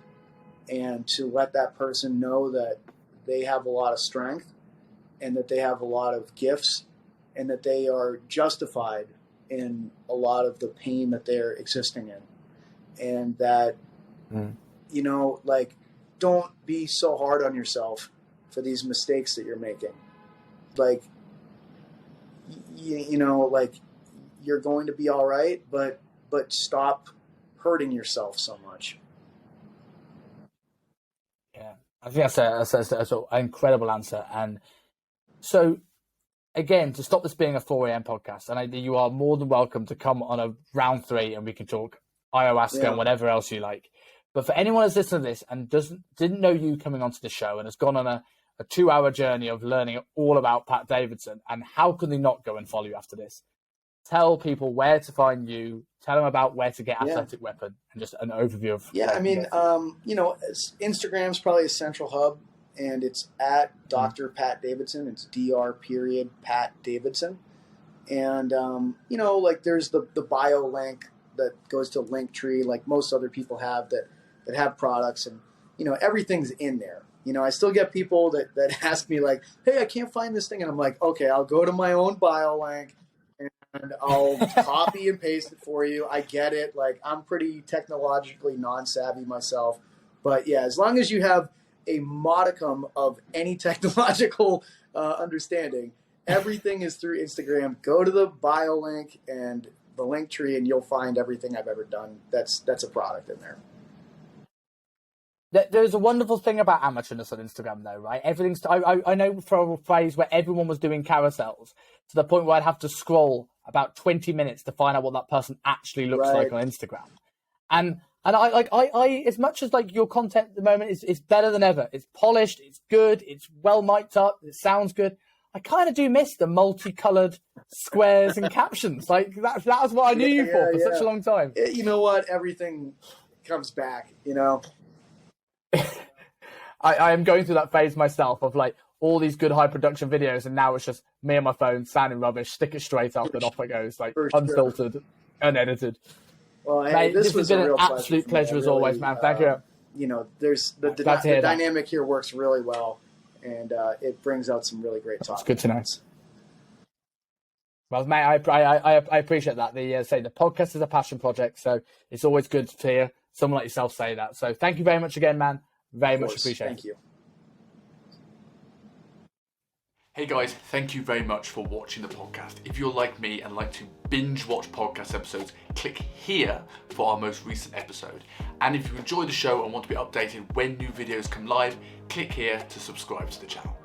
and to let that person know that they have a lot of strength, and that they have a lot of gifts, and that they are justified in a lot of the pain that they're existing in. And that, don't be so hard on yourself for these mistakes that you're making. Like, you're going to be all right, but stop hurting yourself so much. Yeah, I think that's an incredible answer. And so, again, to stop this being a 4 a.m. podcast, and you are more than welcome to come on a round 3 and we can talk ayahuasca and whatever else you like. But for anyone who's listening to this and didn't know you coming onto the show and has gone on a 2-hour journey of learning all about Pat Davidson, and how can they not go and follow you after this? tell people where to find you, tell them about where to get Athletic Weapon, and just an overview of. Yeah, I mean, Instagram's probably a central hub, and it's at Dr. Pat Davidson. It's Dr. Pat Davidson. And, there's the bio link that goes to Linktree, like most other people have that have products, and, everything's in there. I still get people that ask me like, hey, I can't find this thing. And I'm like, okay, I'll go to my own bio link and I'll copy and paste it for you. I get it. Like, I'm pretty technologically non-savvy myself. But yeah, as long as you have a modicum of any technological understanding, everything is through Instagram. Go to the bio link and the link tree, and you'll find everything I've ever done. That's a product in there. There's a wonderful thing about amateurness on Instagram, though, right? Everything's. I know from a phase where everyone was doing carousels to the point where I'd have to scroll about 20 minutes to find out what that person actually looks like on Instagram. And I as much as like your content at the moment is better than ever. It's polished, it's good, it's well mic'd up, it sounds good. I kind of do miss the multicolored squares and captions. Like that was what I knew you for such a long time. You know what? Everything comes back, I am going through that phase myself of like all these good high production videos, and now it's just me on my phone sounding rubbish, stick it straight up, and off it goes, like unfiltered, unedited. Well, hey, mate, this has was been a real an absolute pleasure as always, man. Thank you. There's the dynamic here works really well, and it brings out some really great topics. It's good to know. Well, mate, I appreciate that. The podcast is a passion project, so it's always good to hear someone like yourself say that. So thank you very much again, man. Very much appreciated. Thank you. Hey guys, thank you very much for watching the podcast. If you're like me and like to binge watch podcast episodes, click here for our most recent episode. And if you enjoy the show and want to be updated when new videos come live, click here to subscribe to the channel.